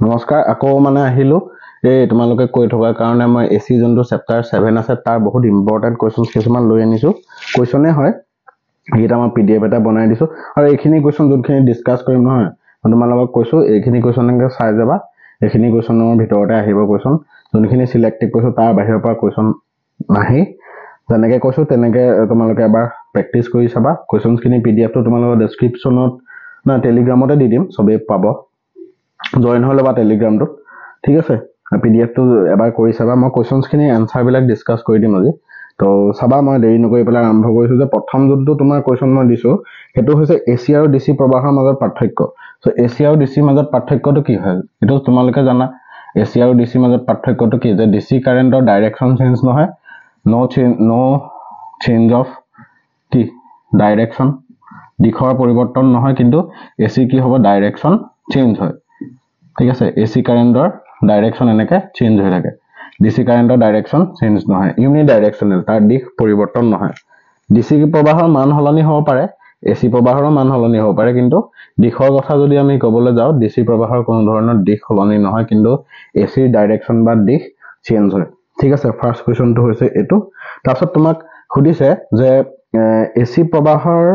নমস্কাৰ আকৌ মানে আহিলো এই তোমালোকে কৈ থকাৰ কাৰণে মই এসি যোনটো চেপ্টাৰ 7 আছে তাৰ বহুত ইম্পৰ্টেন্ট কোৱেশ্চনছ কিছুমান লৈ আনিছো কোৱেশ্চনে হয় এইটা মই পিডিএফ এটা বনাই দিছো আৰু এইখিনি কোৱেশ্চন যোনখিনি ডিসকাস কৰিম নহয় মই তোমালোকক কৈছো এইখিনি কোৱেশ্চনকে চাই যাবা এইখিনি কোৱেশ্চনৰ ভিতৰতে আহিব কোৱেশ্চন যোনখিনি সিলেক্টেড কৈছো তাৰ বাহিৰৰ পৰা কোৱেশ্চন নাহি যেনেকৈ কৈছো তেনেকৈ তোমালোকে এবাৰ প্ৰেক্টিস কৰি চাবা কোৱেশ্চনখিনি পিডিএফ টো তোমালোকৰ ডেসক্ৰিপচনত না টেলিগ্ৰামতে দি দিম সবে পাব জয়েন হলে বা টেলিগ্ৰামটো ঠিক আছে পিডিএফ টো এবাৰ কৰি চাবা মই কোৱেশ্চনছ খিনি আনসাৰ বিলাক ডিসকাস কৰি দিম আজি তো চাবা মই দেৰি নকৰি পেলাই আৰম্ভ কৰিছো যে প্ৰথম যোনটো তোমাৰ কোৱেশ্চন মই দিছো হেতু হৈছে এসি আৰু ডিসি প্ৰবাহৰ মাজৰ পাৰ্থক্য সো এসি আৰু ডিসি মাজৰ পাৰ্থক্যটো কি হয় এটো তোমালোকে জানা এসি আৰু ডিসি মাজৰ পাৰ্থক্যটো কি যে ডিসি কাৰেন্টৰ ডাইৰেকশন চেঞ্জ নহয় নো চেঞ্জ অফ কি ডাইৰেকশন দিশৰ পৰিৱৰ্তন নহয় কিন্তু এসি কি হ'ব ডাইৰেকশন চেঞ্জ হয় ঠিক আছে এসি কাৰেন্টৰ ডাইৰেকশন এনেকে চেঞ্জ হৈ থাকে ডিসি কাৰেন্টৰ ডাইৰেকশন চেঞ্জ নহয় ইউনি ডাইৰেকশনাল তাৰ দিশ পৰিৱৰ্তন নহয় ডিসি প্ৰবাহৰ মান হলনি হ'ব পাৰে এসি প্ৰবাহৰ মান হলনি হ'ব পাৰে কিন্তু দিশৰ কথা যদি আমি কবলৈ যাও ডিসি প্ৰবাহৰ কোনো ধৰণৰ দিশ হলনি নহয় কিন্তু এসিৰ ডাইৰেকশন বা দিশ চেঞ্জ হয় ঠিক আছে ফাৰ্স্ট কোৱেশ্চনটো হৈছে এটো তাৰপিছত তোমাক খুদিছে যে এসি প্ৰবাহৰ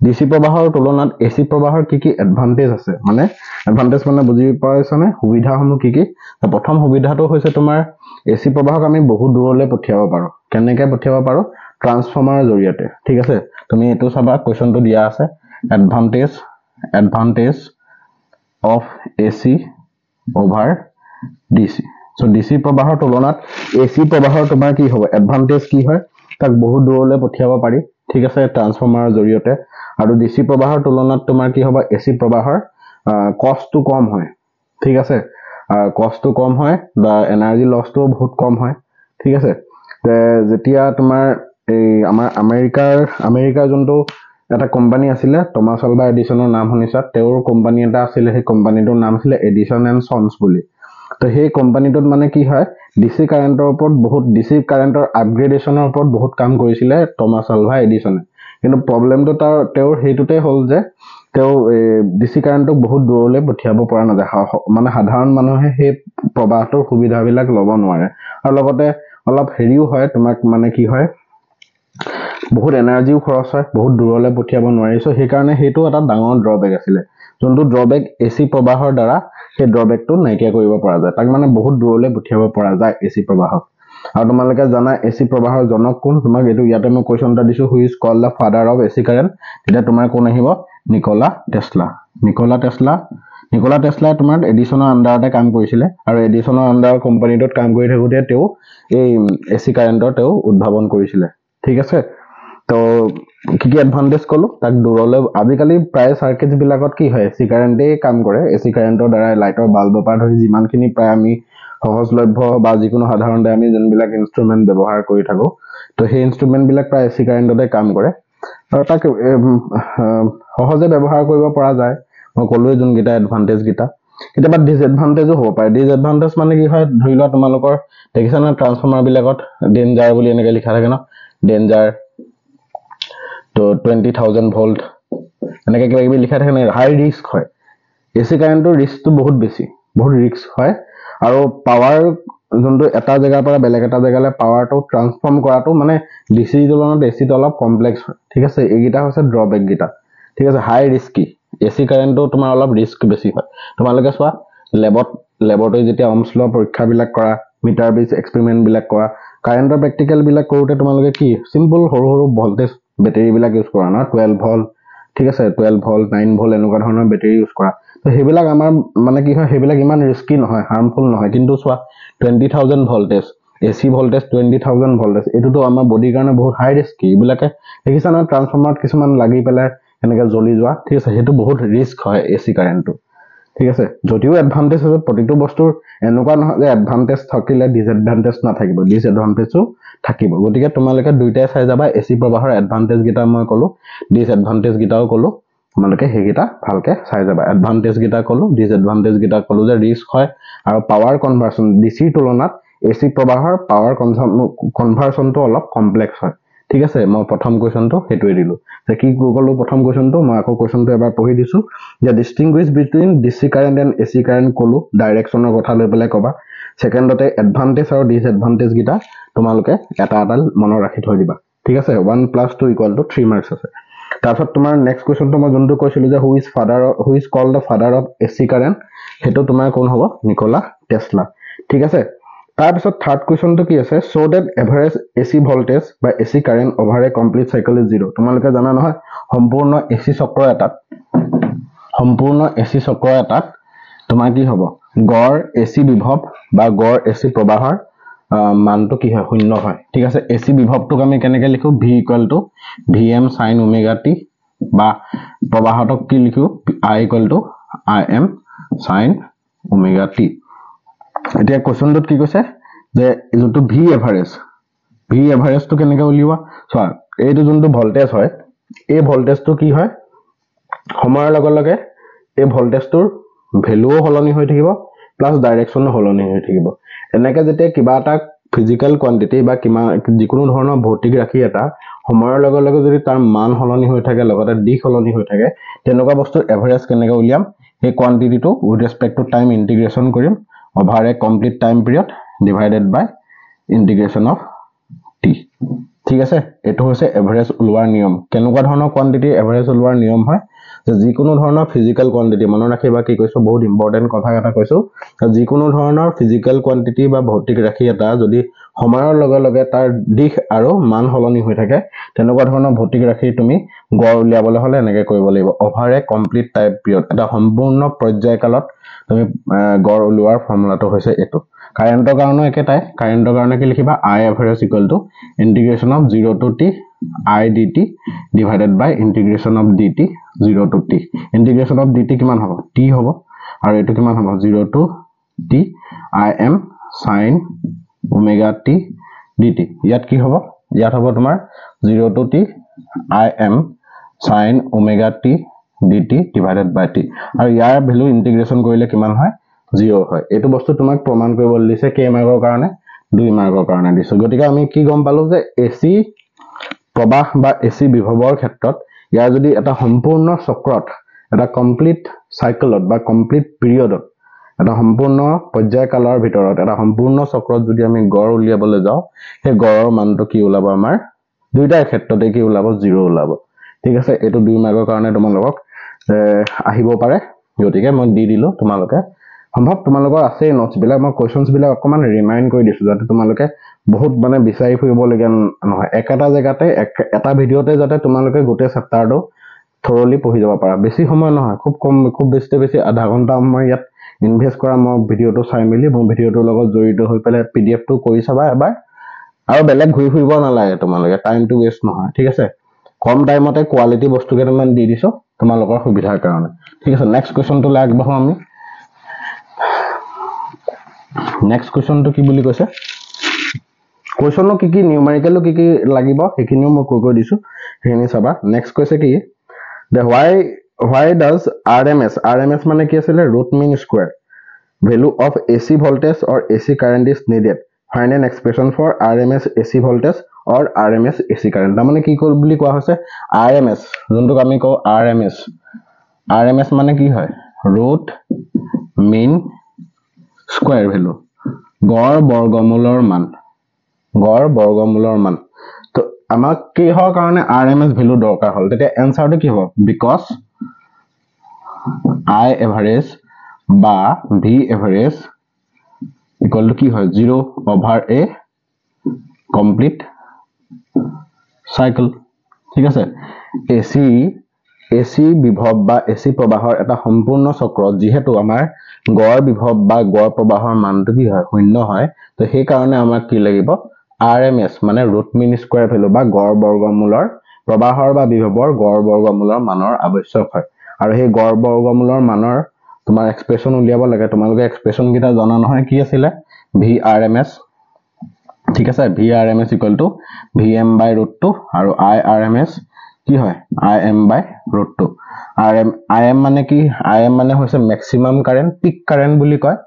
ডিসি প্ৰবাহৰ তুলনাত এসি প্ৰবাহৰ কি এডভান্টেজ আছে মানে এডভান্টেজ মানে বুজি পাইছানে সুবিধাসমূহ কি প্ৰথম সুবিধাটো হৈছে তোমাৰ এসি প্ৰবাহক আমি বহুত দূৰলৈ পঠিয়াব পাৰো কেনেকৈ পঠিয়াব পাৰো ট্ৰান্সফৰ্মাৰৰ জৰিয়তে ঠিক আছে তুমি এটো চাবা কোৱেশ্চনটো দিয়া আছে advantage of AC over DC so DC প্ৰবাহৰ তুলনাত এসি প্ৰবাহৰ তোমাৰ কি হ'ব এডভান্টেজ কি হয় তাক বহুত দূৰলৈ পঠিয়াব পাৰি ঠিক আছে ট্ৰান্সফৰ্মাৰৰ জৰিয়তে আৰু ডিসি প্ৰবাহৰ তুলনাত তোমাৰ কি হ'ব এসি প্ৰবাহৰ কষ্টটো কম হয় ঠিক আছে কষ্টটো কম হয় বা এনাৰ্জি লছটো বহুত কম হয় ঠিক আছে যেতিয়া তোমাৰ এই আমাৰ আমেৰিকাৰ যোনটো এটা কোম্পানী আছিল টমাছ আলভা এডিসনৰ নাম শুনিছা তেওঁৰ কোম্পানী এটা আছিল সেই কোম্পানীটোৰ নাম আছিল এডিসন এণ্ড সন্স বুলি তো সেই কোম্পানীটোত মানে কি হয় ডিসি কাৰেন্টৰ ওপৰত বহুত ডিসি কাৰেন্টৰ আপগ্ৰেডেশনৰ ওপৰত বহুত কাম কৰিছিল টমাছ আলভা এডিসনে কিন্তু প্ৰবলেমটো তেওঁৰ হেতুতে হল যে তেওঁ ডিসি কাৰেন্টক বহুত দূৰলৈ পঠিয়াব পৰা নাযায় মানে সাধাৰণ মানুহে সেই প্ৰবাহটোৰ সুবিধাবিলাক ল'ব নোৱাৰে আৰু লগতে অলপ হেৰিও হয় তোমাক মানে কি হয় বহুত এনাৰ্জিও খৰচ হয় বহুত দূৰলৈ পঠিয়াব নোৱাৰিছো সেই কাৰণে হেতু এটা ডাঙৰ ড্ৰবেক আছিল যোনটো ড্ৰবেক এসি প্ৰবাহৰ দ্বাৰা সেই ড্ৰবেকটো নাইকিয়া কৰিব পৰা যায় তাক মানে বহুত দূৰলৈ পঠিয়াব পৰা যায় এসি প্ৰবাহক আৰু তোমালোকে জানা এসি প্ৰবাহৰ জনক কোন তোমাক এটো ইয়াতে মই কোৱেশ্চন এটা দিছো হু is cold da father of AC current এটা তোমাৰ কোন আহিব নিকোলা টেসলা তোমাৰ এডিসনৰ আন্ডাৰতে কাম কৰিছিল আৰু এডিসনৰ আন্ডাৰ কোম্পানীটোত কাম কৰি থাকোতে তেওঁ এই এসি কাৰেন্টৰ তেওঁ উদ্ভাৱন কৰিছিল ঠিক আছে তো কি এডভান্টেজ কলো তাক দূৰলৈ আজিকালি প্ৰায় সাৰ্কিটছ বিলাকত কি হয় এসি কাৰেন্টে কাম কৰে এসি কাৰেন্টৰ দ্বাৰা লাইটৰ বাল্বৰ পৰা ধৰি যিমানখিনি প্ৰায় আমি সহজলভ্য বা যিকোনো সাধাৰণতে আমি যোনবিলাক ইনস্ট্ৰুমেন্ট ব্যৱহাৰ কৰি থাকো তো সেই ইনস্ট্ৰুমেন্ট বিলাক প্ৰায় এসি কাৰেন্টতে কাম কৰে আৰু তাক সহজে ব্যৱহাৰ কৰিব পৰা যায় মই কলোৱে যোনকিটা এডভান্টেজ গিটা কেতিয়াবা ডিসএডভান্টেজও হ'ব পাৰে ডিসএডভান্টেজ মানে কি হয় ধৰি লোৱা তোমালোকৰ দেখিছা না ট্ৰান্সফৰ্মাৰ বিলাকত ডেঞ্জাৰ বুলি এনেকৈ লিখা থাকে ন ডেঞ্জাৰ তো 20000 ভোল্ট এনেকৈ কিবা কিবি লিখা থাকে না হাই ৰিস্ক হয় এসি কাৰেন্টৰ ৰিস্কটো বহুত বেছি বহুত ৰিস্ক হয় আৰু পাৱাৰ যোনটো এটা জায়গাৰ পৰা বেলেগ এটা জায়গালৈ পাৱাৰটো ট্ৰান্সফৰ্ম কৰাটো মানে ডিসি তুলনাত এসিটো অলপ কমপ্লেক্স হয় ঠিক আছে এইগিটা হৈছে ড্ৰবেক গিটা ঠিক আছে হাই ৰিস্কি এসি কাৰেন্টটো তোমাৰ অলপ ৰিস্ক বেছি হয় তোমালোকে চোৱা ল্যাবৰেটৰী যেতিয়া অহমছ ল পৰীক্ষা বিলাক কৰা মিটাৰ বেস এক্সপেৰিমেন্ট বিলাক কৰা কাৰেন্টৰ প্ৰেক্টিকেল বিলাক কৰোতে তোমালোকে কি সিম্পল সৰু ভোল্টেজ বেটাৰী বিলাক ইউজ কৰা না 12 ভোল্ট ঠিক আছে 12 ভোল্ট 9 ভোল্ট এনেকুৱা ধৰণৰ বেটাৰী ইউজ কৰা তো হেবিলাক আমাৰ মানে কি হয় হেবিলাক ইমান ৰিস্কি নহয় হাৰ্মফুল নহয় কিন্তু চোৱা 20000 ভোল্টেজ এসি ভোল্টেজ 20000 ভোল্টেজ এটোটো আমাৰ বডিৰ কাৰণে বহুত হাই ৰিস্কি ইবিলাকে দেখিছা না ট্ৰান্সফৰ্মাৰত কিছুমান লাগি পেলাই এনেকৈ জ্বলি যোৱা ঠিক আছে হেতু বহুত ৰিস্ক হয় এসি কাৰেন্টটো ঠিক আছে যদিও এডভান্টেজ আছে প্ৰতিটো বস্তুৰ এনেকুৱা নহয় যে এডভান্টেজ থাকিলে ডিসএডভান্টেজ নাথাকিব ডিসএডভান্টেজও থাকিব গতিকে তোমালোকে দুইটাই চাই যাবা এসি প্ৰবাহৰ এডভান্টেজ গিটা মই কলো ডিসএডভান্টেজ গিটাও কলো তোমালোকে হেগিটা ভালকে চাই যাবা এডভান্টেজ গিটা কলো ডিসএডভান্টেজ গিটা কলো যে ৰিস্ক হয় আৰু পাৱাৰ কনভাৰ্সন ডিসিৰ তুলনাত এসি প্ৰবাহৰ পাৱাৰ কনভাৰ্সনটো অলপ কমপ্লেক্স হয় ঠিক আছে মই প্ৰথম কোৱেশ্চনটো হেতুৱে দিলো যে কি কলো প্ৰথম কোৱেশ্চনটো মই আকৌ কোৱেশ্চনটো এবাৰ পঢ়ি দিছো যে distinguish between DC current and AC current কলো ডাইৰেকচনৰ কথা লৈ পেলাই কবা সেকেন্ডতে এডভান্টেজ আৰু ডিসএডভান্টেজ গিটা তোমালোকে এটা এটা মনত ৰাখি থৈ দিবা ঠিক আছে 1 + 2 = 3 মাৰ্কস আছে তাৰপিছত তোমাৰ নেক্সট কোৱেশ্চনটো মই যোনটো কৈছিলো যে who is called the father of AC current হেতু তোমাৰ কোন হ'ব নিকোলা টেসলা ঠিক আছে তাৰপিছত থাৰ্ড কোৱেশ্চনটো কি আছে so that average AC voltage বা AC current over a complete cycle is 0 তোমালোকে জানা নহয় সম্পূৰ্ণ এসি চক্ৰ এটাত তোমাৰ কি হ'ব গড় এসি বিভৱ বা গড় এসি প্ৰবাহৰ মানটো কি হয় শূন্য হয় ঠিক আছে এসি বিভৱটোক আমি কেনেকৈ লিখো v = vm sin omega t বা প্ৰবাহটোক কি লিখো I = im sin omega t এতিয়া কোৱেশ্চনটোত কি কৈছে যে যোনটো v এভাৰেজটো কেনেকৈ উলিওৱা চোৱা এইটো যোনটো ভোল্টেজ হয় এই ভোল্টেজটো কি হয় সময়ৰ লগে লগে এই ভোল্টেজটোৰ ভ্যালুও হলনি হৈ থাকিব প্লাস ডাইৰেকচনো হলনি হৈ থাকিব এনেকৈ যেতিয়া কিবা এটা ফিজিক্যাল কোয়ান্টিটি বা যিকোনো ধৰণৰ ভৌতিক ৰাশি এটা সময়ৰ লগে লগে যদি তাৰ মান হলনি হৈ থাকে লগতে দিশ হলনি হৈ থাকে তেনেকুৱা বস্তুৰ এভাৰেজ কেনেকৈ উলিয়াম এই কোয়ান্টিটিটো উইথ ৰেসপেক্ট টু টাইম ইন্টিগ্ৰেশন কৰিম over a complete time period divided by integration of t ঠিক আছে এটো হৈছে এভাৰেজ উলোৱাৰ নিয়ম কেনেকুৱা ধৰণৰ কোয়ান্টিটি এভাৰেজ উলোৱাৰ নিয়ম হয় যে যিকোনো ধৰণৰ ফিজিক্যাল কোয়ান্টিটি মনত ৰাখিবা কি কৈছো বহুত ইম্পৰ্টেন্ট কথা এটা কৈছো যিকোনো ধৰণৰ ফিজিক্যাল কোয়ান্টিটি বা ভৌতিক ৰাশি এটা যদি সময়ৰ লগে লগে তাৰ দিশ আৰু মান হলনি হৈ থাকে তেনেকুৱা ধৰণৰ ভৌতিক ৰাশি তুমি গড় উলিয়াবলৈ হলে এনেকৈ কৰিব লাগিব over a complete time period এটা সম্পূৰ্ণ পৰ্যায়কালত তুমি গড় উলিওৱাৰ ফৰ্মুলাটো হৈছে এটো কাৰেন্টৰ কাৰণে একেটাই কাৰেন্টৰ কাৰণে কি লিখিবা I average = integration of 0 to t I dt divided by integration of dt 0 to t integration of dt কিমান হ'ব t হ'ব আৰু এটো কিমান হ'ব 0 to t im sin omega t dt ইয়াত কি হ'ব ইয়াত হ'ব তোমাৰ 0 to t im sin omega t dt divided by t আৰু ইয়াৰ ভ্যালু ইন্টিগ্ৰেশন কৰিলে কিমান হয় 0 হয় এটো বস্তু তোমাক প্ৰমাণ কৰিব দিছে কে মাৰ্কৰ কাৰণে 2 মাৰ্কৰ কাৰণে দিছে গতিকে আমি কি গম পালো যে এসি প্ৰবাহ বা এসি বিভৱৰ ক্ষেত্ৰত ইয়াৰ যদি এটা সম্পূৰ্ণ চক্ৰত এটা কমপ্লিট সাইকেলত বা কমপ্লিট পিৰিয়ডত এটা সম্পূৰ্ণ পৰ্যায়কালৰ ভিতৰত এটা সম্পূৰ্ণ চক্ৰত যদি আমি গড় উলিয়াবলৈ যাও সেই গড়ৰ মানটো কি ওলাব আমাৰ দুইটাৰ ক্ষেত্ৰতে কি ওলাব 0 ওলাব ঠিক আছে এটো 2 মাৰ্কৰ কাৰণে তোমালোকক আহিব পাৰে গতিকে মই দি দিলো তোমালোকে সম্ভৱ তোমালোকৰ আছে নোটছ বিলাক মই কোৱেশ্চনছ বিলাক অকমান ৰিমাইন্ড কৰি দিছো যাতে তোমালোকে বহুত মানে বিচাৰি ফুৰিব লগা নহয় একেটা জায়গাতে এটা ভিডিওতে যাতে তোমালোকে গোটেই চেপ্টাৰটো থৰলি পঢ়ি যাব পাৰা বেছি সময় নহয় খুব বেছি আধা ঘন্টা সময় ইয়াত ইনভেস্ট কৰা মই ভিডিওটো চাই মিলি মই ভিডিওটোৰ লগত জড়িত হৈ পেলাই পিডিএফ টো কৰি চাবা এবাৰ আৰু বেলেগ ঘুৰি ফুৰিব নালাগে তোমালোকে টাইমটো ওয়েষ্ট নহয় ঠিক আছে কম টাইমতে কোৱালিটি বস্তু কেইটামান দি দিছো তোমালোকৰ সুবিধাৰ কাৰণে ঠিক আছে নেক্সট কোৱেশ্চনটো লাগবহ আমি নেক্সট কোৱেশ্চনটো কি বুলি কৈছে কোৱেশ্চনটো কি নিউমেৰিকেলো কি লাগিব হেকিনিও মই কৈ দিছো হেনি চাবা নেক্সট কৈছে কি the why does rms মানে কি আছিল root mean square value of ac voltage or ac current is needed find an expression for rms ac voltage or rms ac current মানে কি বুলি কোৱা হৈছে rms যোনটোক আমি কও rms মানে কি হয় root mean square value গড় বৰ্গমূলৰ মান তো আমাক কি হয় কাৰণে rms ভ্যালু দৰকাৰ হল তেতিয়া এনসাৰটো কি হ'ব because I average বা v average equal to কি হয় 0 over a complete cycle ঠিক আছে AC বিভৱ বা AC প্ৰবাহৰ এটা সম্পূৰ্ণ চক্ৰ যেহেতু আমাৰ গড় বিভৱ বা গড় প্ৰবাহৰ মানটো কি হয় শূন্য হয় তো সেই কাৰণে আমাক কি লাগিব RMS মানে root mean square value বা গড় বৰ্গমূলৰ প্ৰবাহৰ বা বিভৱৰ গড় বৰ্গমূলৰ মানৰ আৱশ্যক হয় আৰু সেই গড় বৰ্গমূলৰ মানৰ তোমাৰ এক্সপ্ৰেছন উলিয়াব লাগে তোমালোকে এক্সপ্ৰেছন কিটা জানা নহয় কি আছিল VRMS ঠিক আছে VRMS = Vm/√2 আৰু IRMS কি হয় Im/√2 Im মানে কি Im মানে হৈছে ম্যাক্সিমাম কারেন্ট পিক কারেন্ট বুলি কয়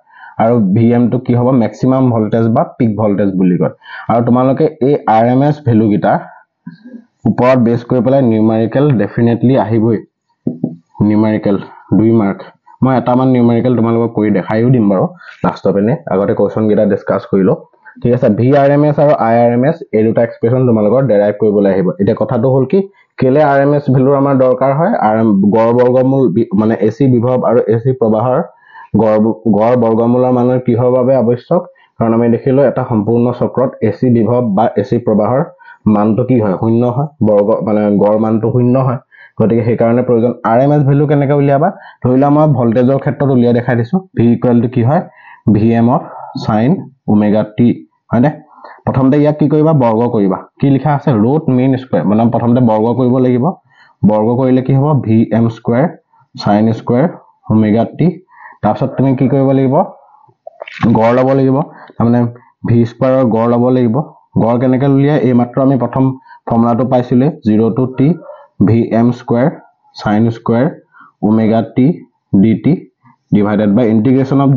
আৰু Vm টো কি হ'ব ম্যাক্সিমাম ভোল্টেজ বা পিক ভোল্টেজ বুলি কয় আৰু তোমালোকে এই RMS ভ্যালু গিটা ওপৰত বেছ কৰি পেলাই নিউমেৰিকেল ডেফিনেটলি আহিবই নিউমেৰিকেল 2 মাৰ্ক মই এটামান নিউমেৰিকেল তোমালোকক কৰি দেখাইও দিম বাৰু লাষ্টৰ পিনে আগতে কোৱেশ্চন কেইটা ডিসকাস কৰিলো ঠিক আছে VRMS আৰু IRMS এই দুটা এক্সপ্ৰেছন তোমালোকৰ ডেৰাইভ কৰিবলৈ আহিব এতিয়া কথাটো হ'ল কি কেলে RMS ভ্যালু আমাৰ দৰকাৰ হয় গড় বৰ্গমূল মানে AC বিভৱ আৰু AC প্ৰবাহৰ গড় বৰ্গমূলৰ মানৰ কিহৰ বাবে আৱশ্যক কাৰণ আমি দেখিলো এটা সম্পূৰ্ণ চক্ৰত AC বিভৱ বা AC প্ৰবাহৰ মানটো কি হয় শূন্য হয় বৰ্গ মানে গড় মানটো শূন্য হয় গতিকে সেই কাৰণে প্ৰয়োজন RMS ভ্যালু কেনেকৈ উলিয়াবা ধৰিলা মই ভোল্টেজৰ ক্ষেত্ৰত উলিয়াই দেখাই দিছো V = কি হয় Vm of sin omega t হয়নে প্ৰথমতে ইয়াক কি কৰিবা বৰ্গ কৰিবা কি লিখা আছে ৰুট মিন স্কয়াৰ মানে প্ৰথমতে বৰ্গ কৰিব লাগিব বৰ্গ কৰিলে কি হ'ব Vm square sin square omega t তাৰপিছত তুমি কি কৰিব লাগিব গড় ল'ব লাগিব মানে V স্কয়াৰৰ গড় ল'ব লাগিব গড় কেনেকৈ উলিয়াই এই মাত্ৰ আমি প্ৰথম ফৰ্মুলাটো পাইছিলে 0 to t Vm square sin square omega t dt divided by integration of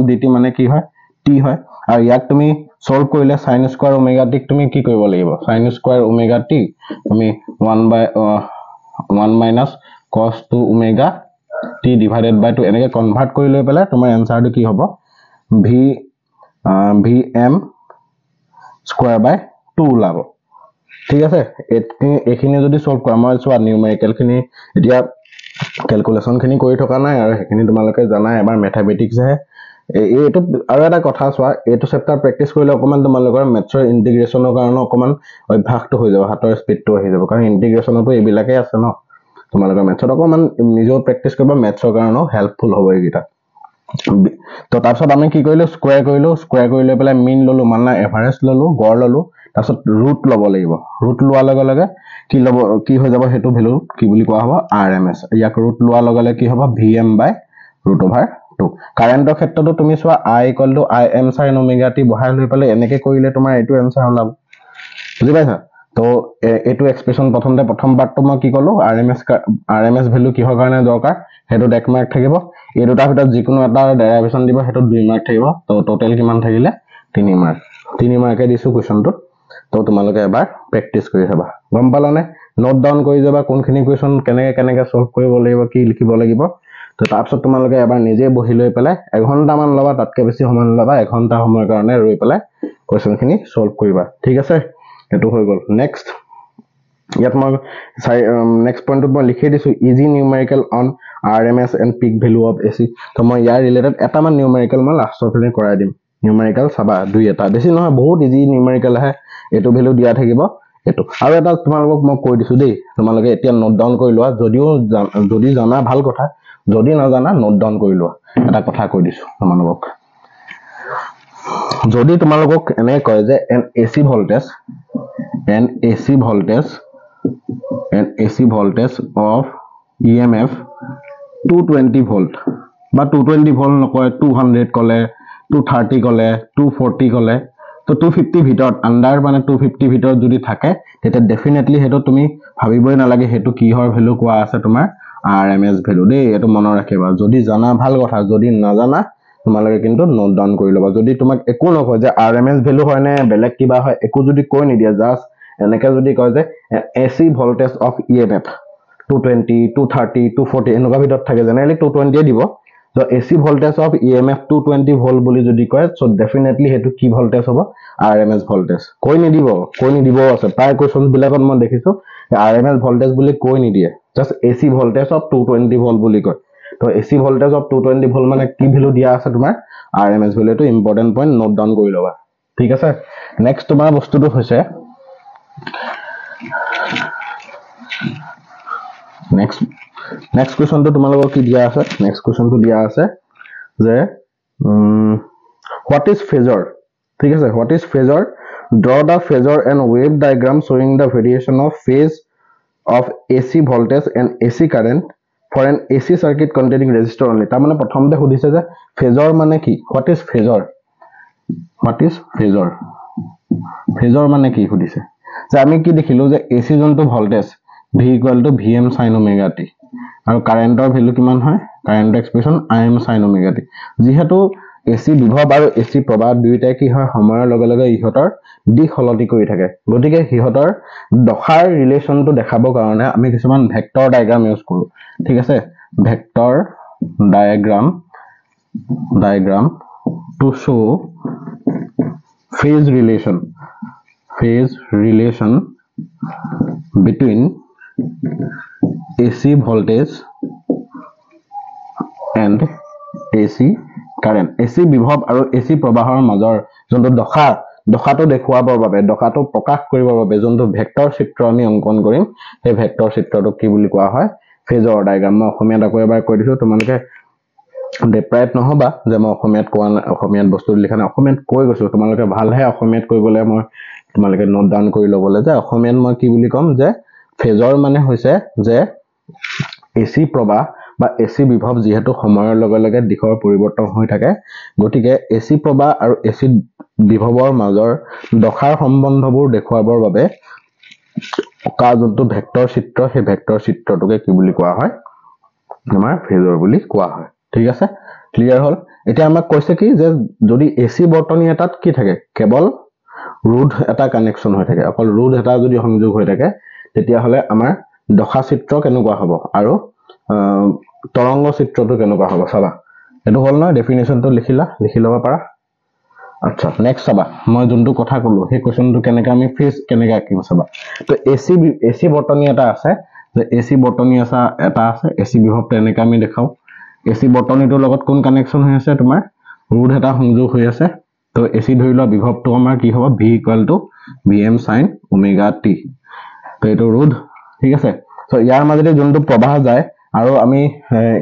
dt মানে কি হয় t হয় আৰু ইয়াক তুমি সলভ কৰিলে sin স্কয়াৰ omega t তুমি কি কৰিব লাগিব sin স্কয়াৰ omega t তুমি 1 minus cos 2 omega t divided by 2 এনেকৈ কনভাৰ্ট কৰি লৈ পেলাই তোমাৰ আনসাৰটো কি হ'ব Vm স্কয়াৰ বাই 2 ওলাব ঠিক আছে এখিনি যদি সলভ কৰা মই চোৱা নিউমেৰিকেল খিনি এতিয়া ক্যালকুলেশন খিনি কৰি থকা নাই আৰু হেখিনি তোমালোকে জানাই এবাৰ ম্যাথমেটিক্স হে এইটো আৰু এটা কথা চোৱা এইটো চেপ্টাৰ প্ৰেক্টিস কৰিলে অকমান তোমালোকৰ মেথছৰ ইন্টিগ্ৰেশনৰ কাৰণে অকমান অভ্যাসটো হৈ যাব হাতৰ স্পিডটো হৈ যাব কাৰণ ইন্টিগ্ৰেশনটো এইবিলাকে আছে ন তোমালোকৰ মেথছত অকমান নিজৰ প্ৰেক্টিস কৰিবা মেথছৰ কাৰণেও হেল্পফুল হ'ব এইগিটা তো তাৰপিছত আমি কি কৰিলো স্কয়াৰ কৰি লৈ পেলাই মিন ললো মানে এভাৰেজ ললো গড় ললো তাৰপিছত ৰুট ল'ব লাগিব ৰুট লোৱাৰ লগে লগে কি হৈ যাব হেতু ভ্যালু কি বুলি কোৱা হ'ব RMS ইয়াক ৰুট লোৱাৰ লগে লগে কি হ'ব Vm by √2 কাৰেন্টৰ ক্ষেত্ৰতো তুমি চোৱা I = Im sin omega t বহাই লৈ পেলাই এনেকৈ কৰিলে তোমাৰ এইটো আনসাৰ ওলাব বুজি পাইছা তো এইটো এক্সপ্ৰেছন প্ৰথম পাৰ্টটো মই কি কলো RMS ভ্যালু কিহৰ কাৰণে দৰকাৰ হেতু 1 মাৰ্ক থাকিব এই দুটাৰ ভিতৰত যিকোনো এটা ডেৰাইভেশন দিব হেতু 2 মাৰ্ক থাকিব তো টোটাল কিমান থাকিলে 3 মাৰ্কে দিছো কোৱেশ্চনটো তো তোমালোকে এবাৰ প্ৰেক্টিস কৰি চাবা গম পালানে নোট ডাউন কৰি যাবা কোনখিনি কোৱেশ্চন কেনেকৈ সলভ কৰিব লাগিব কি লিখিব লাগিব তো তাৰপিছত তোমালোকে এবাৰ নিজে বহি লৈ পেলাই 1 ঘন্টা মান লবা তাতকে বেছি সময় নলবা 1 ঘন্টা সময়ৰ কাৰণে ৰৈ পেলাই কোৱেশ্চনখিনি সলভ কৰিবা ঠিক আছে এটো হৈ গল নেক্সট ইয়াত মই নেক্সট পইণ্টত মই লিখি দিছো easy numerical on RMS and peak value of AC তো মই ইয়াৰ ৰিলেটেড এটামান নিউমেৰিকেল মই লাষ্টৰ ফিনে কৰাই দিম নিউমেৰিকেল চাবা দুই এটা বেছি নহয় বহুত ইজি নিউমেৰিকেল আহে এটো ভ্যালু দিয়া থাকিব এটো আৰু এটা তোমালোকক মই কৈ দিছো দেই তোমালোকে এতিয়া নোট ডাউন কৰি লোৱা যদি জানা ভাল কথা যদি নাজানা নোট ডাউন কৰি লোৱা এটা কথা কৈ দিছো তোমালোকক যদি তোমালোকক এনে কয় যে an AC voltage of EMF 220 volt বা 220 volt নকয় 200 কলে 230 কলে 240 কলে তো 250 ভিতৰত আন্ডাৰ মানে 250 ভিতৰত যদি থাকে তেতে ডেফিনেটলি হেতু তুমি ভাবিবই নালাগে হেতু কিহৰ ভ্যালু কোৱা আছে তোমাৰ RMS ভ্যালু দেই এটো মনত ৰাখিবা যদি জানা ভাল কথা যদি নাজানা তোমালোকে কিন্তু নোট ডাউন কৰি লবা যদি তোমাক একো নকয় যে RMS ভ্যালু হয় নে বেলেগ কিবা হয় একো যদি কৈ নিদিয়া জাস্ট এনেকে যদি কয় যে AC voltage of EMF 220 230 240 এনেকুৱা ভিতৰত থাকে জেনেৰেলি 220 দিব so AC voltage of EMF 220 volt বুলি যদি কয় so definitely হেতু কি ভোল্টেজ হ'ব RMS voltage কৈ নিদিব আছে প্ৰায় কোৱেশ্চন বিলাকত মই দেখিছো RMS voltage বুলি কৈ নিদিয়ে just AC voltage of 220 volt বুলি কয় তো AC voltage of 220 volt মানে কি ভ্যালু দিয়া আছে তোমাৰ RMS ভ্যালু টো ইম্পৰ্টেন্ট পইণ্ট নোট ডাউন কৰি লবা ঠিক আছে নেক্সট তোমাৰ বস্তুটো হৈছে next question to তোমালোকৰ কি দিয়া আছে next question to দিয়া আছে যে what is phasor ঠিক আছে what is phasor draw the phasor and wave diagram showing the variation of phase of AC voltage and AC current for an AC circuit containing resistor only তাৰ মানে প্ৰথমতে সুধিছে যে phasor মানে কি what is phasor মানে কি সুধিছে যে আমি কি দেখিলো যে AC জনটো voltage V = Vm sin omega t আৰু কাৰেন্টৰ ভ্যালু কিমান হয় current expression Im sin omega t যেহেতু এচি বিভৱ আৰু এচি প্ৰবাহ দুয়োটাই কি হয় সময়ৰ লগে লগে ইহঁতৰ দিশ সলনি কৰি থাকে গতিকে সিহঁতৰ দশাৰ ৰিলেচনটো দেখাবৰ কাৰণে আমি কিছুমান ভেক্টৰ ডায়াগ্ৰাম ইউজ কৰো ঠিক আছে vector diagram to show phase relation between AC voltage and AC current AC বিভৱ আৰু AC প্ৰবাহৰ মাজৰ যোনটো দশাটো দেখুৱাবৰ বাবে দশাটো প্ৰকাশ কৰিবৰ বাবে যোনটো ভেক্টৰ চিত্ৰ আমি অংকন কৰিম সেই ভেক্টৰ চিত্ৰটোক কি বুলি কোৱা হয় ফেজৰ ডায়াগ্ৰাম মই অসমীয়াত আকৌ এবাৰ কৈ দিছো তোমালোকে ডেপ্ৰাইট নহবা যে মই অসমীয়াত বস্তু লিখা নাই অসমীয়াত কৈ গৈছো তোমালোকে ভালহে অসমীয়াত কৰিবলৈ মই তোমালোকে নোট ডাউন কৰি ল'বলৈ যে অসমীয়াত মই কি বুলি ক'ম যে ফেজৰ মানে হৈছে যে এচি প্ৰবাহ বা এচি বিভৱ যেহেতু সময়ৰ লগে লগে দিশৰ পৰিৱৰ্তন হৈ থাকে গতিকে এচি প্ৰবাহ আৰু এচি বিভৱৰ মাজৰ দশাৰ সম্বন্ধবোৰ দেখুৱাবৰ বাবে যোনটো ভেক্টৰ চিত্ৰ সেই ভেক্টৰ চিত্ৰটোকে কি বুলি কোৱা হয় আমাৰ ফেজৰ বুলি কোৱা হয় ঠিক আছে ক্লিয়াৰ হল এতিয়া আমাক কৈছে কি যে যদি এচি বৰ্তনী এটাত কি থাকে কেৱল ৰোধ এটা কানেকচন হৈ থাকে অকল ৰোধ এটা যদি সংযোগ হৈ থাকে তেতিয়া হলে আমাৰ দশা চিত্ৰ কেনেকুৱা হ'ব আৰু তৰংগ চিত্ৰটো কেনেকুৱা হ'ব চাবা এটো হল না ডেফিনেশনটো লিখি লবা পাৰা আচ্ছা নেক্সট চাবা মই যোনটো কথা কলো সেই কোৱেশ্চনটো কেনেকৈ আমি ফেজ কেনেকৈ আঁকিম চাবা তো এচি বৰ্তনী এটা আছে যে এচি বৰ্তনী এটা আছে এচি বিভৱ তেনেকৈ আমি দেখাও এচি বৰ্তনীটোৰ লগত কোন কানেকচন হৈ আছে তোমাৰ ৰোধ এটা সংযোগ হৈ আছে তো এচি ধৰি লোৱা বিভৱটো আমাৰ কি হ'ব v = vm sin omega t তো এটো ৰোধ ঠিক আছে তো ইয়াৰ মাজতে যোনটো প্ৰবাহ যায় আৰু আমি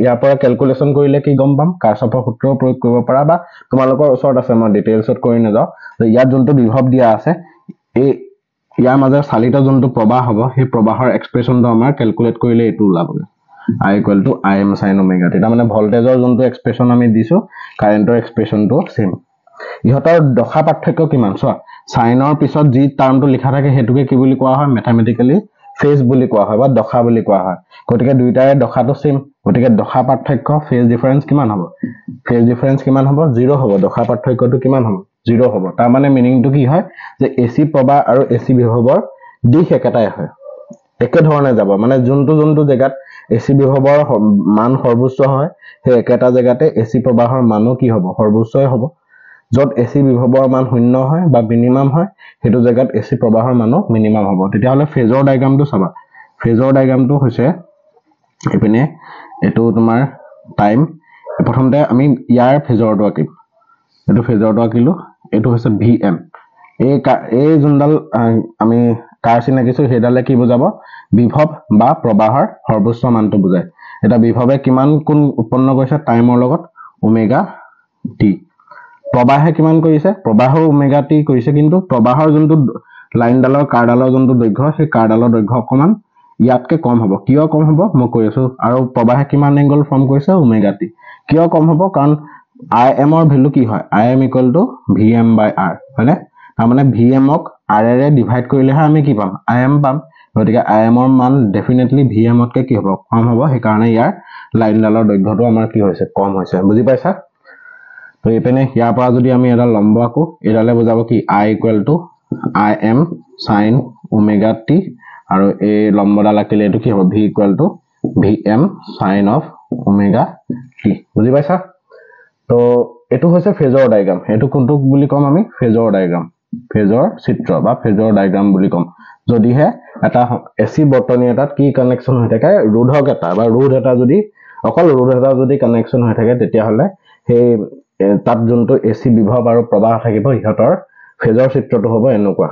ইয়াৰ পৰা ক্যালকুলেশন কৰিলে কি গম পাম কাৰ্চফৰ সূত্ৰ প্ৰয়োগ কৰিব পাৰা বা তোমালোকৰ ওচৰত আছে মই ডিটেইলছত কৰি নাযাও যে ইয়াত যোনটো বিভৱ দিয়া আছে এই ইয়াৰ মাজৰ চালিত যোনটো প্ৰবাহ হ'ব সেই প্ৰবাহৰ এক্সপ্ৰেছনটো আমাৰ ক্যালকুলেট কৰিলে এটো ওলাবগে I = Im sin omega t মানে ভোল্টেজৰ যোনটো এক্সপ্ৰেছন আমি দিছো কাৰেন্টৰ এক্সপ্ৰেছনটো সেম ইহতৰ দশা পাৰ্থক্য কিমান চোৱা সাইনৰ পিছত যি টাৰ্মটো লিখা থাকে হেতুকে কি বুলি কোৱা হয় ম্যাথমেটিক্যালি ফেজ বুলি কোৱা হয় বা দশা বুলি কোৱা হয় গতিকে দুইটাৰে দশাটো সেম গতিকে দশা পাৰ্থক্য ফেজ ডিফাৰেন্স কিমান হ'ব 0 হ'ব দশা পাৰ্থক্যটো কিমান হ'ব 0 হ'ব তাৰ মানে মিনিংটো কি হয় যে এচি প্ৰবাহ আৰু এচি বিভৱৰ দিশ একেটাই হয় একে ধৰণে যাব মানে যোনটো জায়গাত এচি বিভৱৰ মান সৰ্বোচ্চ হয় সেই একেটা জায়গাতে এচি প্ৰবাহৰ মানো কি হ'ব সৰ্বোচ্চই হ'ব যত এচি বিভৱৰ মান শূন্য হয় বা মিনিমাম হয় হেতু জায়গাত এচি প্ৰবাহৰ মানো মিনিমাম হ'ব তেতিয়া হলে ফেজৰ ডায়াগ্ৰামটো চাবা ফেজৰ ডায়াগ্ৰামটো হৈছে এপিনে এটো তোমাৰ টাইম প্ৰথমতে আমি ইয়াৰ ফেজৰটো আঁকিম এটো ফেজৰটো আঁকিলো এটো হৈছে vm এই যোনডাল আমি কাৰ চিনাকিছো হেডালে কি বুজাব বিভৱ বা প্ৰবাহৰ সৰ্বোচ্চ মানটো বুজায় এটা বিভৱে কিমান কোন উৎপন্ন কৰিছে টাইমৰ লগত ওমেগা টি প্ৰবাহে কিমান কৰিছে প্ৰবাহও ওমেগা টি কৰিছে কিন্তু প্ৰবাহৰ যোনটো লাইনডালৰ কাৰডালৰ যোনটো দৈৰ্ঘ্য সেই কাৰডালৰ দৈৰ্ঘ্য অকমান ইয়াতকে কম হ'ব কিয় কম হ'ব মই কৈ আছো আৰু প্ৰবাহে কিমান এংগল ফৰ্ম কৰিছে ওমেগা টি কিয় কম হ'ব কাৰণ im ৰ ভ্যালু কি হয় im = vm/r হয়নে তাৰ মানে vm ক r ৰে ডিভাইড কৰিলেহে আমি কি পাম im পাম গতিকে im ৰ মান ডেফিনেটলি vm তকৈ কি হ'ব কম হ'ব সেই কাৰণে ইয়াৰ লাইনডালৰ দৈৰ্ঘ্যটো আমাৰ কি হৈছে কম হৈছে বুজি পাইছা তো এপেনে ইয়াৰ পৰা যদি আমি এটা লম্ব আকো এডালে বুজাব কি I = Im sin omega t আৰু এই লম্বডাল আকিলে এটো কি হ'ব v = vm sin of omega t বুজি পাইছা তো এটো হৈছে ফেজৰ ডায়াগ্ৰাম এটো কোনটো বুলি কম আমি ফেজৰ ডায়াগ্ৰাম ফেজৰ চিত্ৰ বা ফেজৰ ডায়াগ্ৰাম বুলি কম যদিহে এটা এচি বৰ্তনী এটাত কি কানেকচন হৈ থাকে ৰোধক এটা বা ৰোধ এটা যদি অকল ৰোধ এটা যদি কানেকচন হৈ থাকে তেতিয়া হলে সেই তাত যোনটো এচি বিভৱ আৰু প্ৰবাহ থাকিব ইহতৰ ফেজৰ চিত্ৰটো হ'ব এনেকুৱা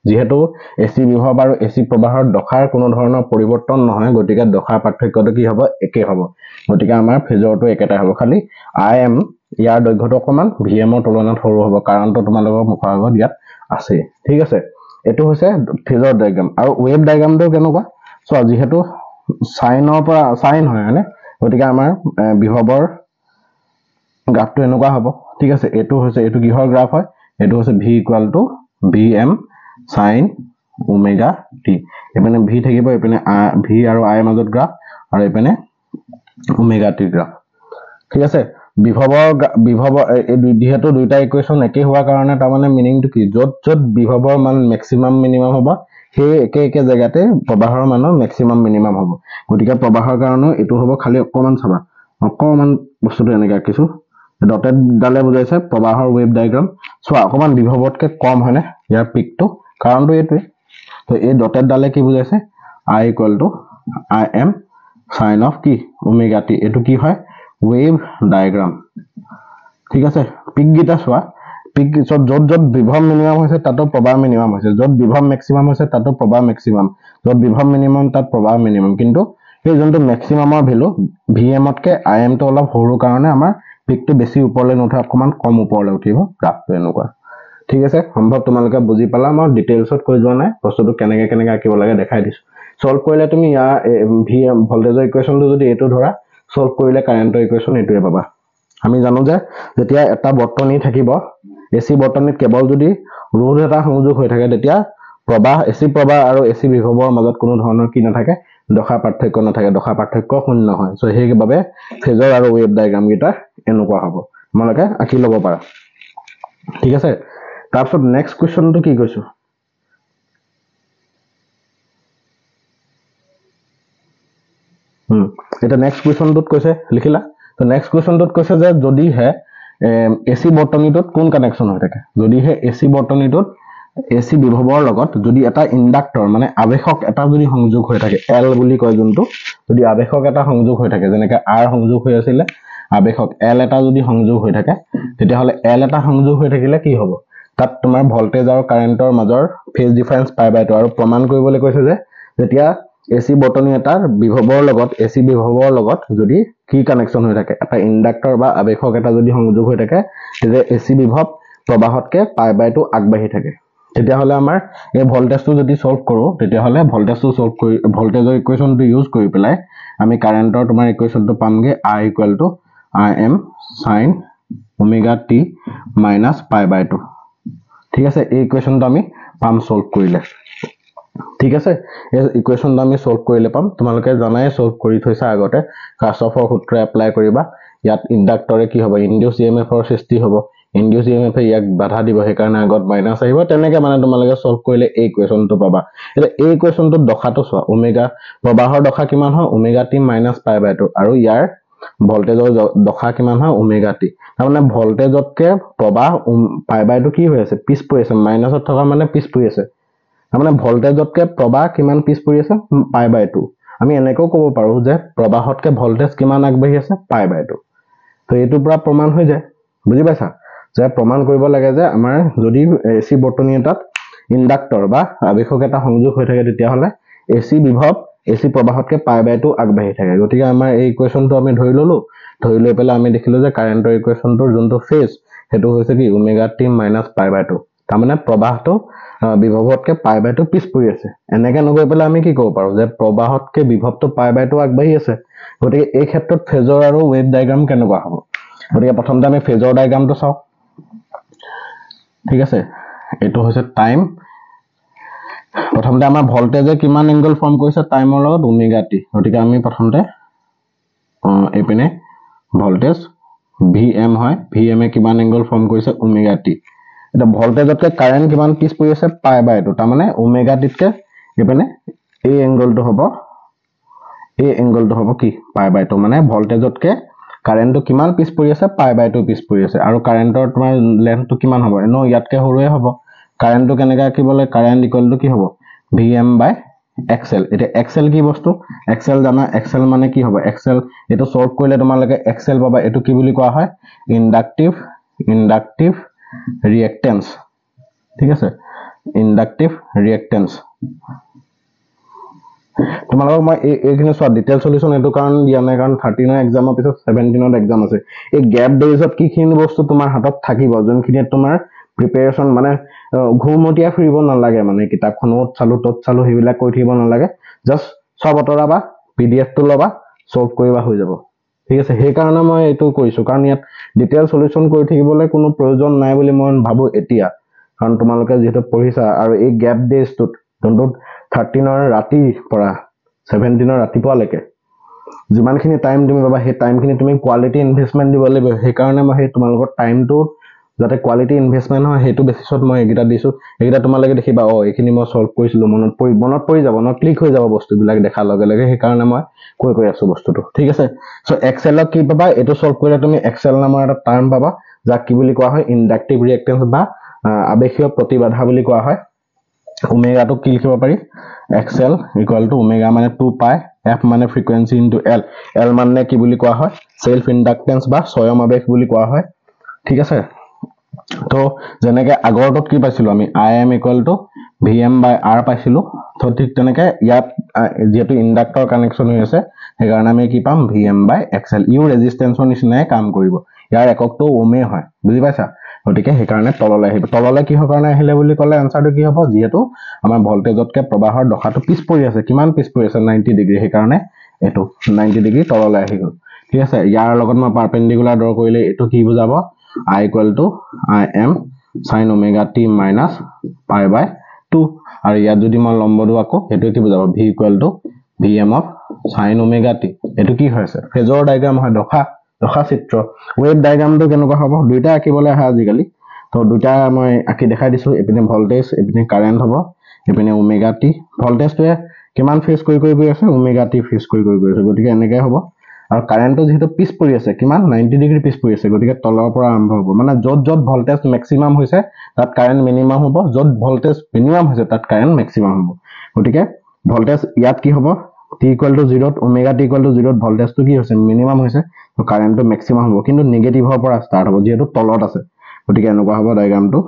যেহেতু এচি বিভৱ আৰু এচি প্ৰবাহৰ দশাৰ কোনো ধৰণৰ পৰিৱৰ্তন নহয় গতিকে দশা পাৰ্থক্যটো কি হ'ব একে হ'ব গতিকে আমাৰ ফেজৰটো একেটা হ'ব খালি im ইয়াৰ দৈৰ্ঘ্যটো অকমান vm ৰ তুলনাত সৰু হ'ব কাৰণটো তোমালোকৰ মুখৰ আগত ইয়াত আছে ঠিক আছে এটো হৈছে ফেজৰ ডায়াগ্ৰাম আৰু ৱেভ ডায়াগ্ৰামটো কেনেকুৱা সো যেহেতু সাইনৰ পৰা সাইন হয় মানে গতিকে আমাৰ বিভৱৰ গ্ৰাফটো এনেকুৱা হ'ব ঠিক আছে এটো কিহৰ গ্ৰাফ হয় এটো হৈছে v = vm sin omega t এপিনে v থাকিব এপিনে v আৰু i মাজত গ্ৰাফ আৰু এপিনে omega t গ্ৰাফ ঠিক আছে বিভৱৰ এই যিহেতু দুইটা ইকুৱেশ্যন একে হোৱাৰ কাৰণে তাৰমানে মিনিংটো কি য'ত য'ত বিভৱৰ মান মেক্সিমাম মিনিমাম হ'ব সেই একে জেগাতে প্ৰবাহৰ মানো মেক্সিমাম মিনিমাম হ'ব গতিকে প্ৰবাহৰ কাৰণে এইটো হ'ব খালি অকমান চাবা অকমান বস্তুটো এনেকৈ আঁকিছো ডটেড ডালে বুজাইছে প্ৰবাহৰ ৱেভ ডায়াগ্ৰাম চোৱা অকমান বিভৱতকৈ কম হয়নে ইয়াৰ পিকটো কাৰণটো এইটোৱে তো এই ডটেড ডালে কি বুজাইছে I equal to Im sin of কি ওমেগা টি এইটো কি হয় ৱেভ ডায়াগ্ৰাম ঠিক আছে পিক গিটা চোৱা পিক য'ত য'ত বিভৱ মিনিমাম হৈছে তাতো প্ৰবাহ মিনিমাম হৈছে য'ত বিভৱ মেক্সিমাম হৈছে তাতো প্ৰবাহ মেক্সিমাম য'ত বিভৱ মিনিমাম তাত প্ৰবাহ মিনিমাম কিন্তু এই যোনটো মেক্সিমামৰ ভ্যালু Vm তকে Im টো অলপ সৰু কাৰণে আমাৰ পিকটো বেছি ওপৰলৈ নুঠে অকমান কম ওপৰলৈ উঠিব গ্ৰাফটো এনেকুৱা ঠিক আছে সম্ভৱ তোমালোকে বুজি পালা মই ডিটেইলছত কৈ যোৱা নাই বস্তুটো কেনেকৈ আঁকিব লাগে দেখাই দিছো সলভ কৰিলে তুমি ইয়াৰ Vm ভোল্টেজৰ ইকুৱেশ্যনটো যদি এটো ধৰা সলভ কৰিলে কাৰেন্টৰ ইকুৱেশ্যন এটোৱে পাবা আমি জানো যে যেতিয়া এটা বৰ্তনী থাকিব এসি বৰ্তনীত কেৱল যদি ৰোধ এটা সংযোগ হৈ থাকে তেতিয়া প্ৰবাহ এসি প্ৰবাহ আৰু এসি বিভৱৰ মাজত কোনো ধৰণৰ কি নাথাকে দশা পাৰ্থক্য নাথাকে দশা পাৰ্থক্য শূন্য হয় সো সেইবাবে ফেজৰ আৰু ৱেভ ডায়াগ্ৰাম গিটা এনেকুৱা হ'ব তোমালোকে আঁকি ল'ব পাৰা ঠিক আছে তাৰপিছত নেক্সট কোৱেশ্চনটো কি কৈছো এটা নেক্সট কোৱেশ্চনটোত কৈছে লিখিলা তো নেক্সট কোৱেশ্চনটোত কৈছে যে যদি হে এসি বৰ্তনীটোত কোন কানেকচন হৈ থাকে যদি হে এসি বৰ্তনীটোত এসি বিভৱৰ লগত যদি এটা ইন্ডাক্টৰ মানে আবেশক এটা যদি সংযোগ হৈ থাকে এল বুলি কয় যোনটো যদি আবেশক এটা সংযোগ হৈ থাকে যেনেকৈ আৰ সংযোগ হৈ আছিল আবেশক এল এটা যদি সংযোগ হৈ থাকে তেতিয়া হলে এল এটা সংযোগ হৈ থাকিলে কি হ'ব তাত তোমাৰ ভোল্টেজ আৰু কাৰেন্টৰ মাজৰ ফেজ ডিফাৰেন্স π/2 আৰু প্ৰমাণ কৰিবলৈ কৈছে যে যেতিয়া এসি বৰ্তনী এটাৰ বিভৱৰ লগত এসি বিভৱৰ লগত যদি কি কানেকচন হৈ থাকে এটা ইন্ডাক্টৰ বা আবেশক এটা যদি সংযোগ হৈ থাকে তেতিয়া এসি বিভৱ প্ৰবাহতকে π/2 আগবাঢ়ি থাকে তেতিয়া হলে আমাৰ এই ভোল্টেজটো যদি সলভ কৰো তেতিয়া হলে ভোল্টেজটো সলভ কৰি ভোল্টেজৰ ইকুৱেশ্যনটো ইউজ কৰি পেলাই আমি কাৰেন্টৰ তোমাৰ ইকুৱেশ্যনটো পামগে I equal to Im sin omega t minus π/2 ঠিক আছে এই ইকুৱেশ্যনটো আমি পাম সলভ কৰিলে ঠিক আছে এই ইকুৱেশ্যনটো আমি সলভ কৰিলে পাম তোমালোকে জানাই সলভ কৰি থৈছা আগতে কাৰ্চফৰ সূত্ৰ এপ্লাই কৰিবা ইয়াত ইন্ডাক্টৰে কি হ'ব ইনডিউস ইএমএফৰ সৃষ্টি হ'ব ইনডিউস ইএমএফ ইয়াক বাধা দিব সেই কাৰণে আগত মাইনাস আহিব তেনেকৈ মানে তোমালোকে সলভ কৰিলে এই ইকুৱেশ্যনটো পাবা এটা এই ইকুৱেশ্যনটো দশাটো চোৱা ওমেগা প্ৰবাহৰ দশা কিমান হয় ওমেগা টি মাইনাস π/2 আৰু ইয়াৰ ভোল্টেজৰ দশা কিমান হয় ওমেগা টি তাৰমানে ভোল্টেজতকে প্ৰবাহ π/2 কি হৈ আছে পিছ পৰি আছে মাইনাসত থকা মানে পিছ পৰি আছে তাৰমানে ভোল্টেজতকে প্ৰবাহ কিমান পিছ পৰি আছে π/2 আমি এনেকৈ ক'ব পাৰো যে প্ৰবাহতকে ভোল্টেজ কিমান আগবাঢ়ি আছে π/2 তো এইটো পুৰা প্ৰমাণ হৈ যায় বুজি পাইছা যে প্ৰমাণ কৰিব লাগে যে আমাৰ যদি এসি বৰ্তনী এটাত ইন্ডাক্টৰ বা আবেশক এটা সংযোগ হৈ থাকে তেতিয়া হলে এসি বিভৱ এসি প্ৰবাহতকে π/2 আগবাঢ়ি থাকে গতিকে আমাৰ এই ইকুৱেশ্যনটো আমি ধৰি ললো ধৰি লৈ পেলাই আমি দেখিলো যে কাৰেন্টৰ ইকুৱেশ্যনটোৰ যোনটো ফেজ হেতু হৈছে কি ওমেগা টি মাইনাস π/2 তাৰমানে প্ৰবাহটো বিভৱতকে π/2 পিছ পৰি আছে এনেকৈ নগৈ পেলাই আমি কি ক'ব পাৰো যে প্ৰবাহতকে বিভৱটো π/2 আগবাঢ়ি আছে গতিকে এই ক্ষেত্ৰত ফেজৰ আৰু ৱেভ ডায়াগ্ৰাম কেনেকুৱা হ'ব গতিকে প্ৰথমতে আমি ফেজৰ ডায়াগ্ৰামটো চাও ঠিক আছে এটো হৈছে টাইম প্ৰথমতে আমাৰ ভোল্টেজে কিমান এংগল ফৰ্ম কৰিছে টাইমৰ লগত ওমেগা টি গতিকে আমি প্ৰথমতে এপিনে ভোল্টেজ Vm হয় Vm এ কিমান এংগল ফৰ্ম কৰিছে ওমেগা টি এটা ভোল্টেজতকে কাৰেন্ট কিমান পিছ পৰি আছে π/2 তাৰ মানে ওমেগা টিতকে এপিনে এই এংগলটো হ'ব কি π/2 মানে ভোল্টেজতকে কারেন্টটো কিমান পিছ পৰি আছে π/2 পিছ পৰি আছে আৰু কাৰেন্টৰ তোমাৰ লেন্থটো কিমান হ'ব এনো ইয়াতকে সৰুৱে হ'ব কাৰেন্টটো কেনেকৈ আঁকিবলৈ কাৰেন্ট ইকুৱেল টু কি হ'ব Vm/xl এটা xl কি বস্তু xl জানা xl মানে কি হ'ব xl এটো সলভ কৰিলে তোমালোকে xl পাবা এটো কি বুলি কোৱা হয় ইন্ডাকটিভ reactance ঠিক আছে ইন্ডাকটিভ ৰিঅ্যাকটেন্স তোমালোকক মই এইখিনি সব ডিটেইল সলিউশন এটো কাৰণ দিয়া নাই কাৰণ 13 এক্সামৰ পিছত 17ত এক্সাম আছে এই গ্যাপ ডেজত কিখিনি বস্তু তোমাৰ হাতত থাকিব যোনখিনি তোমাৰ প্ৰিপাৰেচন মানে ঘুমটিয়া ফুৰিব নালাগে মানে কিতাপখনত চালো হেবিলাক কৈ থাকিব নালাগে জাস্ট সব অতৰাবা পিডিএফ টো লবা সলভ কৰিবা হৈ যাব ঠিক আছে সেই কাৰণে মই এটো কৈছো কাৰণ ইয়াত ডিটেইল সলিউশন কৰি থাকিবলৈ কোনো প্ৰয়োজন নাই বুলি মই ভাবো এতিয়া কাৰণ তোমালোকে যেটো পঢ়িছা আৰু এই গ্যাপ ডেজটোত যোনটো 13 ৰ ৰাতি পৰা 17 ৰ ৰাতিপুৱালৈকে যিমানখিনি টাইম তুমি পাবা সেই টাইমখিনি তুমি কোৱালিটি ইনভেষ্টমেণ্ট দিব লাগিব সেইকাৰণে মই সেই তোমালোকৰ টাইমটো যাতে কোৱালিটি ইনভেষ্টমেণ্ট হয় সেইটো বেচিছত মই এইকেইটা দিছোঁ এইকেইটা তোমালোকে দেখিবা এইখিনি মই সলভ কৰিছিলোঁ মনত পৰি যাব ন ক্লিক হৈ যাব বস্তুবিলাক দেখাৰ লগে লগে সেইকাৰণে মই কৈ আছোঁ বস্তুটো ঠিক আছে চ' এক্সেলত কি পাবা এইটো সলভ কৰিলে তুমি এক্সেল নামৰ এটা টাৰ্ম পাবা যাক কি বুলি কোৱা হয় ইণ্ডাক্টিভ ৰিয়েক্টেন্স বা আবেশীয় প্ৰতিবাধা বুলি কোৱা হয় ওমেগাটো কি লিখিব পাৰি এক্সএল ইকুৱেল টু ওমেগা মানে 2 পাই এফ মানে ফ্ৰিকুৱেন্সি ইনটু এল এল মানে কি বুলি কোৱা হয় সেলফ ইণ্ডাক্টেন্স বা স্বয়ং আবেশ বুলি কোৱা হয় ঠিক আছে তো যেনেকে আগৰটোত কি পাইছিলো আমি IM equal to VM by R পাইছিলো তো ঠিক তেনেকে ইয়াত যেহেতু ইণ্ডাক্টৰ কানেকশ্যন হৈ আছে সেইকাৰণে আমি কি পাম VM বাই XL ইউ ৰেজিষ্টেন্সৰ নিচিনাই কাম কৰিব ইয়াৰ এককটো ওমে হয় বুজি পাইছা গতিকে সেইকাৰণে তললৈ আহিব তললৈ কিহৰ কাৰণে আহিলে বুলি ক'লে আনসাৰটো কি হ'ব যেহেতু আমাৰ ভল্টেজতকে প্ৰবাহৰ দশাটো পিছ পৰি আছে কিমান পিছ পৰি আছে 90 ডিগ্ৰী সেইকাৰণে এটো 90 ডিগ্ৰী তললৈ আহি গ'ল ঠিক আছে ইয়াৰ লগত মই পাৰপেন্ডিকুলাৰ ড্ৰ কৰিলে এটো কি বুজাব I equal to IM sin omega t minus pi by 2 আৰু ইয়াত যদি মই লম্ব দিও আকৌ এটো কি বুজাব V equal to VM of sin omega t এটো কি হৈছে ফেজৰ ডায়াগ্ৰাম হয় দশা চিত্ৰ ওয়েভ ডায়াগ্ৰামটো কেনেকুৱা হ'ব দুইটা আঁকিবলৈ আহা আজিকালি তো দুইটা মই আঁকি দেখাই দিছো এপিনে ভল্টেজ এপিনে কাৰেন্ট হ'ব এপিনে ওমেগা টি ভল্টেজটোৱে কিমান ফেজ কৰি গৈ আছে ওমেগা টি ফেজ কৰি গৈ আছে গতিকে এনেকৈ হ'ব আৰু কাৰেন্টটো যেহেতু পিছ পৰি আছে কিমান 90 ডিগ্ৰী পিছ পৰি আছে গতিকে তলৰ পৰা আৰম্ভ হ'ব মানে যত ভল্টেজ মেক্সিমাম হৈছে তাত কাৰেন্ট মিনিমাম হ'ব যত ভল্টেজ মিনিমাম হৈছে তাত কাৰেন্ট মেক্সিমাম হ'ব গতিকে ভল্টেজ ইয়াত কি হ'ব t equal to 0 omega t equal to 0 ভল্টেজটো কি হৈছে মিনিমাম হৈছে তো কাৰেন্টটো মেক্সিমাম হ'ব কিন্তু নেগেটিভৰ পৰা ষ্টাৰ্ট হ'ব যেহেতু তলত আছে গতিকে এনেকুৱা হ'ব ডায়াগ্ৰামটো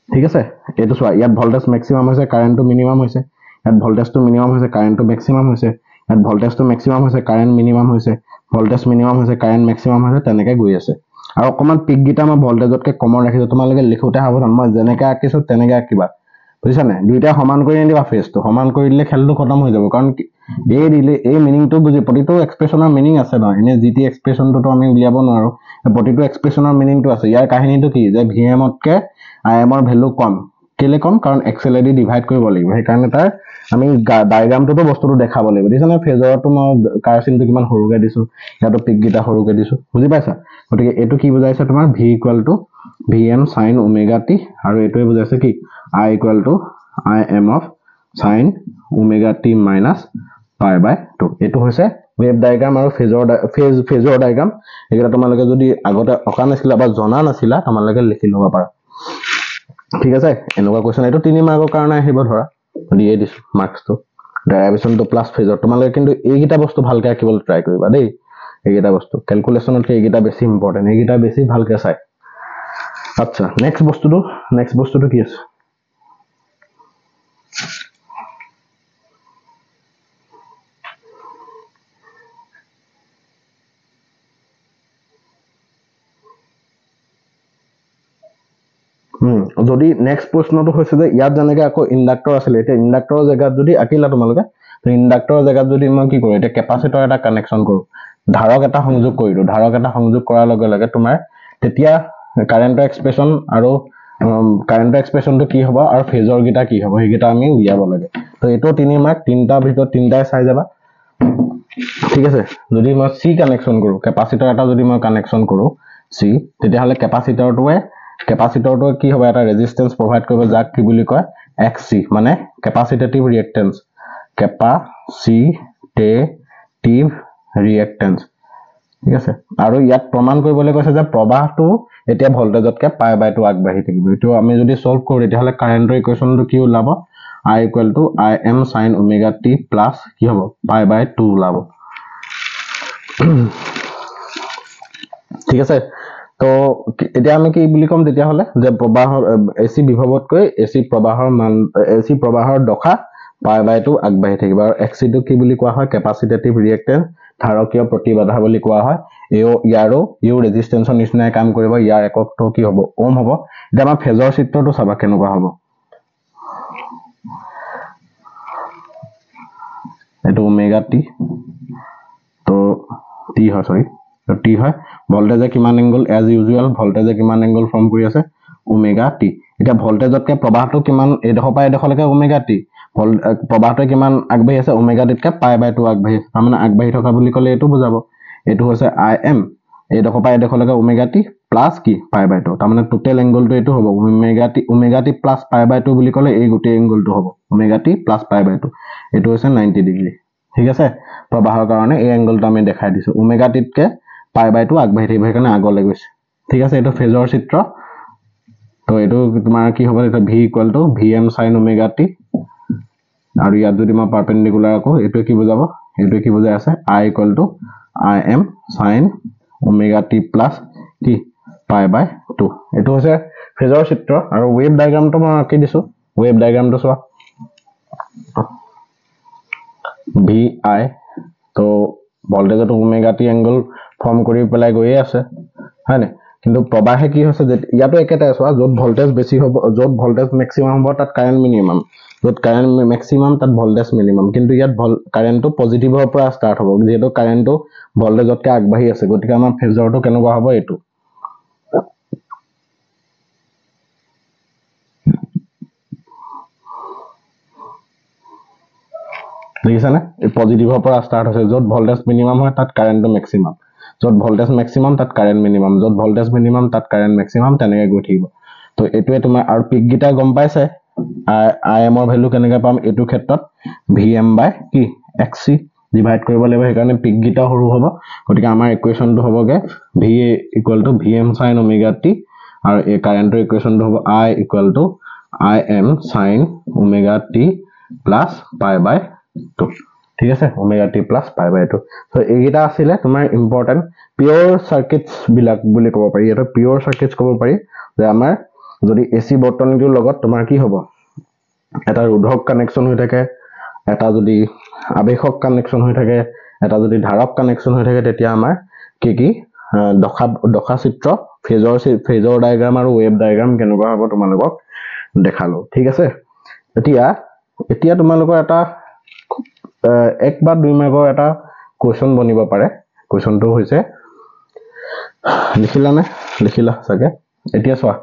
ঠিক আছে এটো চোৱা ইয়াত ভল্টেজ মেক্সিমাম হৈছে কাৰেন্টটো মিনিমাম হৈছে ইয়াত ভল্টেজটো মিনিমাম হৈছে কাৰেন্টটো মেক্সিমাম হৈছে ইয়াত ভল্টেজটো মেক্সিমাম হৈছে কাৰেন্ট মিনিমাম হৈছে ভল্টেজ মিনিমাম হৈছে কাৰেন্ট মেক্সিমাম হৈছে তেনেকৈ গৈ আছে আৰু অকমান পিক গিটা মই ভল্টেজতকে কমৰ ৰাখিছো তোমালোকে লিখোতে সাৱধান মই যেনেকৈ আঁকিছো তেনেকৈ আঁকিবা বুজিছা নে দুইটা সমান কৰি নিদিবা ফেজটো সমান কৰি দিলে খেলটো খতম হৈ যাব কাৰণ এই মিনিংটো বুজি প্ৰতিটো এক্সপ্ৰেছনৰ মিনিং আছে ন এনে জিটি এক্সপ্ৰেছনটো আমি উলিয়াব নোৱাৰো প্ৰতিটো এক্সপ্ৰেছনৰ মিনিংটো আছে ইয়াৰ কাহিনীটো কি যে VM তকে IM ৰ ভ্যালু কম কেলে কম কাৰণ XL দি ডিভাইড কৰিব লাগিব সেইকাৰণে তাৰ আমি ডায়াগ্ৰামটোতো বস্তুটো দেখাব লাগিব দিছনে ফেজৰটো মই কাৰচিনটো কিমান সৰুকে দিছো ইয়াতো পিক গিটা সৰুকে দিছো বুজি পাইছা গতিকে এটো কি বুজাইছে তোমাৰ V equal to VM sin omega t আৰু এটোৱে বুজাইছে কি I equal to IM of sin omega t minus pi by 2 এটো হৈছে ওয়েভ ডায়াগ্ৰাম আৰু ফেজৰ ডায়াগ্ৰাম একেটা তোমালোকে যদি আগতে অকা নাছিলা বা জনা নাছিলা তোমালোকে লিখি লবা পাৰা ঠিক আছে এনেকুৱা কোৱেশ্চন এটো 3 মাৰ্কৰ কাৰণে আহিব ধৰা দিয়ে দিছো মাৰ্কসটো ডেৰিভেশনটো প্লাস ফেজৰ তোমালোকে কিন্তু এইগিটা বস্তু ভালকৈ আঁকিবলৈ ট্ৰাই কৰিবা দেই এইগিটা বস্তু ক্যালকুলেশনতকে এইগিটা বেছি ইম্পৰ্টেন্ট এইগিটা বেছি ভালকৈ চাই আচ্ছা নেক্সট বস্তুটো কি আছে যদি নেক্সট প্ৰশ্নটো হৈছে যে ইয়াত যেনেকৈ আকৌ ইণ্ডাক্টৰ আছিল এটা ইণ্ডাক্টৰৰ জায়গাত যদি আকিলা তোমালোকে তো ইণ্ডাক্টৰৰ জায়গাত যদি মই কি কৰো এটা কেপাসিটৰ এটা কানেকশন কৰো ধাৰক এটা সংযোগ কৰিলো ধাৰক এটা সংযোগ কৰাৰ লগে লগে তোমাৰ তেতিয়া কাৰেন্টৰ এক্সপ্ৰেছন আৰু কাৰেন্টৰ এক্সপ্ৰেছনটো কি হ'ব আৰু ফেজৰ গিটা কি হ'ব হেগিটা আমি উলিয়াব লাগে তো এটো 3 মাৰ্ক তিনটা ভিতৰত তিনটাই চাই যাবা ঠিক আছে যদি মই সি কানেকশন কৰো কেপাসিটৰ এটা যদি মই কানেকশন কৰো সি তেতিয়া হলে কেপাসিটৰটো কি হ'ব এটা ৰেজিস্ট্যান্স প্ৰভাইড কৰিব যাক কি বুলি কয় XC মানে কেপাসিটেটিভ ৰিয়েক্টেন্স কেপাসিটেটিভ ৰিয়েক্টেন্স ঠিক আছে আৰু ইয়াত প্ৰমাণ কৰিবলৈ কৈছে যে প্ৰবাহটো এতিয়া ভল্টেজতকে পাই বাই 2 আগবাঢ়ি থাকিব এটো আমি যদি সলভ কৰো তেতিয়া হলে কাৰেন্টৰ ইকুৱেশনটো কি ওলাব I equal to IM sin omega t plus কি হ'ব পাই বাই 2 ওলাব ঠিক আছে তো এতিয়া আমি কি বুলি কম তেতিয়া হলে যে প্ৰবাহৰ AC বিভৱতকৈ AC প্ৰবাহৰ দশা পাই বাই 2 আগবাঢ়ি থাকিব আৰু XC টো কি বুলি কোৱা হয় কেপাসিটেটিভ ৰিয়েক্টেন্স ধাৰকীয় প্ৰতিবাধা বুলি কোৱা হয় ইয়াৰো ইউ ৰেজিস্ট্যান্সৰ নিচিনাই কাম কৰিব ইয়াৰ এককটো কি হ'ব ওম হ'ব এতিয়া আমাৰ ফেজৰ চিত্ৰটো চাবা কেনেকুৱা হ'ব এটো ওমেগা টি তো টি হয় সৰি তো টি হয় ভল্টেজে কিমান এংগল এজ ইউজুয়াল ভল্টেজে কিমান এংগল ফৰ্ম কৰি আছে ওমেগা টি এতিয়া ভল্টেজতকে প্ৰবাহটো কিমান এডোখৰ পৰা এডোখৰলৈকে ওমেগা টি প্ৰবাহটো কিমান আগবাঢ়ি আছে ওমেগা টিতকে π/2 আগবাঢ়ি আছে তাৰমানে আগবাঢ়ি থকা বুলি ক'লে এইটো বুজাব এইটো হৈছে Im এডোখৰ পৰা এডোখৰলৈকে ওমেগা টি প্লাছ কি π/2 তাৰমানে টোটেল এংগলটো এইটো হ'ব ওমেগা টি প্লাছ π/2 বুলি ক'লে এই গোটেই এংগলটো হ'ব ওমেগা টি প্লাছ π/2 এইটো হৈছে 90 ডিগ্ৰী ঠিক আছে প্ৰবাহৰ কাৰণে এই এংগলটো আমি দেখাই দিছো ওমেগা টিতকে π/2 আগবাঢ়ি থাকিব সেইকাৰণে আগলৈ গৈছে ঠিক আছে এইটো ফেজৰ চিত্ৰ তো এইটো তোমাৰ কি হ'ব এটা v = vm sin omega t আৰু ইয়াত যদি মই পাৰপেন্ডিকুলাৰ আকৌ এইটো কি বুজাব এইটো কি বুজাই আছে I = Im sin omega t plus কি π/2 এইটো হৈছে ফেজৰ চিত্ৰ আৰু ওয়েভ ডায়াগ্ৰামটো মই আঁকি দিছো ওয়েভ ডায়াগ্ৰামটো চোৱা vi তো ভল্টেজত ওমেগা টি এংগল ফৰ্ম কৰি পেলাই গৈয়ে আছে হয়নে কিন্তু প্ৰবাহে কি হৈছে যে ইয়াতো একেটাই চোৱা যত ভল্টেজ বেছি হ'ব যত ভল্টেজ ম্যাক্সিমাম হ'ব তাত কাৰেন্ট মিনিমাম যত কাৰেন্ট ম্যাক্সিমাম তাত ভল্টেজ মিনিমাম কিন্তু ইয়াত কাৰেন্টটো পজিটিভৰ পৰা ষ্টাৰ্ট হ'ব যেহেতু কাৰেন্টটো ভল্টেজতকৈ আগবাঢ়ি আছে গতিকে আমাৰ ফেজৰটো কেনেকুৱা হ'ব এইটো দেখিছানে এই পজিটিভৰ পৰা ষ্টাৰ্ট হৈছে যত ভল্টেজ মিনিমাম হয় তাত কাৰেন্টটো ম্যাক্সিমাম যত ভল্টেজ ম্যাক্সিমাম তাত কাৰেন্ট মিনিমাম যত ভল্টেজ মিনিমাম তাত কাৰেন্ট ম্যাক্সিমাম তেনেকৈ গৈ থাকিব তো এইটোৱে তোমাৰ আৰু পিক গিটা গম পাইছে Im ৰ ভ্যালু কেনেকৈ পাম এইটো ক্ষেত্ৰত Vm/কি xc ডিভাইড কৰিব লাগিব সেইকাৰণে পিক গিটা সৰু হ'ব গতিকে আমাৰ ইকুৱেশ্যনটো হ'বগে V = Vm sin omega t আৰু এই কাৰেন্টৰ ইকুৱেশ্যনটো হ'ব I = Im sin omega t plus π/2 ঠিক আছে omega t plus π/2 সো এইগিটা আছিল তোমাৰ ইম্পৰ্টেন্ট পিওৰ সাৰ্কিটস বিলাক বুলি ক'ব পাৰি এটা পিওৰ সাৰ্কিটস ক'ব পাৰি যে আমাৰ যদি এসি বৰ্তনীটোৰ লগত তোমাৰ কি হ'ব এটা ৰোধক কানেকশন হৈ থাকে এটা যদি আবেশক কানেকশন হৈ থাকে এটা যদি ধাৰক কানেকশন হৈ থাকে তেতিয়া আমাৰ কি দশা চিত্ৰ ফেজৰ ডায়াগ্ৰাম আৰু ওয়েভ ডায়াগ্ৰাম কেনেকুৱা হ'ব তোমালোকক দেখালো ঠিক আছে এতিয়া তোমালোকৰ এটা এক বা দুই মাৰ্কৰ এটা কোৱেশ্চন বনিব পাৰে কোৱেশ্চনটো হৈছে লিখিলা চাগে এতিয়া চোৱা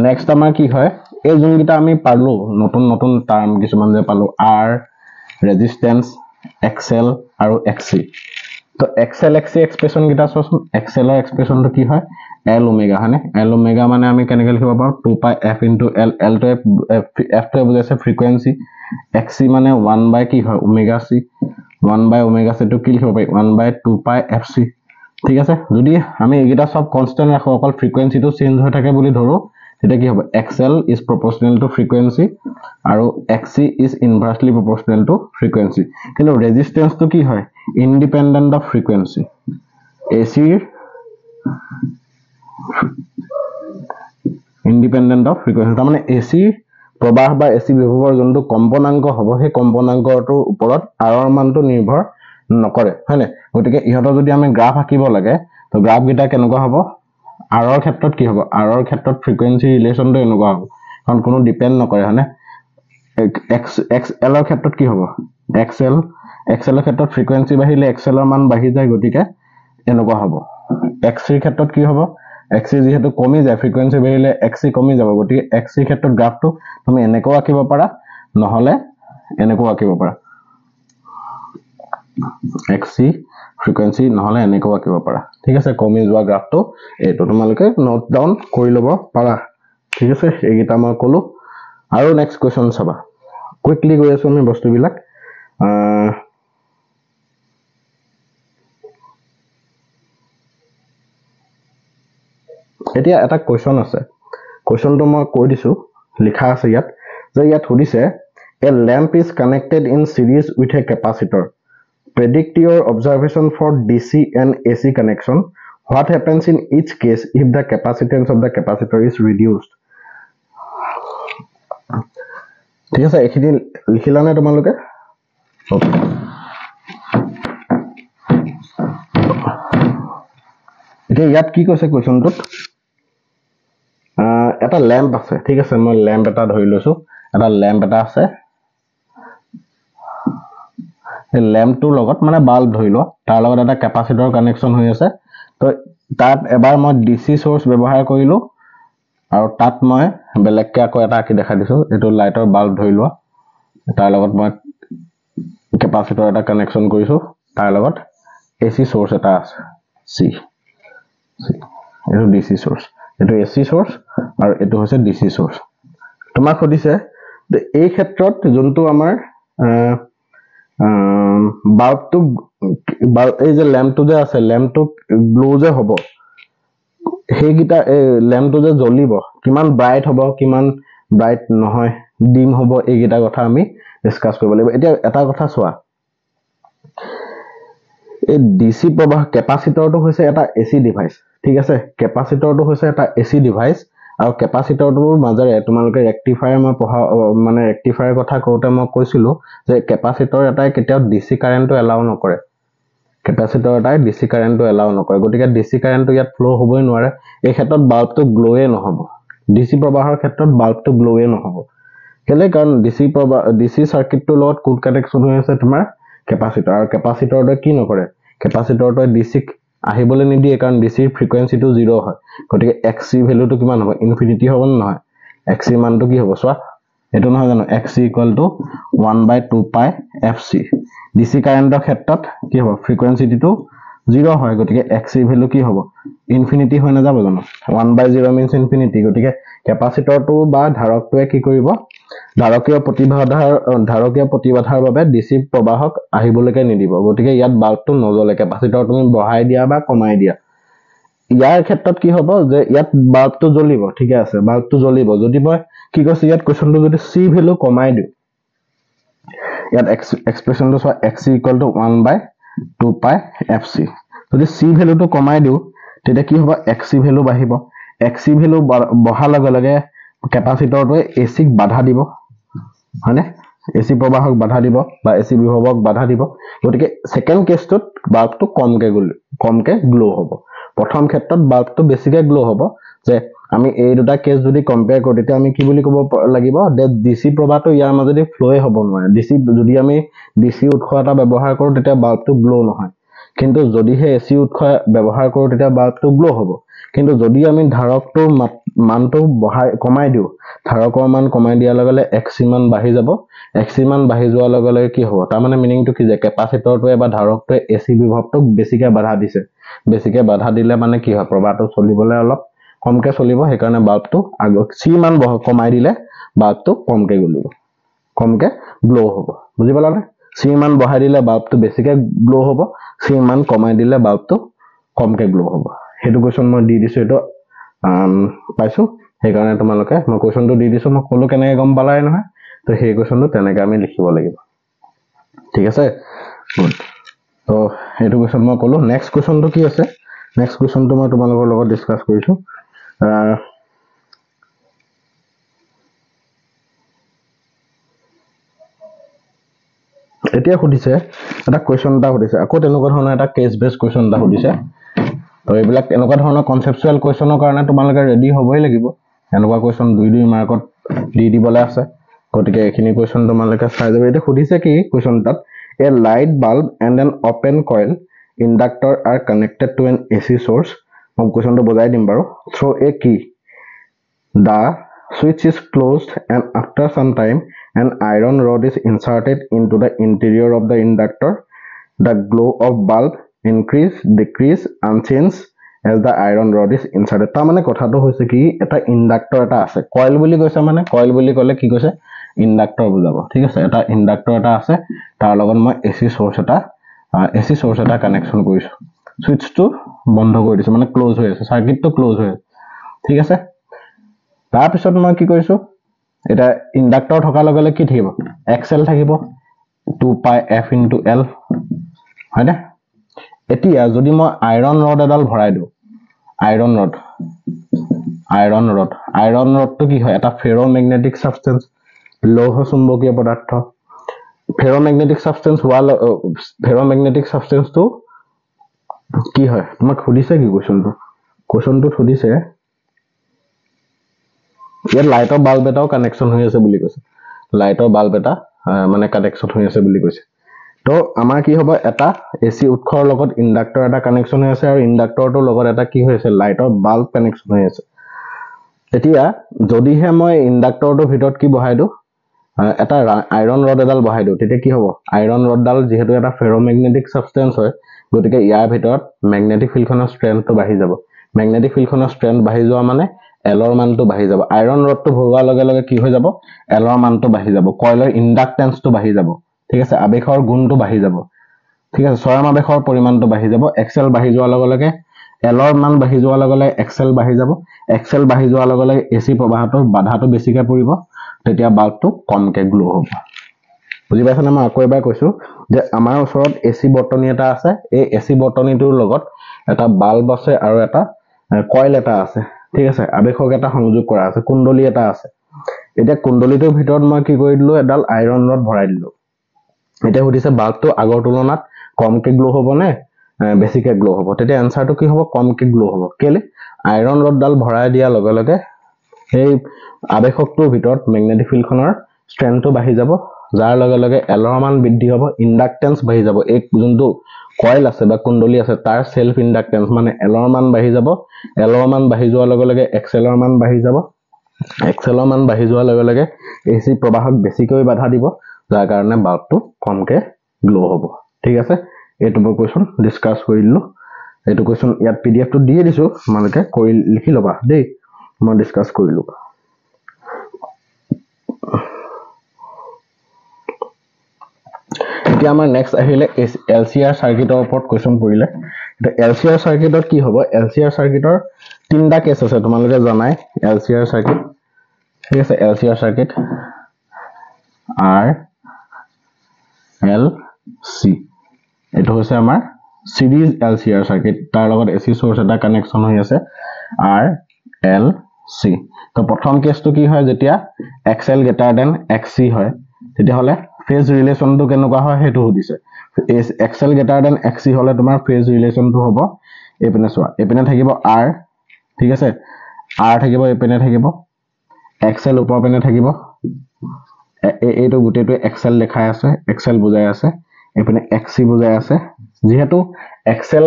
নেক্সট আমাৰ কি হয় এই যোনগিটা আমি পালো নতুন টাৰ্ম কিছুমান যে পালো R ৰেজিস্ট্যান্স XL আৰু XC তো XL XC এক্সপ্ৰেছন গিটা চোৱাচোন XL ৰ এক্সপ্ৰেছনটো কি হয় L ওমেগা হয়নে L ওমেগা মানে আমি কেনেকৈ লিখিব পাৰো 2π f * L L টো f টো বুজাইছে ফ্ৰিকোয়েন্সি XC মানে 1 কি হয় ওমেগা c 1 ওমেগা c টো কি লিখিব পাৰি 1/2π fc ঠিক আছে যদি আমি এইগিটা সব কনস্ট্যান্ট ৰাখো অকল ফ্ৰিকোয়েন্সিটো চেঞ্জ হৈ থাকে বুলি ধৰো তেতিয়া কি হ'ব XL is proportional to frequency আৰু XC is inversely proportional to frequency কিন্তু ৰেজিস্ট্যান্স তো কি হয় independent of frequency AC independent of frequency তাৰমানে AC প্ৰবাহ বা AC বিভৱৰ যোনটো কম্পনাঙ্ক হ'ব সেই কম্পনাঙ্কটোৰ ওপৰত R ৰ মানটো নিৰ্ভৰ নকৰে হয়নে গতিকে ইহতৰ যদি আমি গ্ৰাফ আঁকিব লাগে তো গ্ৰাফ গিটা কেনেকুৱা হ'ব R ৰ ক্ষেত্ৰত কি হ'ব R ৰ ক্ষেত্ৰত ফ্ৰিকোয়েন্সি ৰিলেশনটো এনেকুৱা হ'ব কাৰণ কোনো ডিপেন্ড নকৰে হয়নে XL ৰ ক্ষেত্ৰত কি হ'ব XL ৰ ক্ষেত্ৰত ফ্ৰিকোয়েন্সি বাঢ়িলে XL ৰ মান বাঢ়ি যায় গতিকে এনেকুৱা হ'ব XC ৰ ক্ষেত্ৰত কি হ'ব XC যেহেতু কমি যায় ফ্ৰিকোয়েন্সি বাঢ়িলে XC কমি যাব গতিকে XC ৰ ক্ষেত্ৰত গ্ৰাফটো তুমি এনেকৈ আঁকিব পাৰা নহলে এনেকৈ আঁকিব পাৰা XC ফ্ৰিকোয়েন্সি নহলে এনেকৈ আঁকিব পাৰা ঠিক আছে কমি যোৱা গ্ৰাফটো এইটো তোমালোকে নোট ডাউন কৰি ল'ব পাৰা ঠিক আছে এইগিটা মই ক'লো আৰু নেক্সট কোৱেশ্চন চাবা কুইকলি গৈ আছো আমি বস্তুবিলাক এতিয়া এটা কোৱেশ্চন আছে কোৱেশ্চনটো মই কৈ দিছো লিখা আছে ইয়াত সুধিছে a lamp is connected in series with a capacitor predict your observation for DC and AC connection what happens in each case if the capacitance of the capacitor is reduced ঠিক আছে এখিনি লিখিলা নে তোমালোকে এতিয়া ইয়াত কি কৈছে কোৱেশ্চনটোত এটা ল্যাম্প আছে ঠিক আছে মই ল্যাম্প এটা ধৰি লৈছো এটা ল্যাম্প এটা আছে এই ল্যাম্পটোৰ লগত মানে বাল্ব ধৰি লো তাৰ লগত এটা ক্যাপাচিটৰ কানেকশন হৈ আছে তো তাত এবাৰ মই ডিসি সোৰ্স ব্যৱহাৰ কৰিলো আৰু তাত মই বেলেগকৈ আকৌ এটা আঁকি দেখাই দিছোঁ এইটো লাইটৰ বাল্ব ধৰি লোৱা তাৰ লগত মই কেপাচিটৰ এটা কানেকশ্যন কৰিছোঁ তাৰ লগত এচি চ'ৰ্চ এটা আছে চি এইটো ডিচি চ'ৰ্চ এইটো এচি চ'ৰ্চ আৰু এইটো হৈছে ডিচি চ'ৰ্চ তোমাক সুধিছে যে এই ক্ষেত্ৰত যোনটো আমাৰ বাল্বটো এই যে লেম্পটো যে আছে লেম্পটো গ্লো যে হ'ব সেইকেইটা লেম্পটো যে জ্বলিব কিমান ব্ৰাইট হ'ব কিমান ব্ৰাইট নহয় ডিম হ'ব এইকেইটা কথা আমি ডিছকাছ কৰিব লাগিব এতিয়া এটা কথা চোৱা এই ডিচি প্ৰবাহ কেপাচিটৰটো হৈছে এটা এচি ডিভাইচ ঠিক আছে কেপাচিটৰটো হৈছে এটা এচি ডিভাইচ আৰু কেপাচিটৰটোৰ মাজেৰে তোমালোকে ৰেক্টিফায়াৰ মই পঢ়া মানে ৰেক্টিফায়াৰ কথা কওঁতে মই কৈছিলোঁ যে কেপাচিটৰ এটাই কেতিয়াও ডিচি কাৰেণ্টটো এলাউ নকৰে কেপাচিটৰ এটাই ডিচি কাৰেণ্টটো এলাউ নকৰে গতিকে ডিচি কাৰেণ্টটো ইয়াত ফ্ল' হ'বই নোৱাৰে এই ক্ষেত্ৰত বাল্বটো গ্ল'ৱে নহ'ব ডিচি প্ৰবাহৰ ক্ষেত্ৰত বাল্বটো গ্ল'ৱে নহ'ব কেলে কাৰণ ডিচি চাৰ্কিটটোৰ লগত কোড কানেকশ্যন হৈ আছে তোমাৰ কেপাচিটৰ আৰু কেপাচিটৰটোৱে কি নকৰে কেপাচিটৰটোৱে ডিচিক আহিবলৈ নিদিয়ে কাৰণ ডিচিৰ ফ্ৰিকুৱেঞ্চিটো 0 হয় গতিকে এক্সি ভেলুটো কিমান হ'ব ইনফিনিটি হ'ব নে নহয় এক্সি মানটো কি হ'ব চোৱা এইটো নহয় জানো এক্সি ইকুৱেল টু 1/2 পাই এফচি ডিচি কাৰেণ্টৰ ক্ষেত্ৰত কি হ'ব ফ্ৰিকুৱেঞ্চিটো 0 হয় গতিকে এক্সি ভেলু কি হ'ব ইনফিনিটি হৈ নাযাব জানো 1/0 মিনছ ইনফিনিটি গতিকে কেপাচিটৰটো বা ধাৰকটোৱে কি কৰিব ধাৰকীয় প্ৰতিবাধাৰ বাবে ডিচি প্ৰবাহক আহিবলৈকে নিদিব গতিকে ইয়াত বাল্বটো নজ্বলে কেপাচিটৰ তুমি বঢ়াই দিয়া বা কমাই দিয়া ইয়াৰ ক্ষেত্ৰত কি হ'ব যে ইয়াত বাল্বটো জ্বলিব ঠিক আছে বাল্বটো জ্বলিব যদি মই কি কৈছো ইয়াত কোৱেশ্চনটো যদি চি ভেলু কমাই দিওঁ ইয়াত এক্সপ্ৰেছনটো চোৱা এক্সি ইকুৱেল টু 1/2 পাই এফচি যদি চি ভেলুটো কমাই দিওঁ তেতিয়া কি হ'ব এক্সি ভেলু বাঢ়িব এক্সি ভেলু বঢ়াৰ লগে লগে কেপাচিটৰটোৱে এচিক বাধা দিব হয়নে এচি প্ৰবাহক বাধা দিব বা এচি বিভৱক বাধা দিব গতিকে সেকেন্ড কেছটোত বাল্বটো কমকে গ্লো হ'ব প্ৰথম ক্ষেত্ৰত বাল্বটো বেছিকে গ্লো হ'ব যে আমি এই দুটা কেছ যদি কম্পেয়াৰ কৰো তেতিয়া আমি কি বুলি ক'ব লাগিব যে ডিসি প্ৰবাহটো ইয়াৰ মাজেদি ফ্ল'ই হ'ব নোৱাৰে ডিসি যদি আমি ডিসি উৎস এটা ব্যৱহাৰ কৰো তেতিয়া বাল্বটো গ্লো নহয় কিন্তু যদিহে এচি উৎস ব্যৱহাৰ কৰো তেতিয়া বাল্বটো গ্লো হ'ব কিন্তু যদি আমি ধাৰকটো মানটো কমাই দিওঁ ধাৰকৰ মান কমাই দিয়াৰ লগে লগে এক্সি মান বাঢ়ি যাব এক্সি মান বাঢ়ি যোৱাৰ লগে লগে কি হ'ব তাৰ মানে মিনিংটো কি যে কেপাচিটৰটোৱে বা ধাৰকটোৱে এচি বিভৱটোক বেছিকে বাধা দিছে বেছিকে বাধা দিলে মানে কি হয় প্ৰবাহটো চলিবলৈ অলপ কমকে চলিব সেইকাৰণে বাল্বটো চি মান কমাই দিলে বাল্বটো কমকে জ্বলিব কমকে গ্লো হ'ব বুজি পালানে চি মান বঢ়াই দিলে বাল্বটো বেছিকে গ্লো হ'ব চি মান কমাই দিলে বাল্বটো কমকে গ্লো হ'ব হেতু কোৱেশ্চন মই দি দিছো এটো পাইছো সেইকাৰণে তোমালোকে মই কোৱেশ্চনটো দি দিছো মই কলো কেনেকৈ গম পালাই নহয় তো সেই কোৱেশ্চনটো তেনেকৈ আমি লিখিব লাগিব ঠিক আছে গুড তো হেতু কোৱেশ্চন মই কলো নেক্সট কোৱেশ্চনটো কি আছে নেক্সট কোৱেশ্চনটো মই তোমালোকৰ লগত ডিসকাস কৰিছো এতিয়া সুধিছে এটা কোৱেশ্চন এটা সুধিছে আকৌ তেনেকুৱা ধৰণৰ এটা কেছ বেস কোৱেশ্চন এটা সুধিছে তো এইবিলাক এনেকুৱা ধৰণৰ কনসেপচুৱেল কোৱেশ্চনৰ কাৰণে তোমালোকে ৰেডি হ'বই লাগিব এনেকুৱা কোৱেশ্চন 2 মাৰ্কত দি দিবলৈ আছে গতিকে এখিনি কোৱেশ্চন তোমালোকে চাই যাব এটা সুধিছে কি কোৱেশ্চন তাত a light bulb and an open coil inductor are connected to an AC source মই কোৱেশ্চনটো বুজাই দিম বাৰু through a key the switch is closed and after some time an iron rod is inserted into the interior of the inductor the glow of bulb increase decrease and change as the iron rod is inserted ta mane kotha to hoise ki eta inductor eta ase coil boli koise mane coil boli kole ki koise inductor bujabo thik ase eta inductor eta ase tar logon moi AC source eta connection korisu switch to bondho kori disu mane close hoy ase circuit to close hoy thik ase তাৰ পিছত মই কি কৰিছো এটা ইন্ডাক্টৰ থকা লগে লগে কি থাকিব XL থাকিব 2 পাই F * L হয়নে এতিয়া যদি মই আইৰন ৰড এডাল ভৰাই দিও আইৰন ৰডটো কি হয় এটা ফেৰোমেগনেটিক সাবস্টেন্স লৌহ চুম্বকীয় পদাৰ্থ ফেৰোমেগনেটিক সাবস্টেন্সটো কি হয় তোমাক সুধিছে কি কোৱেশ্চনটো সুধিছে ইয়াত লাইটৰ বাল্ব এটাও কানেকশ্যন হৈ আছে বুলি কৈছে লাইটৰ বাল্ব এটা মানে কানেকশ্যন হৈ আছে বুলি কৈছে তো আমাৰ কি হ'ব এটা এসি উৎসৰ লগত ইন্ডাক্টৰ এটা কানেকশ্যন হৈ আছে আৰু ইন্ডাক্টৰটোৰ লগত এটা কি হৈ আছে লাইটৰ বাল্ব কানেকশ্যন হৈ আছে এতিয়া যদিহে মই ইন্ডাক্টৰটোৰ ভিতৰত কি বহাই দিওঁ এটা আইৰন ৰড এডাল বহাই দিওঁ তেতিয়া কি হ'ব আইৰন ৰডডাল যেহেতু এটা ফেৰোমেগনেটিক সাবষ্টেন্স হয় গতিকে ইয়াৰ ভিতৰত ম্যাগনেটিক ফিল্ডখনৰ ষ্ট্ৰেংথটো বাঢ়ি যাব ম্যাগনেটিক ফিল্ডখনৰ ষ্ট্ৰেংথ বাঢ়ি যোৱা মানে এলৰ মানটো বাঢ়ি যাব আইৰন ৰডটো ভৰোৱাৰ লগে লগে কি হৈ যাব এলৰ মানটো বাঢ়ি যাব কইলৰ ইন্ডাক্টেন্সটো বাঢ়ি যাব ঠিক আছে আবেশৰ গুণটো বাঢ়ি যাব ঠিক আছে স্বয়ং আবেশৰ পৰিমাণটো বাঢ়ি যাব এক্সেল বাঢ়ি যোৱাৰ লগে লগে এলৰ মান বাঢ়ি যোৱাৰ লগে লগে এক্সেল বাঢ়ি যাব এক্সেল বাঢ়ি যোৱাৰ লগে লগে এসি প্ৰবাহটোৰ বাধাটো বেছিকৈ পৰিব তেতিয়া বাল্বটো কমকৈ গ্লো হ'ব বুজি পাইছানে মই আকৌ এবাৰ কৈছো যে আমাৰ ওচৰত এসি বৰ্তনী এটা আছে এই এসি বৰ্তনীটোৰ লগত এটা বাল্ব আছে আৰু এটা কইল এটা আছে ঠিক আছে আবেশক এটা সংযোগ কৰা আছে কুণ্ডলী এটা আছে এতিয়া কুণ্ডলীটোৰ ভিতৰত মই কি কৰি দিলো এডাল আইৰন ৰড ভৰাই দিলো এতিয়া সুধিছে বাল্বটো আগৰ তুলনাত কমকৈ গ্লো হ'ব নে বেছিকৈ গ্লো হ'ব তেতিয়া এনসাৰটো কি হ'ব কমকৈ গ্লো হ'ব কেলে আইৰন ৰডডাল ভৰাই দিয়াৰ লগে লগে এই আবেশকটোৰ ভিতৰত ম্যাগনেটিক ফিল্ডখনৰ ষ্ট্ৰেংথটো বাঢ়ি যাব যাৰ লগে লগে এলৰ মান বৃদ্ধি হ'ব ইন্ডাক্টেন্স বাঢ়ি যাব এই যোনটো কইল আছে বা কুণ্ডলী আছে তাৰ সেলফ ইন্ডাক্টেন্স মানে এলৰ মান বাঢ়ি যাব এলৰ মান বাঢ়ি যোৱাৰ লগে লগে এক্সেলৰ মান বাঢ়ি যাব এক্সেলৰ মান বাঢ়ি যোৱাৰ লগে লগে এসি প্ৰবাহক বেছিকৈ বাধা দিব যাৰ কাৰণে বাল্বটো কমকৈ গ্লো হ'ব ঠিক আছে এইটো মই কোৱেশ্চন ডিসকাস কৰি দিলো এইটো কোৱেশ্চন ইয়াত পিডিএফ টো দিয়ে দিছো তোমালোকে কৰি লিখি লবা দেই মই ডিসকাস কৰিলো এতিয়া আমাৰ নেক্সট আহিলে এলসিআৰ সাৰ্কিটৰ ওপৰত কোৱেশ্চন পৰিলে এটা এলসিআৰ সাৰ্কিটৰ কি হ'ব এলসিআৰ সাৰ্কিটৰ তিনটা কেস আছে তোমালোকে জানাই এলসিআৰ সাৰ্কিট ঠিক আছে এলসিআৰ সাৰ্কিট আৰ এল সি এটো হৈছে আমাৰ সিৰিজ এলসিআৰ সাৰ্কিট তাৰ লগত এসি সোৰ্স এটা কানেকশন হৈ আছে আৰ এল সি তো প্ৰথম কেছটো কি হয় যেতিয়া এক্সএল গ্ৰেটাৰ দেন এক্সি হয় তেতিয়া হলে ফেজ ৰিলেশনটো কেনেকুৱা হয় হেতু সুধিছে এক্সএল গ্ৰেটাৰ দেন এক্সি হলে তোমাৰ ফেজ ৰিলেশনটো হ'ব এপিনে সোৱা এপিনে থাকিব আৰ ঠিক আছে আৰ থাকিব এপিনে থাকিব এক্সএল ওপৰ পিনে থাকিব এইটো গুটেটো এক্সএল দেখাই আছে এক্সএল বুজাই আছে এপিনে এক্সি বুজাই আছে যেহেতু এক্সএল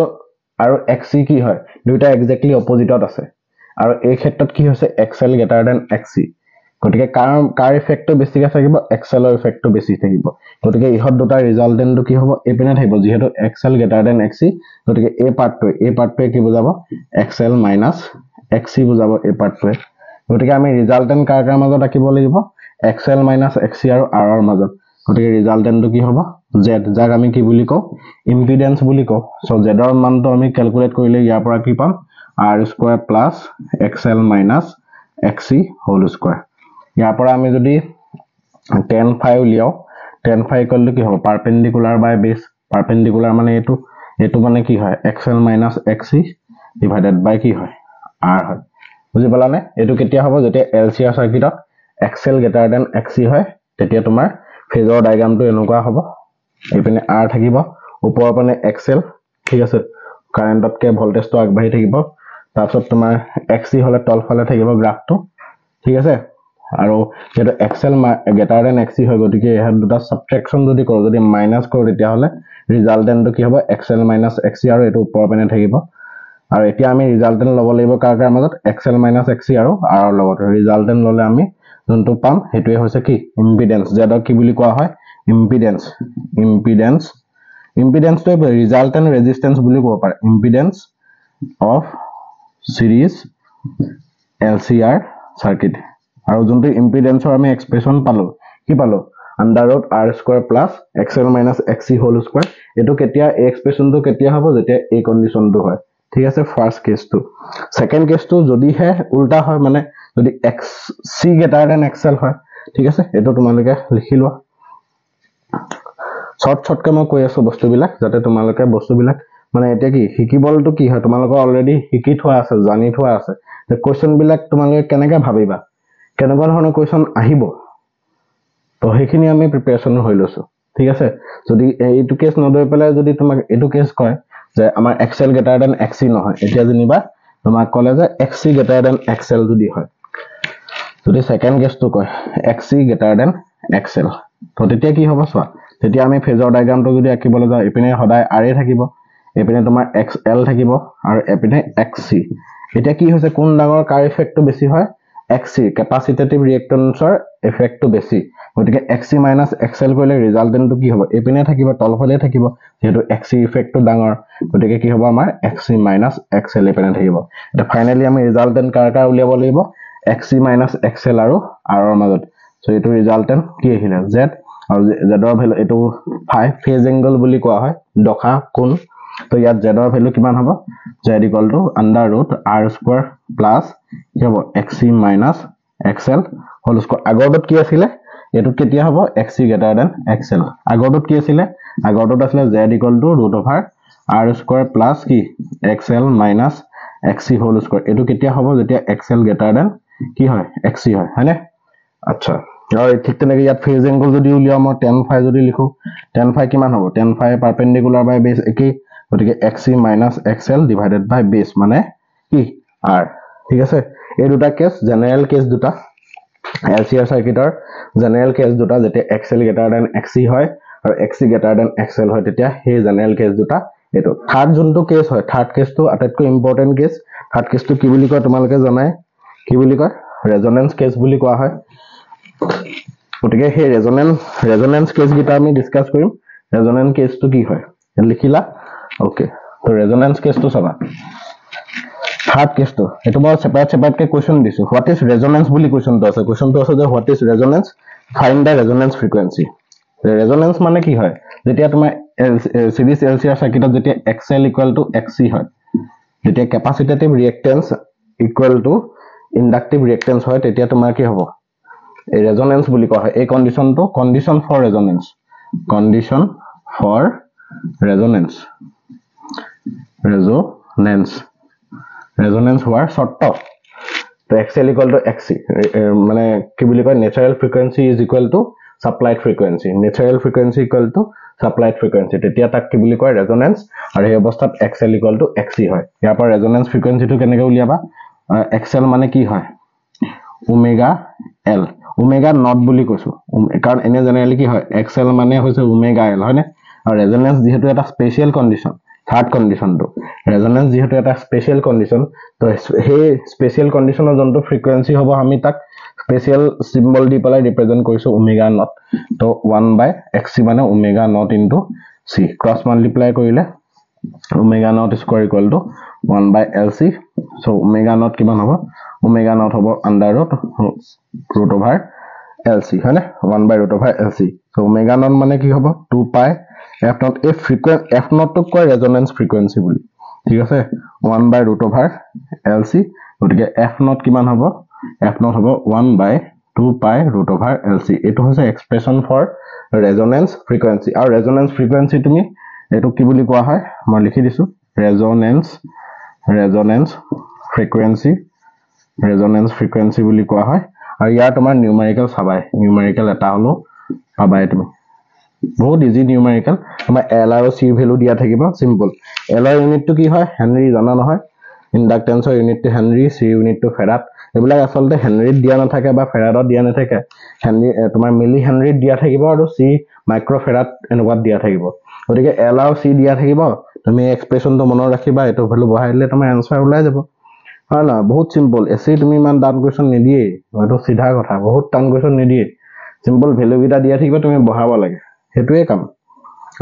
আৰু এক্সি কি হয় দুইটা এক্স্যাক্টলি অপোজিটত আছে আৰু এই ক্ষেত্ৰত কি হৈছে এক্সএল গ্ৰেটাৰ দেন এক্সি গতিকে কাৰ ইফেক্টটো বেছিকৈ থাকিব এক্সএলৰ ইফেক্টটো বেছি থাকিব গতিকে ইহত দুটা ৰিজাল্টেন্টটো কি হ'ব এপিনে থাকিব যেহেতু এক্সএল গ্ৰেটাৰ দেন এক্সি গতিকে এই পাৰ্টটোৱে কি বুজাব এক্সএল মাইনাস এক্সি বুজাব এই পাৰ্টটোৱে গতিকে আমি ৰিজাল্টেন্ট কাৰ মাজত ৰাখিব লাগিব এক্সএল মাইনাস এক্সি আৰু আৰ ৰ মাজত গতিকে ৰিজাল্টেন্টটো কি হ'ব জেড যাক আমি কি বুলি কওঁ ইম্পিডেন্স বুলি কওঁ সো জেডৰ মানটো আমি ক্যালকুলেট কৰিলে ইয়াৰ পৰা কি পাম r square plus xl minus xc whole square ইয়াৰ পৰা আমি যদি tan phi উলিয়াও tan phi ইকুৱেল টু কি হ'ব পাৰপেন্ডিকুলাৰ বাই বেস পাৰপেন্ডিকুলাৰ মানে এটো মানে কি হয় xl মাইনাস xc ডিভাইডেড বাই কি হয় r হয় বুজি পালানে এটো কেতিয়া হ'ব যেতিয়া এলসিআর সার্কিটত xl গ্ৰেটাৰ দেন xc হয় তেতিয়া তোমাৰ ফেজৰ ডায়াগ্ৰামটো এনেকুৱা হ'ব এপিনে r থাকিব ওপৰৰ পিনে xl ঠিক আছে কাৰেন্টতকে ভোল্টেজটো আগবাঢ়ি থাকিব তাৰপিছত তোমাৰ xc হলে তলফালে থাকিব গ্ৰাফটো ঠিক আছে আৰু যেটো xl গ্ৰেটাৰ দেন xc হয় গতিকে এই দুটা সাবট্ৰেকশন যদি কৰো যদি মাইনাস কৰো তেতিয়া হলে ৰিজাল্টেন্টটো কি হ'ব xl মাইনাস xc আৰু এটো ওপৰৰ পিনে থাকিব আৰু এতিয়া আমি ৰিজাল্টেন্ট লব লাগিব কাৰ মাজত xl মাইনাস xc আৰু r ৰ লগত ৰিজাল্টেন্ট ললে আমি যোনটো পাম হেতুৱে হৈছে কি ইম্পিডেন্স যেটো কি বুলি কোৱা হয় ইম্পিডেন্সটো ৰিজাল্টেন্ট ৰেজিস্ট্যান্স বুলি ক'ব পাৰে impedance of series LCR circuit আৰু যোনটো ইম্পিডেন্সৰ আমি এক্সপ্ৰেছন পালো কি পালো under root r square plus xl minus xc whole square এটো কেতিয়া এই এক্সপ্ৰেছনটো কেতিয়া হ'ব যেতিয়া এই কন্ডিশনটো হয় ঠিক আছে ফাৰ্স্ট কেছটো সেকেন্ড কেছটো যদি হে উল্টা হয় মানে যদি xc গ্ৰেটাৰ দেন xl হয় ঠিক আছে এটো তোমালোকে লিখি লোৱা শৰ্টকে মই কৈ আছো বস্তুবিলাক যাতে তোমালোকে বস্তুবিলাক মানে এতিয়া কি শিকিবলটো কি হয় তোমালোকে অলৰেডি শিকি থোৱা আছে জানি থোৱা আছে যে কোৱেশ্চন বিলাক তোমালোকে কেনেকৈ ভাবিবা কেনেকুৱা ধৰণৰ কোৱেশ্চন আহিব তো হেখিনি আমি প্ৰিপাৰেচন হৈ লৈছো ঠিক আছে যদি এইটো কেছ নদৈ পেলাই যদি তোমাক এইটো কেছ কয় যে আমাৰ xl গ্ৰেটাৰ দেন xc নহয় এতিয়া জানিবা তোমাক কলে যে xc গ্ৰেটাৰ দেন xl যদি হয় যদি সেকেন্ড কেছটো কয় xc গ্ৰেটাৰ দেন xl তো তেতিয়া কি হ'ব চোৱা তেতিয়া আমি ফেজৰ ডায়াগ্ৰামটো যদি আঁকিবলৈ যাওঁ এপিনে সদায় r থাকিব এপিনে তোমাৰ xl থাকিব আৰু এপিনে xc এতিয়া কি হৈছে কোন ডাঙৰ কাৰ ইফেক্টটো বেছি হয় XC কেপাসিটেটিভ ৰিয়েক্টেন্সৰ এফেক্টটো বেছি গতিকে XC - XL কৰিলে ৰিজাল্টেন্টটো কি হ'ব এপিনে থাকিব তলফালে থাকিব যেহেতু XC ইফেক্টটো ডাঙৰ গতিকে কি হ'ব আমাৰ XC - XL এপিনে থাকিব এটা ফাইনালি আমি ৰিজাল্টেন্ট কাৰ উলিয়াব লাগিব XC - XL আৰু R ৰ মাজত সো এটো ৰিজাল্টেন্ট কি আহিলে Z আৰু Z ৰ ভ্যালু এটো ফেজ এংগল বুলি কোৱা হয় দখা কোণ তো ইয়াত Z ৰ ভ্যালু কিমান হ'ব Z √R² প্লাস কি হ'ব XC - XL হোল স্কয়ার আগৰটোত কি আছিল এটো কেতিয়া হ'ব XC > XL আগৰটোত কি আছিল আগৰটোত আছিল Z √R² প্লাস কি XL - XC হোল স্কয়ার এটো কেতিয়া হ'ব যেতিয়া XL > কি হয় XC হয় হয়নে আচ্ছা আৰু ঠিক তেনেকৈ ইয়াত ফেজ এংগল যদি উলিয়াও মই tan phi যদি লিখো tan phi কিমান হ'ব tan phi পারপেন্ডিকুলার বাই বেস একেই গতিকে XC - XL ডিভাইডেড বাই বেস মানে কি R ঠিক আছে এই দুটা কেস জেনারেল কেস দুটা LCR সাৰ্কিটৰ জেনাৰেল কেস দুটা যেতিয়া XL > XC হয় আৰু XC > XL হয় তেতিয়া সেই জেনারেল কেস দুটা এটো থার্ড যোনটো কেস হয় থার্ড কেসটো আটাইতকৈ ইম্পর্টেন্ট কেস থার্ড কেসটো কি বুলি কয় তোমালোকে জানাই কি বুলি কয় ৰেজোনেন্স কেস বুলি কোৱা হয় গতিকে সেই ৰেজোনেন্স কেস গিটা আমি ডিসকাস কৰিম ৰেজোনেন্স কেসটো কি হয় লিখিলা ওকে তো ৰেজোনেন্স কেসটো চাবা থাৰ্ড কেসটো এটো মই সেপাৰেট কে কোৱেশ্চন দিছো হোৱাট ইজ ৰেজোনেন্স বুলি কোৱেশ্চনটো আছে যে what is resonance find da resonance frequency resonance মানে কি হয় যেতিয়া তোমাৰ সিৰিজ LCR সাৰ্কিটত যেতিয়া XL = XC হয় যেতিয়া ক্যাপাসিটেটিভ ৰিয়েক্টেন্স ইন্ডাকটিভ ৰিয়েক্টেন্স হয় তেতিয়া তোমাৰ কি হ'ব এই ৰেজোনেন্স বুলি কোৱা হয় এই কন্ডিশনটো কন্ডিশন ফৰ ৰেজোনেন্স ৰেজোনেন্স হোৱাৰ শর্ত তো XL = XC মানে কি বুলি কয় natural frequency is equal to supplied frequency natural frequency equal to supplied frequency তেতিয়া তাক কি বুলি কয় ৰেজোনেন্স আৰু এই অৱস্থাত XL = XC হয় ইয়াৰ পৰা ৰেজোনেন্স ফ্রিকোয়েন্সিটো কেনেকৈ উলিয়াবা XL মানে কি হয় ওমেগা L ওমেগা নট বুলি কৈছো কাৰণ এনে জেনাৰেলি কি হয় XL মানে হৈছে ওমেগা L হয়নে আৰু ৰেজোনেন্স যেহেতু এটা স্পেশাল কন্ডিশন থাৰ্ড কন্ডিশনটো ৰেজোনেন্স যেহেতু এটা স্পেশাল কন্ডিশন তো সেই স্পেশাল কন্ডিশনৰ যোনটো ফ্ৰিকোয়েন্সি হ'ব আমি তাক স্পেশাল সিম্বল দি পেলাই ৰিপ্ৰেজেন্ট কৰিছো ওমেগা নট তো 1/XC মানে omega naught into C cross multiply কৰিলে omega naught square equal to 1/LC so omega naught কিমান হ'ব ওমেগা নট হ'ব √LC হয়নে 1/√LC সো ওমেগা নট মানে কি হ'ব 2π f নট এই ফ্রিকোয়েন্সি f নট তো কয় ৰেজোনেন্স ফ্রিকোয়েন্সি বুলি ঠিক আছে 1/√LC গতিকে f নট কিমান হ'ব f নট হ'ব 1/2π√LC এটো হৈছে এক্সপ্ৰেছন ফৰ ৰেজোনেন্স ফ্ৰিকোয়েন্সি আৰু ৰেজোনেন্স ফ্ৰিকোয়েন্সি তুমি এটো কি বুলি কোৱা হয় মই লিখি দিছো ৰেজোনেন্স ফ্ৰিকোয়েন্সি বুলি কোৱা হয় আৰু ইয়াৰ তোমাৰ নিউমেৰিকেল চাবাই নিউমেৰিকেল এটা হলো পাবাই তুমি বহুত ইজি নিউমেৰিকেল তোমাৰ L আৰু C ভ্যালু দিয়া থাকিব সিম্পল L ৰ ইউনিটটো কি হয় হেনৰি জানা নহয় ইন্ডাকটেন্সৰ ইউনিটটো হেনৰি C ইউনিটটো ফেৰাড এবিলাক আসলতে হেনৰিত দিয়া নাথাকে বা ফেৰাডত দিয়া নাথাকে হেনৰি তোমাৰ মিলি হেনৰিত দিয়া থাকিব আৰু C মাইক্ৰো ফেৰাড এনেকুৱা দিয়া থাকিব গতিকে L আৰু C দিয়া থাকিব তুমি এক্সপ্ৰেছনটো মনত ৰাখিবা এটো ভ্যালু বহাই দিলে তোমাৰ আনসাৰ ওলাই যাব হয় না বহুত সিম্পল এসে তুমি মান টান কোৱেশ্চন নিদিয়ে এটো সিধা কথা বহুত টান কোৱেশ্চন নিদিয়ে সিম্পল ভ্যালু গিটা দিয়া থাকিব তুমি বহাব লাগে হেতুৱে কাম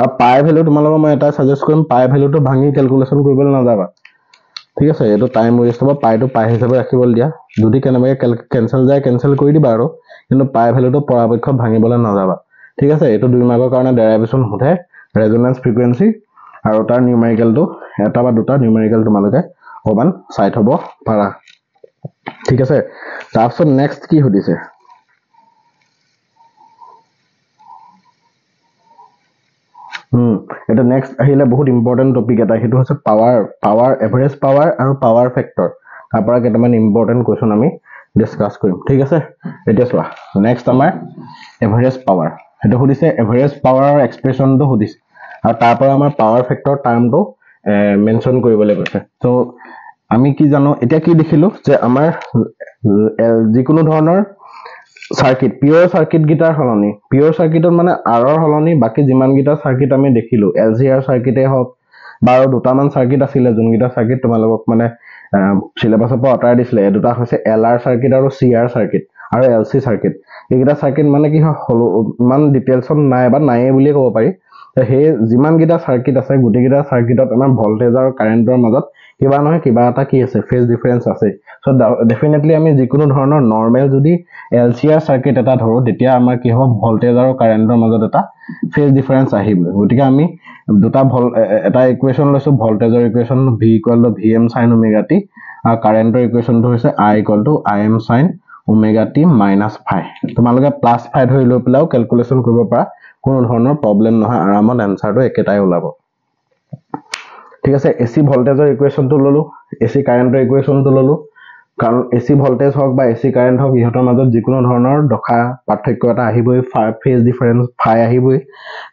আৰু পাই ভ্যালু তোমালোক মই এটা সাজেষ্ট কৰিম পাই ভ্যালুটো ভাঙি ক্যালকুলেশন কৰিবলৈ নাযাবা ঠিক আছে এটো টাইম ওয়েস্ট হ'ব পাইটো পাই হিচাপে ৰাখিবলৈ দিয়া যদি কেনেবাকে ক্যান্সেল যায় ক্যান্সেল কৰি দিবা আৰু কিন্তু পাই ভ্যালুটো পৰাপক্ষত ভাঙিবলৈ নাযাবা ঠিক আছে এটো দুই মাৰ্কৰ কাৰণে ডেৰাইভেশন হতে ৰেজোনেন্স ফ্ৰিকোয়েন্সি আৰু তাৰ নিউমেৰিকেলটো এটা বা দুটা নিউমেৰিকেল তোমালোকে অকমান সাইড হ'ব পাৰা ঠিক আছে তাৰপিছত নেক্সট কি হদিছে এটা নেক্সট আহিলে বহুত ইম্পৰ্টেন্ট টপিক এটা হেতু হৈছে পাৱাৰ এভাৰেজ পাৱাৰ আৰু পাৱাৰ ফেক্টৰ তাৰ পৰা কেটামান ইম্পৰ্টেন্ট কোৱেশ্চন আমি ডিসকাস কৰিম ঠিক আছে এতিয়া চোৱা নেক্সট আমাৰ এভাৰেজ পাৱাৰ হেতু হদিছে এভাৰেজ পাৱাৰৰ এক্সপ্ৰেছনটো হদিছে আৰু তাৰ পৰা আমাৰ পাৱাৰ ফেক্টৰ টাৰ্মটো মেনশন কৰিবলৈ কৈছে সো আমি কি জানো এতিয়া কি দেখিলো যে আমাৰ যিকোনো ধৰণৰ circuit pure circuit guitar হলনি pure সাৰ্কিটৰ মানে আৰৰ হলনি বাকি যিমান গিটা সার্কিট আমি দেখিলো LCR সার্কিটে হক বা দুটামান সার্কিট আছিল যোন গিটা সার্কিট তোমালোকক মানে সিলেবাসৰ পৰা আঁতৰাই দিছিলে এই দুটা হৈছে LR সাৰ্কিট আৰু CR সাৰ্কিট আৰু LC সাৰ্কিট এইকেইটা সাৰ্কিট মানে কি হয় ইমান ডিটেইলছত নাই বা নাইয়ে বুলিয়ে ক'ব পাৰি সেই যিমান কেইটা সাৰ্কিট আছে গোটেইকেইটা সাৰ্কিটত আমাৰ ভল্টেজ আৰু কাৰেণ্টৰ মাজত কিবা নহয় কিবা এটা কি আছে ফেজ ডিফাৰেন্স আছে সো ডেফিনেটলি আমি যিকোনো ধৰণৰ নৰ্মেল যদি LCR সাৰ্কিট এটা ধৰো তেতিয়া আমাৰ কি হ'ব ভল্টেজ আৰু কাৰেণ্টৰ মাজত এটা ফেজ ডিফাৰেন্স আহিব গতিকে আমি দুটা এটা ইকুৱেচন লৈছো ভল্টেজৰ ইকুৱেচন V = Vm sin omega t আৰু কাৰেণ্টৰ ইকুৱেচনটো হৈছে I = Im sin omega t - phi তোমালোকে +phi ধৰি লৈ পেলাও ক্যালকুলেশন কৰিব পাৰা কোনো ধৰণৰ প্ৰবলেম নহয় আৰামত এনসাৰটো একেটাই ওলাব ঠিক আছে AC ভল্টেজৰ ইকুৱেচনটো ললো AC কাৰেণ্টৰ ইকুৱেচনটো ললো কাৰণ AC ভল্টেজ হওক বা AC কাৰেণ্ট হওক ইহঁতৰ মাজত যিকোনো ধৰণৰ দখা পাৰ্থক্য এটা আহিবই ফেজ ডিফাৰেন্স phi আহিবই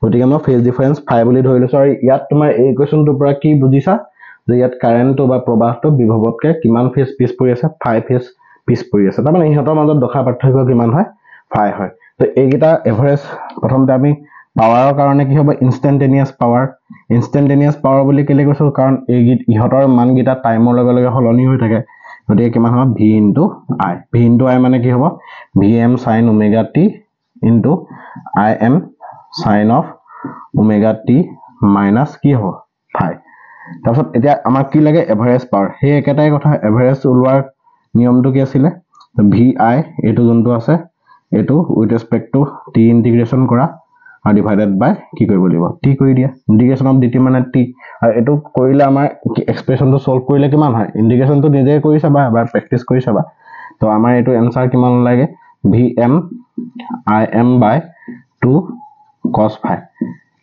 গতিকে মই ফেজ ডিফাৰেন্স phi বুলি ধৰি লৈছো আৰু ইয়াত তোমাৰ এই ইকুৱেচনটোৰ পৰা কি বুজিছা যে ইয়াত কাৰেণ্টটো বা প্ৰবাহটো বিভৱতকৈ কিমান ফেজ পিছ পৰি আছে 5 ফেজ পিছ পৰি আছে তাৰ মানে ইহঁতৰ মাজত দখা পাৰ্থক্য কিমান হয় phi হয় তো এইগিটা এভাৰেজ প্ৰথমতে আমি পাৱাৰৰ কাৰণে কি হ'ব ইনস্ট্যান্টেনিয়াস পাৱাৰ বুলি কেলে কৈছো কাৰণ ইহঁতৰ মানগিটা টাইমৰ লগে লগে হলনি হৈ থাকে গতিকে কিমান হ'ব V * I মানে কি হ'ব Vm sin omega t into Im sin of omega t minus কি হ'ব phi তাৰপিছত এতিয়া আমাক কি লাগে এভাৰেজ পাৱাৰ হে একেটাই কথা এভাৰেজ ওলোৱাৰ নিয়মটো কি আছিল Vi এটো যোনটো আছে এটো উইথ ৰেসপেক্ট টু t ইন্টিগ্ৰেশন কৰা আৰু ডিভাইডেড বাই কি কৰিব লাগিব t কৰি দিয়া ইন্টিগ্ৰেশন অফ dt মানে t আৰু এটো কৰিলে আমাৰ এক্সপ্ৰেশনটো সলভ কৰিলে কিমান হয় ইন্টিগ্ৰেশনটো নিজে কৰি চাবা এবাৰ প্ৰেক্টিস কৰি চাবা তো আমাৰ এটো আনসাৰ কিমান লাগে Vm Im by 2 cos phi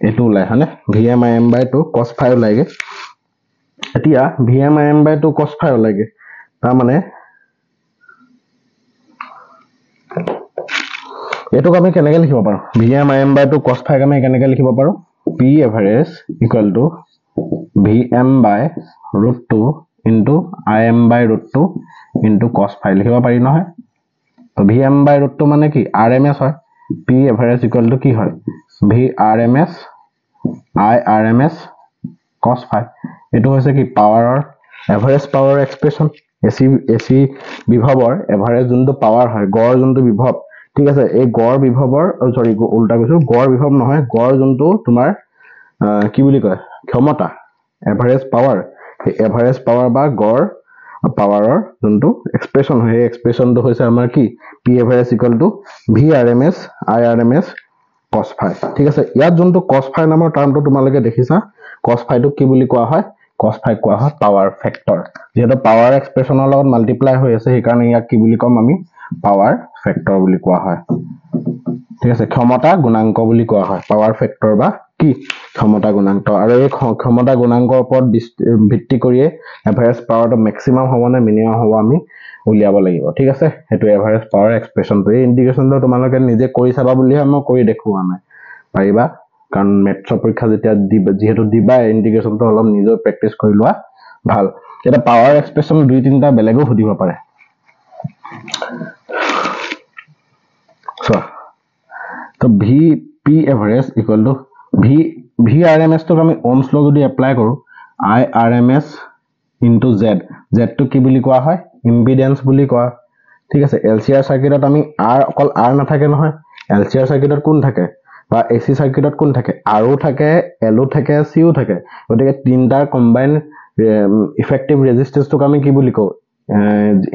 এটো ওলাই হনে Vm Im by 2 cos phi ওলাইগে এতিয়া Vm Im by 2 cos phi ওলাইগে তাৰ মানে এটোক আমি কেনেকৈ লিখিব পাৰো Vm Im by 2 cos phi আমি কেনেকৈ লিখিব পাৰো P average equal to Vm by √2 into Im by √2 into cos phi লিখিব পাৰি নহয় তো Vm by √2 মানে কি RMS হয় P average equal to কি হয় V RMS I RMS cos phi এটো হৈছে কি পাৱাৰৰ এভাৰেজ পাৱাৰ এক্সপ্ৰেশন AC বিভৱৰ এভাৰেজ যোনটো পাৱাৰ হয় গড় যোনটো বিভৱ ঠিক আছে এই গড় বিভৱৰ সৰি উল্টা কৈছো গড় বিভৱ নহয় গড় যোনটো তোমাৰ কি বুলি কয় ক্ষমতা এভাৰেজ পাৱাৰ বা গড় পাৱাৰৰ যোনটো এক্সপ্ৰেশন হয় এই এক্সপ্ৰেশনটো হৈছে আমাৰ কি P average equal to V RMS I RMS cos phi ঠিক আছে ইয়াত যোনটো cos phi নামৰ টাৰ্মটো তোমালোকে দেখিছা cos phi টো কি বুলি কোৱা হয় cos phi কোৱা হয় পাৱাৰ ফেক্টৰ যেটো পাৱাৰ এক্সপ্ৰেশনৰ লগত মাল্টিপ্লাই হৈ আছে সেই কাৰণে ইয়াক কি বুলি কম আমি পাৱাৰ ফেক্টৰ বুলি কোৱা হয় ঠিক আছে ক্ষমতা গুণাঙ্ক বুলি কোৱা হয় পাৱাৰ ফেক্টৰ বা কি ক্ষমতা গুণাঙ্ক আৰু এই ক্ষমতা গুণাঙ্কৰ ওপৰত ভিত্তি কৰি এভাৰেজ পাৱাৰটো ম্যাক্সিমাম হ'ব নে মিনিমাম হ'ব আমি উলিয়াব লাগিব ঠিক আছে হেতু এভাৰেজ পাৱাৰ এক্সপ্ৰেশনটো এই ইন্টিগ্ৰেশনটো তোমালোকে নিজে কৰি চাবা বুলি মই কৰি দেখুৱা নাই পাৰিবা কাৰণ মেথছৰ পৰীক্ষা যেতিয়া যেহেতু দিবা ইন্টিগ্ৰেশনটো অলপ নিজৰ প্ৰেক্টিস কৰি লোৱা ভাল এটা পাৱাৰ এক্সপ্ৰেশন দুই তিনটা বেলেগো সুধিব পাৰে তো P average equal to V RMS তো আমি ohms law যদি এপ্লাই কৰো I RMS into Z টো কি বুলি কোৱা হয় ইম্পিডেন্স বুলি কোৱা ঠিক আছে LCR সাৰ্কিটত আমি R অকল R নাথাকে নহয় LCR সাৰ্কিটত কোন থাকে বা AC সাৰ্কিটত কোন থাকে R ও থাকে L ও থাকে C ও থাকে গতিকে তিনটাৰ কম্বাইন ইফেক্টিভ ৰেজিস্ট্যান্স টোক আমি কি বুলি কও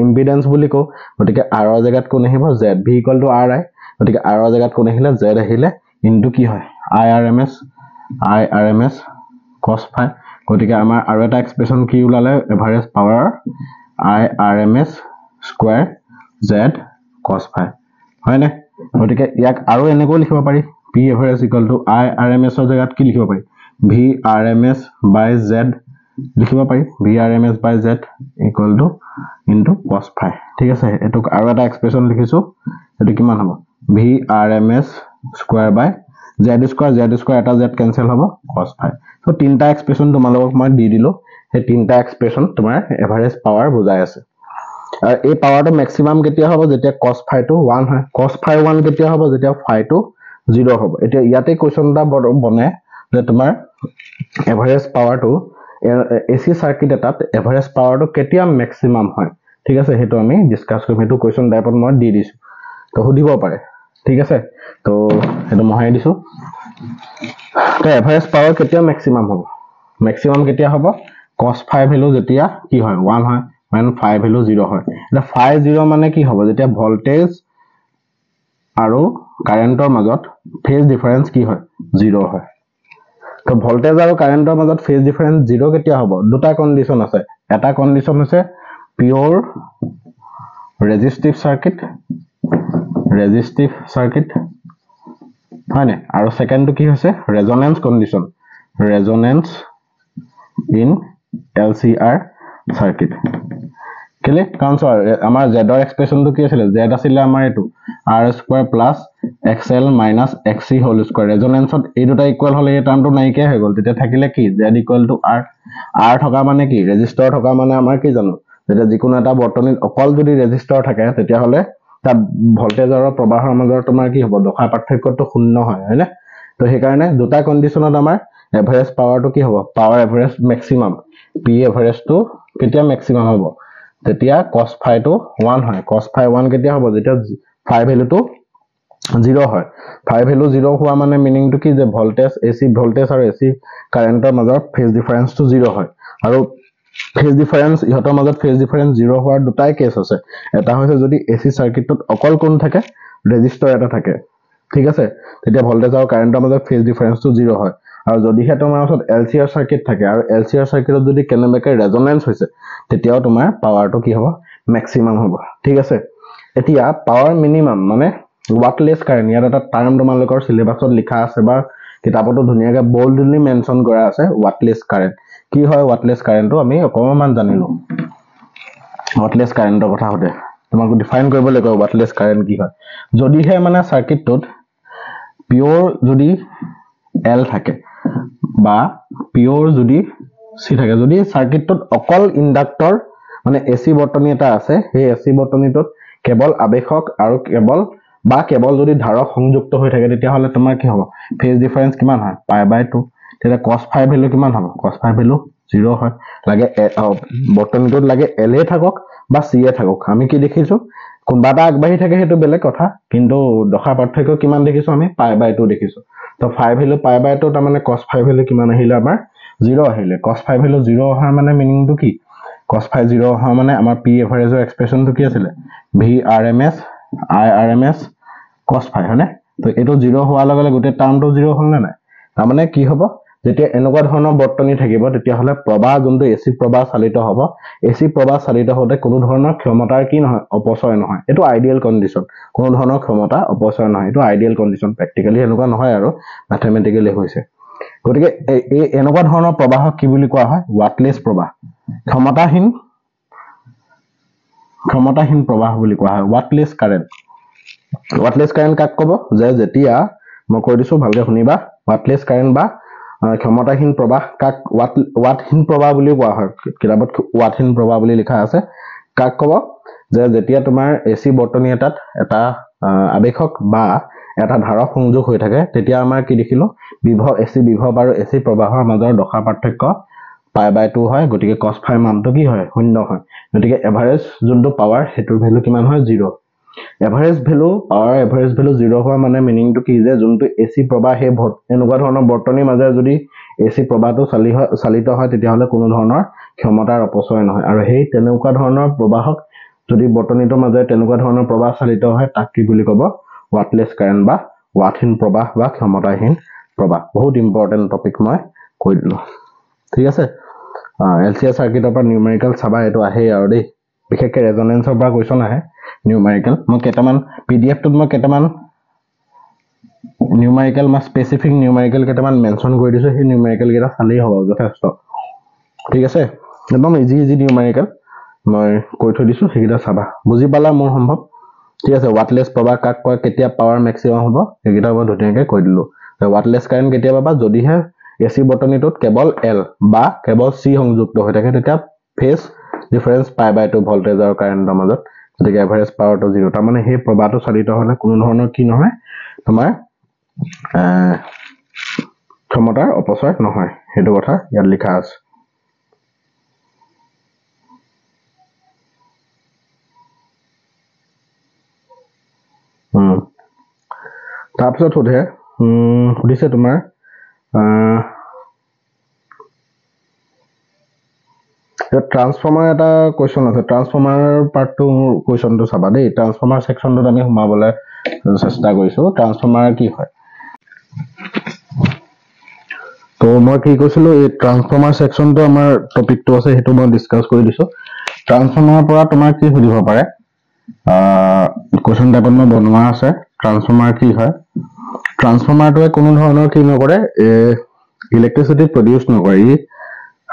ইম্পিডেন্স বুলি কও গতিকে R ৰ জায়গাত কোন আহিব Z V = RI গতিকে R ৰ জায়গাত কোন আহিলে Z আহিলে ইনটু কি হয় I RMS cos phi গতিকে আমাৰ আৰু এটা এক্সপ্ৰেশন কি ওলালে average power I RMS square Z cos phi হয় না গতিকে ইয়াক আৰু এনেকৈ লিখিব পাৰি P average equal to I RMS ৰ জায়গাত কি লিখিব পাৰি V RMS by Z লিখিব পাৰি V RMS by Z equal to into cos phi ঠিক আছে এটো আৰু এটা এক্সপ্ৰেশন লিখিছো এটো কিমান হ'ব V RMS square by Z square এটা Z cancel হ'ব cos phi so তিনটা এক্সপ্ৰেশন তোমালোকক মই দি দিলো সেই তিনটা এক্সপ্ৰেশন তোমাৰ এভাৰেজ পাৱাৰ বুজাই আছে আৰু এই পাৱাৰটো ম্যাক্সিমাম কেতিয়া হ'ব যেতিয়া cos phi টো 1 হয় cos phi 1 কেতিয়া হ'ব যেতিয়া phi টো 0 হ'ব এতিয়া ইয়াতে কোৱেশ্চনটা বনে যে তোমাৰ এভাৰেজ পাৱাৰটো এসি সাৰ্কিট এটাত এভাৰেজ পাৱাৰটো কেতিয়া ম্যাক্সিমাম হয় ঠিক আছে হেতু আমি ডিসকাস কৰিম হেতু কোৱেশ্চন টাইপত মই দি দিছো তো সুধিব পাৰে ঠিক আছে তো হেতু মই দিছো তো এভাৰেজ পাৱাৰ কেতিয়া ম্যাক্সিমাম হ'ব ম্যাক্সিমাম কেতিয়া হ'ব cos phi ভ্যালু যেতিয়া কি হয় 1 হয় মানে phi ভ্যালু 0 হয় এটা phi 0 মানে কি হ'ব যেতিয়া ভোল্টেজ আৰু কাৰেন্টৰ মাজত ফেজ ডিফাৰেন্স কি হয় 0 হয় তো ভোল্টেজ আৰু কাৰেন্টৰ মাজত ফেজ ডিফাৰেন্স 0 কেতিয়া হ'ব দুটা কন্ডিশন আছে এটা কন্ডিশন আছে পিওর ৰেজিস্টিভ সাৰ্কিট হয়নে আৰু সেকেন্ডটো কি হৈছে resonance condition resonance in LCR circuit কেলে কাৰণ আমাৰ z ৰ এক্সপ্ৰেশনটো কি আছিল z আছিল আমাৰ এটো r² + xl - xc whole square ৰেজোনেন্সত এই দুটা ইকুয়াল হলে এই টার্মটো নাইকিয়া হৈ গল তেতিয়া থাকিলে কি z = r r থকা মানে কি ৰেজিস্টৰ থকা মানে আমাৰ কি জানো যেতিয়া যিকোনো এটা বৰ্তনীত অকল যদি ৰেজিস্টৰ থাকে তেতিয়া হলে তাত ভোল্টেজ আৰু প্ৰবাহৰ মাজৰ তোমাৰ কি হ'ব দশা পাৰ্থক্যটো শূন্য হয় হয়নে তো সেই কাৰণে দুটা কন্ডিশনত আমাৰ এভাৰেজ পাৱাৰটো কি হ'ব পাৱাৰ এভাৰেজ ম্যাক্সিমাম p এভাৰেজটো কেতিয়া ম্যাক্সিমাম হ'ব তেতিয়া cos phi টো 1 হয় cos phi 1 কেতিয়া হ'ব যেতিয়া phi ভ্যালুটো 0 হয় phi ভ্যালু 0 হোৱা মানে মিনিং টো কি যে ভোল্টেজ AC ভোল্টেজ আৰু AC কাৰেন্টৰ মাজৰ ফেজ ডিফাৰেন্সটো 0 হয় আৰু ফেজ ডিফাৰেন্স ইহতৰ মাজত ফেজ ডিফাৰেন্স 0 হোৱাৰ দুটাই কেস আছে এটা হৈছে যদি AC সাৰ্কিটত অকল কোন থাকে ৰেজিস্টৰ এটা থাকে ঠিক আছে তেতিয়া ভোল্টেজ আৰু কাৰেন্টৰ মাজত ফেজ ডিফাৰেন্সটো 0 হয় আৰু যদিহে তোমাৰ ওচৰত LCR সাৰ্কিট থাকে আৰু LCR সাৰ্কিটত যদি কেনেবাকে ৰেজোনেন্স হৈছে তেতিয়াও তোমাৰ পাৱাৰটো কি হ'ব ম্যাক্সিমাম হ'ব ঠিক আছে এতিয়া পাৱাৰ মিনিমাম মানে ওয়াটলেস কাৰেন্ট ইয়াত এটা টাৰ্ম তোমালোকৰ সিলেবাসত লিখা আছে বা কিতাপতো ধুনিয়াকে বোল্ডলি মেনশন কৰা আছে ওয়াটলেস কাৰেন্ট কি হয় ওয়াটলেস কাৰেন্টটো আমি অকমান জানিলো ওয়াটলেস কাৰেন্টৰ কথা হতে তোমাক ডিফাইন কৰিবলৈ কয় ওয়াটলেস কারেন্ট কি হয় যদিহে মানে সার্কিটটোত পিওর যদি L থাকে বা পিওর যদি C থাকে যদি সার্কিটটোত অকল ইন্ডাক্টৰ মানে AC বৰ্তনী এটা আছে সেই AC বৰ্তনীটোত কেৱল আবেশক আৰু কেৱল যদি ধাৰক সংযুক্ত হৈ থাকে তেতিয়া হলে তোমাৰ কি হ'ব ফেজ ডিফাৰেন্স কিমান হয় π/2 তেতিয়া cos phi ভ্যালু কিমান হ'ব cos phi ভ্যালু 0 হয় লাগে বৰ্তনীটোত লাগে L এ থাকক বা C এ থাকক আমি কি দেখিছো কোনবাটা আগবাঢ়ি থাকে হেতু বেলেগ কথা কিন্তু দশা পাৰ্থক্য কিমান দেখিছো আমি π/2 দেখিছো তো phi ভ্যালু π/2 তাৰ মানে cos phi ভ্যালু কিমান আহিলে আমাৰ 0 আহিলে cos phi ভ্যালু 0 অহাৰ মানে মিনিং টো কি cos phi 0 অহাৰ মানে আমাৰ p এভাৰেজৰ এক্সপ্ৰেশনটো কি আছিল vrms irms cos phi হয়নে তো এটো 0 হোৱাৰ লগে লগে গোটে টাৰ্মটো 0 হ'ল না নাই তাৰ মানে কি হ'ব যেতিয়া এনেকুৱা ধৰণৰ বৰ্তনী থাকিব তেতিয়া হলে প্ৰবাহ যোনটো এসি প্ৰবাহ চালিত হ'ব এসি প্ৰবাহ চালিত হতে কোনো ধৰণৰ ক্ষমতাৰ কি নহয় অপচয় নহয় এটো আইডিয়াল কন্ডিশন কোনো ধৰণৰ ক্ষমতা অপচয় নহয় এটো আইডিয়াল কন্ডিশন প্ৰ্যাকটিক্যালি এনেকুৱা নহয় আৰু ম্যাথমেটিক্যালি হৈছে গতিকে এই এনেকুৱা ধৰণৰ প্ৰবাহক কি বুলি কোৱা হয় ওয়াটলেস প্ৰবাহ ক্ষমতাহীন প্ৰবাহ বুলি কোৱা হয় ওয়াটলেস কারেন্ট কাক ক'ব যে যেতিয়া মই কৈ দিছো ভালকে শুনিবা ওয়াটলেস কারেন্ট বা ক্ষমতাহীন প্ৰবাহ কাক ওয়াটহীন প্ৰবাহ বুলি কোৱা হয় কিতাপত ওয়াটহীন প্ৰবাহ বুলি লিখা আছে কাক ক'ব যে যেতিয়া তোমাৰ এসি বৰ্তনী এটাত এটা আবেশক বা এটা ধাৰক সংযোগ হৈ থাকে তেতিয়া আমাৰ কি দেখিলো বিভৱ এসি বিভৱ আৰু এসি প্ৰবাহৰ মাজৰ দশা পাৰ্থক্য π/2 হয় গতিকে cos phi মানটো কি হয় শূন্য হয় গতিকে এভাৰেজ যোনটো পাৱাৰ হেতুৰ ভ্যালু কিমান হয় 0 average value power average value 0 হোৱা মানে মিনিং টো কি যে যোনটো এসি প্ৰবাহ হে এনেকুৱা ধৰণৰ বৰ্তনীৰ মাজে যদি এসি প্ৰবাহটো চালিত হয় তেতিয়া হলে কোনো ধৰণৰ ক্ষমতাৰ অপচয় নহয় আৰু সেই তেনেকুৱা ধৰণৰ প্ৰবাহক যদি বৰ্তনীটোৰ মাজে তেনেকুৱা ধৰণৰ প্ৰবাহ চালিত হয় তাক কি বুলি ক'ব ওয়াটলেস কাৰেন্ট বা ওয়াটহীন প্ৰবাহ বা ক্ষমতাহীন প্ৰবাহ বহুত ইম্পৰ্টেন্ট টপিক মই কৈ দিলো ঠিক আছে LCR সাৰ্কিটৰ পৰা নিউমেৰিকেল চাবা এটো আহে আৰু দেই বিশেষকৈ ৰেজোনেন্সৰ পৰা কোৱেশ্চন আহে নিউমেৰিকেল মই কেটামান PDF টোত মই কেটামান নিউমেৰিকেল বা স্পেসিফিক নিউমেৰিকেল কেটামান মেনশন কৰি দিছো সেই নিউমেৰিকেল কেটা চালেই হ'ব যথেষ্ট ঠিক আছে একদম ইজি নিউমেৰিকেল মই কৈ থৈ দিছো সেইকেটা চাবা বুজি পালা মোৰ সম্ভৱ ঠিক আছে ওয়াটলেস প্ৰবাহ কাক কয় কেতিয়া পাৱাৰ ম্যাক্সিমাম হ'ব সেইকেটা মই ধুনীয়াকৈ কৈ দিলো ওয়াটলেস কাৰেন্ট কেতিয়া পাবা যদিহে এসি বৰ্তনীটোত কেৱল L বা কেৱল C সংযুক্ত হৈ থাকে তেতিয়া ফেজ ডিফাৰেন্স π/2 ভোল্টেজ আৰু কাৰেন্টৰ মাজত গতিকে এভাৰেজ পাৱাৰটো 0 তাৰ মানে সেই প্ৰবাহটো চালিত হলে কোনো ধৰণৰ কি নহয় তোমাৰ ক্ষমতাৰ অপচয় নহয় হেতু কথা ইয়াত লিখা আছে তাৰপিছত সুধিছে তোমাৰ ট্ৰান্সফৰ্মাৰ এটা কোৱেশ্চন আছে ট্ৰান্সফৰ্মাৰ পাৰ্টটো কোৱেশ্চনটো চাবা দেই ট্ৰান্সফৰ্মাৰ সেকশনটোত আমি সোমাবলৈ চেষ্টা কৰিছো ট্ৰান্সফৰ্মাৰ কি হয় তো মই কি কৈছিলো এই ট্ৰান্সফৰ্মাৰ সেকশনটো আমাৰ টপিকটো আছে হেতু মই ডিসকাস কৰি দিছো ট্ৰান্সফৰ্মাৰৰ পৰা তোমাৰ কি সুধিব পাৰে কোৱেশ্চন টাইপত মই বনোৱা আছে ট্ৰান্সফৰ্মাৰ কি হয় ট্ৰান্সফৰ্মাৰটোৱে কোনো ধৰণৰ কি নকৰে ইলেক্ট্ৰিসিটি প্ৰডিউস নকৰে ই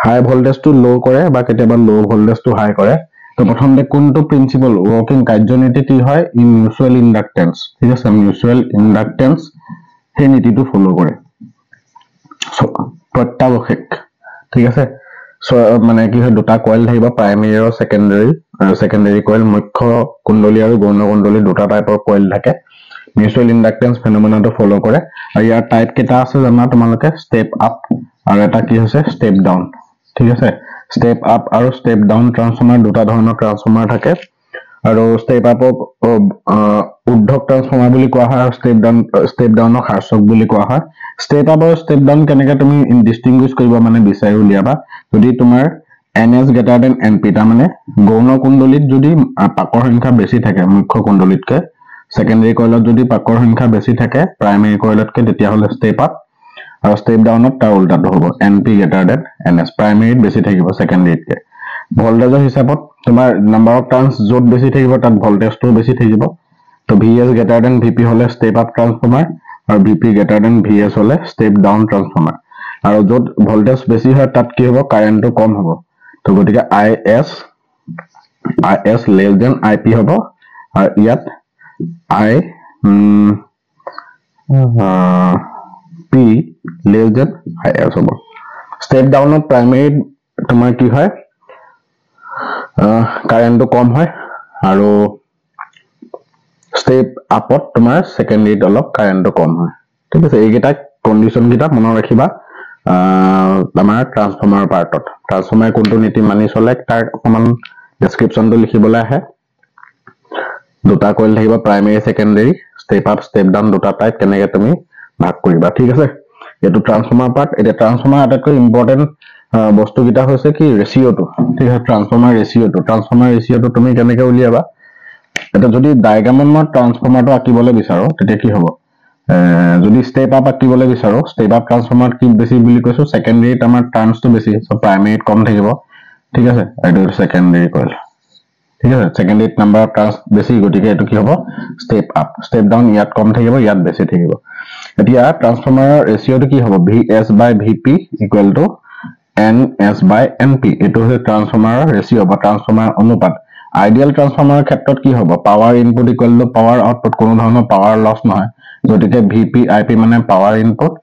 হাই ভোল্টেজ টু লো কৰে বা কেতিয়াবা লো ভোল্টেজ টু হাই কৰে তো প্ৰথমতে কোনটো প্ৰিন্সিপল ওয়াৰ্কিং কাৰ্যনীতি কি হয় ইন মিউচুয়াল ইন্ডাক্টেন্স ঠিক আছে মিউচুয়াল ইন্ডাক্টেন্স সেই নীতিটো ফলো কৰে প্ৰত্যাৱশ্যক ঠিক আছে মানে কি হয় দুটা কয়েল থাকিব প্ৰাইমাৰী আৰু সেকেন্ডাৰী কয়েল মুখ্য কুণ্ডলী আৰু গৌণ কুণ্ডলী দুটা টাইপৰ কয়েল থাকে মিউচুয়াল ইন্ডাক্টেন্স ফেনোমেনাটো ফলো কৰে আৰু ইয়াৰ টাইপ কেটা আছে জানা তোমালোকে স্টেপ আপ আৰু এটা কি হৈছে স্টেপ ডাউন ঠিক আছে স্টেপ আপ আৰু স্টেপ ডাউন ট্ৰান্সফৰ্মাৰ দুটা ধৰণৰ ট্ৰান্সফৰ্মাৰ থাকে আৰু স্টেপ আপক ঊৰ্ধ্বক ট্ৰান্সফৰ্মাৰ বুলি কোৱা হয় আৰু স্টেপ ডাউনক হ্ৰাসক বুলি কোৱা হয় স্টেপ আপ আৰু স্টেপ ডাউন কেনেকৈ তুমি ডিস্টিংগুইশ কৰিবা মানে বিচাৰি উলিয়াবা যদি তোমাৰ NS greater than NP তাৰ মানে গৌণ কুণ্ডলীত যদি পাকৰ সংখ্যা বেছি থাকে মুখ্য কুণ্ডলীতকৈ সেকেন্ডাৰী কয়েলত যদি পাকৰ সংখ্যা বেছি থাকে প্ৰাইমাৰী কয়েলতকৈ তেতিয়া হলে স্টেপ আপ আৰু স্টেপ ডাউনত তাৰ উল্টাটো হ'ব NP greater than NS প্ৰাইমাৰীত বেছি থাকিব সেকেন্ডাৰীতকৈ ভোল্টেজৰ হিচাপত তোমাৰ নাম্বাৰ অফ টাৰ্নছ যত বেছি থাকিব তাত ভোল্টেজটো বেছি থাকিব তো VS greater than VP হলে স্টেপ আপ ট্ৰান্সফৰ্মাৰ আৰু VP greater than VS হলে স্টেপ ডাউন ট্ৰান্সফৰ্মাৰ আৰু যত ভোল্টেজ বেছি হয় তাত কি হ'ব কাৰেন্টটো কম হ'ব তো গতিকে IS less than IP হ'ব আৰু ইয়াত P less than IS হ'ব স্টেপ ডাউনত প্ৰাইমাৰী তোমাৰ কি হয় কাৰেন্টটো কম হয় আৰু স্টেপ আপত তোমাৰ সেকেন্ডাৰীত অলপ কাৰেন্টটো কম হয় ঠিক আছে এইকেইটা কন্ডিশন কেইটা মনত ৰাখিবা আমাৰ ট্ৰান্সফৰ্মাৰ পাৰ্টত ট্ৰান্সফৰ্মাৰ কোনটো নীতি মানি চলে তাৰ অকমান ডেসক্ৰিপচনটো লিখিবলৈ আহে দুটা কইল থাকিব primary secondary step up step down দুটা টাইপ কেনেকৈ তুমি ভাগ কৰিবা ঠিক আছে এটো ট্ৰান্সফৰ্মাৰ পাৰ্ট এটা ট্ৰান্সফৰ্মাৰ আটাইতকৈ ইম্পৰ্টেন্ট বস্তু কিটা হৈছে কি ৰেশিওটো ঠিক আছে ট্ৰান্সফৰ্মাৰ ৰেশিওটো তুমি কেনেকৈ উলিয়াবা এটা যদি ডায়াগ্ৰামত মই ট্ৰান্সফৰ্মাৰটো আঁকিবলৈ বিচাৰো তেতিয়া কি হ'ব যদি স্টেপ আপ আঁকিবলৈ বিচাৰো স্টেপ আপ ট্ৰান্সফৰ্মাৰ কি বেছি বুলি কৈছো সেকেন্ডাৰীত আমাৰ টাৰ্নছটো বেছি সো প্ৰাইমাৰীত কম থাকিব ঠিক আছে এটো সেকেন্ডাৰী কইল ঠিক আছে সেকেন্ডাৰীত নাম্বাৰ অফ টাৰ্নছ বেছি গতিকে এটো কি হ'ব স্টেপ আপ স্টেপ ডাউন ইয়াত কম থাকিব ইয়াত বেছি থাকিব এতিয়া ট্ৰান্সফৰ্মাৰৰ ৰেশিওটো কি হ'ব VS/VP = NS/NP এটো হৈছে ট্ৰান্সফৰ্মাৰৰ ৰেশিও বা ট্ৰান্সফৰ্মাৰ অনুপাত আইডিয়াল ট্ৰান্সফৰ্মাৰৰ ক্ষেত্ৰত কি হ'ব পাৱাৰ ইনপুট = পাৱাৰ আউটপুট কোনো ধৰণৰ পাৱাৰ লছ নহয় গতিকে VP/IP মানে পাৱাৰ ইনপুট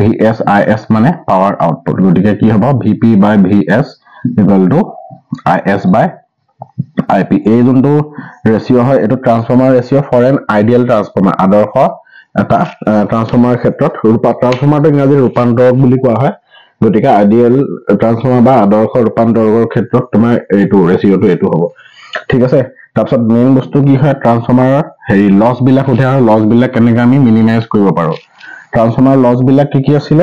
VS/IS মানে পাৱাৰ আউটপুট গতিকে কি হ'ব VP/VS = IS/IP এই যোনটো ৰেশিও হয় এটো transformer ratio for an ideal transformer আদৰ্শ এটা ট্ৰান্সফৰ্মাৰ ক্ষেত্ৰত ট্ৰান্সফৰ্মাৰটো ইংৰাজী ৰূপান্তৰক বুলি কোৱা হয় গতিকে আইডিয়াল ট্ৰান্সফৰ্মাৰ বা আদৰ্শ ৰূপান্তৰকৰ ক্ষেত্ৰত তোমাৰ এইটো ৰেশিওটো এটো হ'ব ঠিক আছে তাৰপিছত মেইন বস্তু কি হয় ট্ৰান্সফৰ্মাৰৰ লস বিলাক উঠে আৰু লস বিলাক কেনেকৈ আমি মিনিমাইজ কৰিব পাৰো ট্ৰান্সফৰ্মাৰ লস বিলাক কি আছিল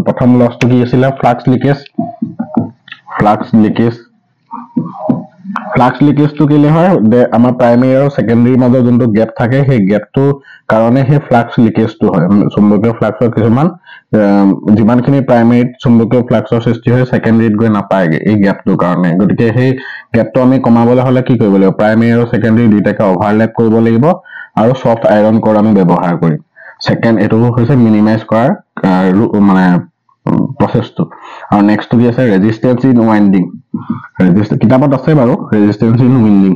প্ৰথম লসটো কি আছিল ফ্লাক্স লিকেজটো কিলে হয় আমাৰ প্ৰাইমাৰী আৰু সেকেন্ডাৰী মাজৰ যোনটো গ্যাপ থাকে সেই গ্যাপটো কাৰণে সেই ফ্লাক্স লিকেজটো হয় চুম্বকীয় ফ্লাক্সৰ কিছুমান যিমানখিনি প্ৰাইমাৰীত চুম্বকীয় ফ্লাক্সৰ সৃষ্টি হয় সেকেন্ডাৰীত গৈ নাপায়গে এই গ্যাপটোৰ কাৰণে গতিকে সেই গ্যাপটো আমি কমাবলৈ হলে কি কৰিব লাগিব প্ৰাইমাৰী আৰু সেকেন্ডাৰী দুইটাকে ওভাৰলেপ কৰিব লাগিব আৰু সফট আইৰন কোৰ আমি ব্যৱহাৰ কৰিম সেকেন্ড এটো হৈছে মিনিমাইজ কৰাৰ মানে প্ৰসেসটো আৰু নেক্সট কি আছে ৰেজিস্ট্যান্স ইন ওয়াইন্ডিং কিতাপত আছে বাৰু ৰেজিস্ট্যান্স ইন ওয়াইন্ডিং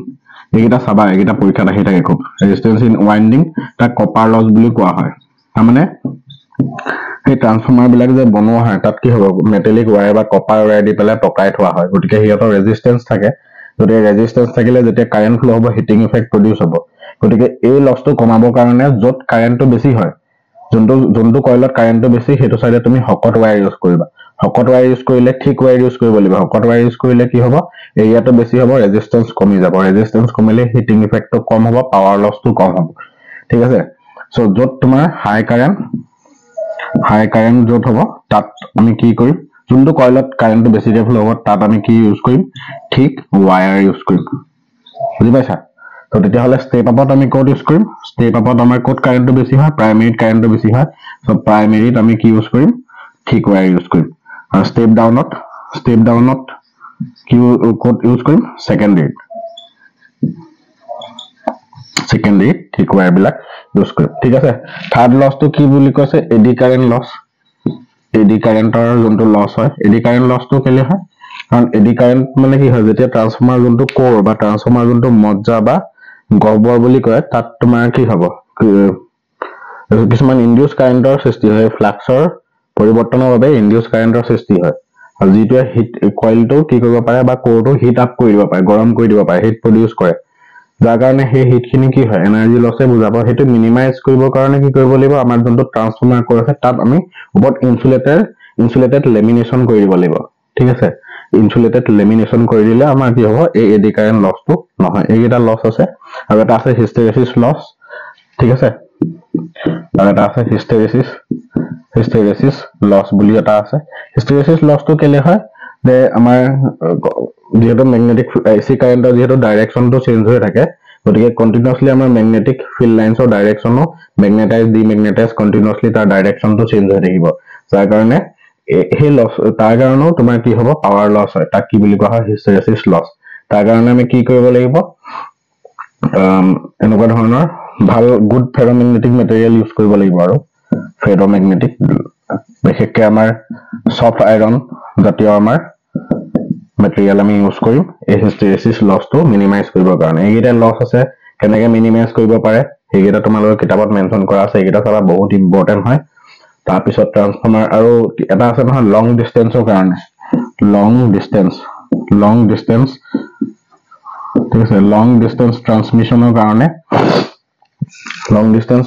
এইটা চাবা এইটা পৰীক্ষাত আহি থাকে খুব ৰেজিস্ট্যান্স ইন ওয়াইন্ডিং তা কপাৰ লস বুলি কোৱা হয় মানে এই ট্ৰান্সফৰ্মাৰ বিলাক যে বনোৱা হয় তাত কি হ'ব মেটালিক ওয়্যাৰ বা কপাৰ ওয়্যাৰ দি পেলাই পকাই থোৱা হয় গতিকে হিয়তৰ ৰেজিস্ট্যান্স থাকে গতিকে ৰেজিস্ট্যান্স থাকিলে যেতিয়া কাৰেন্ট ফ্লো হ'ব হিটিং ইফেক্ট প্ৰডিউস হ'ব গতিকে এই লসটো কমাবৰ কাৰণে যত কাৰেন্টটো বেছি হয় যোনটো কইলত কাৰেন্টটো বেছি হেতু সাইডে তুমি হকট ওয়্যাৰ ইউজ কৰিবা হকট ওয়্যাৰ ইউজ কৰিলে ঠিক ওয়্যাৰ ইউজ কৰিব লাগিব হকট ওয়্যাৰ ইউজ কৰিলে কি হ'ব এৰিয়াটো বেছি হ'ব ৰেজিস্ট্যান্স কমি যাব ৰেজিস্ট্যান্স কমিলে হিটিং ইফেক্টটো কম হ'ব পাৱাৰ লসটো কম হ'ব ঠিক আছে সো য'ত তোমাৰ হাই কাৰেন্ট য'ত হ'ব তাত আমি কি কৰিম যোনটো কইলত কাৰেন্টটো বেছিকে ফ্লো হ'ব তাত আমি কি ইউজ কৰিম ঠিক ওয়্যাৰ ইউজ কৰিম বুজি পাইছা তো তেতিয়াহ'লে ষ্টেপ আপত আমি কোড ইউজ কৰিম ষ্টেপ আপত আমাৰ কোড কাৰেন্টটো বেছি হয় প্ৰাইমেৰীত কাৰেন্টটো বেছি হয় সো প্ৰাইমেৰীত আমি কি ইউজ কৰিম ঠিক ওয়্যাৰ ইউজ কৰিম আৰু ষ্টেপ ডাউনত কি কোড ইউজ কৰিম সেকেন্ডাৰী ঠিক ওয়্যাৰ বিলাক ইউজ কৰিম ঠিক আছে থাৰ্ড লছটো কি বুলি কৈছে এডি কাৰেন্ট লছ এডি কাৰেন্টৰ যোনটো লছ হয় এডি কাৰেন্ট লছটো কেলে হয় কাৰণ এডি কাৰেন্ট মানে কি হয় যেতিয়া ট্ৰান্সফৰ্মাৰ যোনটো কোৰ বা ট্ৰান্সফৰ্মাৰ যোনটো মজ্জা বা গহ্বৰ বুলি কয় তাত তোমাৰ কি হ'ব কিছুমান ইনডিউস কাৰেন্টৰ সৃষ্টি হয় ফ্লাক্সৰ পৰিৱৰ্তনৰ বাবে ইনডিউস কাৰেন্টৰ সৃষ্টি হয় আৰু যিটোৱে হিট কইলটো কি কৰিব পাৰে বা কোৰটো হিট আপ কৰি দিব পাৰে গৰম কৰি দিব পাৰে হিট প্ৰডিউস কৰে যাৰ কাৰণে সেই হিটখিনি কি হয় এনাৰ্জি লছে বুজাব সেইটো মিনিমাইজ কৰিবৰ কাৰণে কি কৰিব লাগিব আমাৰ যোনটো ট্ৰান্সফৰ্মাৰ কোৰ আছে তাত আমি ওপৰত ইনসুলেটেড লেমিনেশন কৰি দিব লাগিব ঠিক আছে ইনসুলেটেড লেমিনেশন কৰি দিলে আমাৰ কি হ'ব এই এডি কাৰেন্ট লছটো নহয় এইটা লছ আছে আৰু এটা আছে হিস্টেৰেসিস লছ ঠিক আছে আৰু এটা আছে হিস্টেৰেসিস লছ বুলি এটা আছে হিস্টেৰেসিস লছটো কেলে হয় যে আমাৰ যেহেতু ম্যাগনেটিক এসি কাৰেন্টৰ যেহেতু ডাইৰেকশনটো চেঞ্জ হৈ থাকে গতিকে কন্টিনিউয়াসলি আমাৰ ম্যাগনেটিক ফিল্ড লাইনছৰ ডাইৰেকশনো ম্যাগনেটাইজ ডিম্যাগনেটাইজ কন্টিনিউয়াসলি তাৰ ডাইৰেকশনটো চেঞ্জ হৈ থাকিব যাৰ কাৰণে এই লছ তাৰ কাৰণেও তোমাৰ কি হ'ব পাৱাৰ লছ হয় তাক কি বুলি কোৱা হয় হিস্টেৰেসিস লছ তাৰ কাৰণে আমি কি কৰিব লাগিব এনেকুৱা ধৰণৰ ভাল গুড ফেৰোমেগনেটিক মেটেৰিয়েল ইউজ কৰিব লাগিব আৰু ফেৰোমেগনেটিক বিশেষকৈ আমাৰ সফট আইৰন জাতীয় আমাৰ মেটেৰিয়েল আমি ইউজ কৰিম এই হিস্টেৰেসিস লছটো মিনিমাইজ কৰিবৰ কাৰণে এইকেইটা লছ আছে কেনেকৈ মিনিমাইজ কৰিব পাৰে সেইকেইটা তোমালোকৰ কিতাপত মেনশ্যন কৰা আছে এইকেইটা চাবা বহুত ইম্পৰ্টেন্ট হয় তাৰ পিছত ট্ৰান্সফৰ্মাৰ আৰু এটা আছে নহয় লং ডিসটেন্সৰ কাৰণে লং ডিসটেন্স ঠিক আছে লং ডিসটেন্স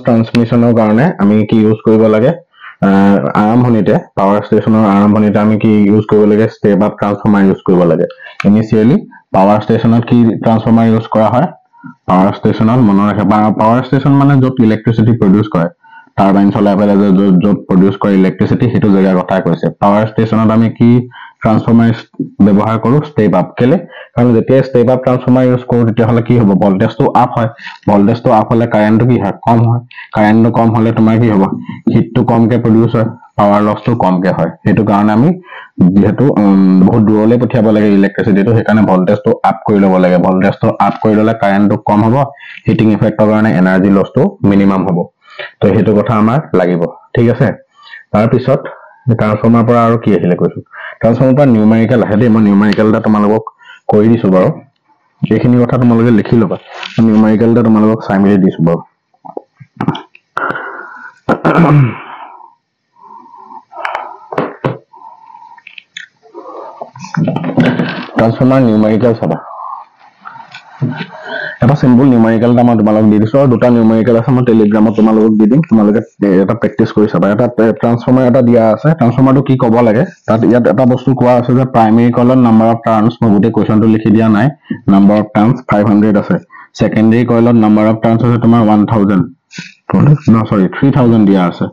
ট্ৰান্সমিশনৰ কাৰণে আমি কি ইউজ কৰিব লাগে আৰম্ভণিতে পাৱাৰ ষ্টেচনৰ আৰম্ভণিতে আমি কি ইউজ কৰিব লাগে ষ্টেপ আপ ট্ৰান্সফৰ্মাৰ ইউজ কৰিব লাগে ইনিশিয়ালি পাৱাৰ ষ্টেচনত কি ট্ৰান্সফৰ্মাৰ ইউজ কৰা হয় পাৱাৰ ষ্টেচনত মনত ৰাখা পাৱাৰ ষ্টেচন মানে য'ত ইলেক্ট্ৰিচিটি প্ৰডিউস কৰে টাৰবাইন চলাই পেলাই য'ত প্ৰডিউস কৰে ইলেক্ট্ৰিচিটি সেইটো জেগাৰ কথা কৈছে পাৱাৰ ষ্টেচনত আমি কি ট্ৰান্সফৰ্মাৰ ব্যৱহাৰ কৰো ষ্টেপ আপ কেলে কাৰণ যেতিয়া ষ্টেপ আপ ট্ৰান্সফৰ্মাৰ ইউজ কৰো তেতিয়াহ'লে কি হ'ব ভোল্টেজটো আপ হয় ভোল্টেজটো আপ হ'লে কাৰেন্টটো কি হয় কম হয় কাৰেন্টটো কম হ'লে তোমাৰ কি হ'ব হিটটো কমকে প্ৰডিউস হয় পাৱাৰ লছটো কমকে হয় সেইটো কাৰণে আমি যেহেতু বহুত দূৰলৈ পঠিয়াব লাগে ইলেক্ট্ৰিচিটিটো সেইকাৰণে ভোল্টেজটো আপ কৰি ল'ব লাগে ভোল্টেজটো আপ কৰি ল'লে কাৰেন্টটো কম হ'ব হিটিং ইফেক্টৰ কাৰণে এনাৰ্জি লছটো মিনিমাম হ'ব তো সেইটো কথা আমাৰ লাগিব ঠিক আছে তাৰ পিছত ট্ৰান্সফৰ্মাৰ পৰা আৰু কি আহিলে কৈছো ট্ৰান্সফৰ্মাৰ পৰা নিউমেৰিকেল আহে দেই মই নিউমেৰিকেল এটা তোমালোকক কৈ দিছো বাৰু এইখিনি কথা তোমালোকে লিখি ল'বা নিউমেৰিকেল এটা তোমালোকক চাই মেলি দিছো বাৰু ট্ৰান্সফৰ্মাৰ নিউমেৰিকেল চাবা এটা সিম্পল নিউমেৰিকেল এটা মই তোমালোকক দি দিছো আৰু দুটা নিউমেৰিকেল আছে মই টেলিগ্ৰামত তোমালোকক দি দিম তোমালোকে এটা প্ৰেক্টিস কৰি চাবা এটা ট্ৰান্সফৰ্মাৰ এটা দিয়া আছে ট্ৰান্সফৰ্মাৰটো কি ক'ব লাগে তাত ইয়াত এটা বস্তু কোৱা আছে যে প্ৰাইমেৰী কইলত নাম্বাৰ অফ টাৰ্নছ মই গোটেই কোৱেশ্চনটো লিখি দিয়া নাই নাম্বাৰ অফ টাৰ্নছ 500 আছে সেকেন্ডাৰী কইলত নাম্বাৰ অফ টাৰ্নছ আছে তোমাৰ 3000 দিয়া আছে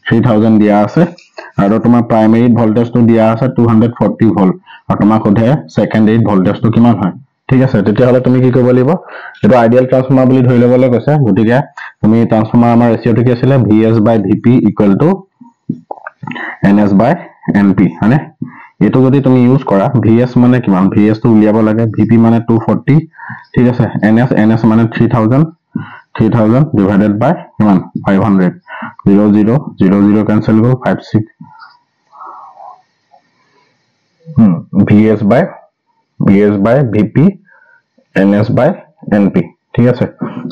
3000 দিয়া আছে আৰু তোমাৰ প্ৰাইমেৰীত ভোল্টেজটো দিয়া আছে 240 ভোল্ট আৰু তোমাক সোধে সেকেন্ডাৰীত ভোল্টেজটো কিমান হয় ঠিক আছে তেতিয়াহ'লে তুমি কি কৰিব লাগিব এটা আইডিয়াল ট্ৰান্সফৰ্মাৰ বুলি ধৰি ল'বলৈ কৈছে গতিকে তুমি ট্ৰান্সফৰ্মাৰ আমাৰ ৰেশিওটো কি আছিল VS/VP = NS/NP হয়নে এটো যদি তুমি ইউজ কৰা VS মানে কিমান VS টো উলিয়াব লাগে VP মানে 240 ঠিক আছে NS মানে 3000 divided by কিমান 500 0 cancel go 56 VS/VP NS/NP ঠিক আছে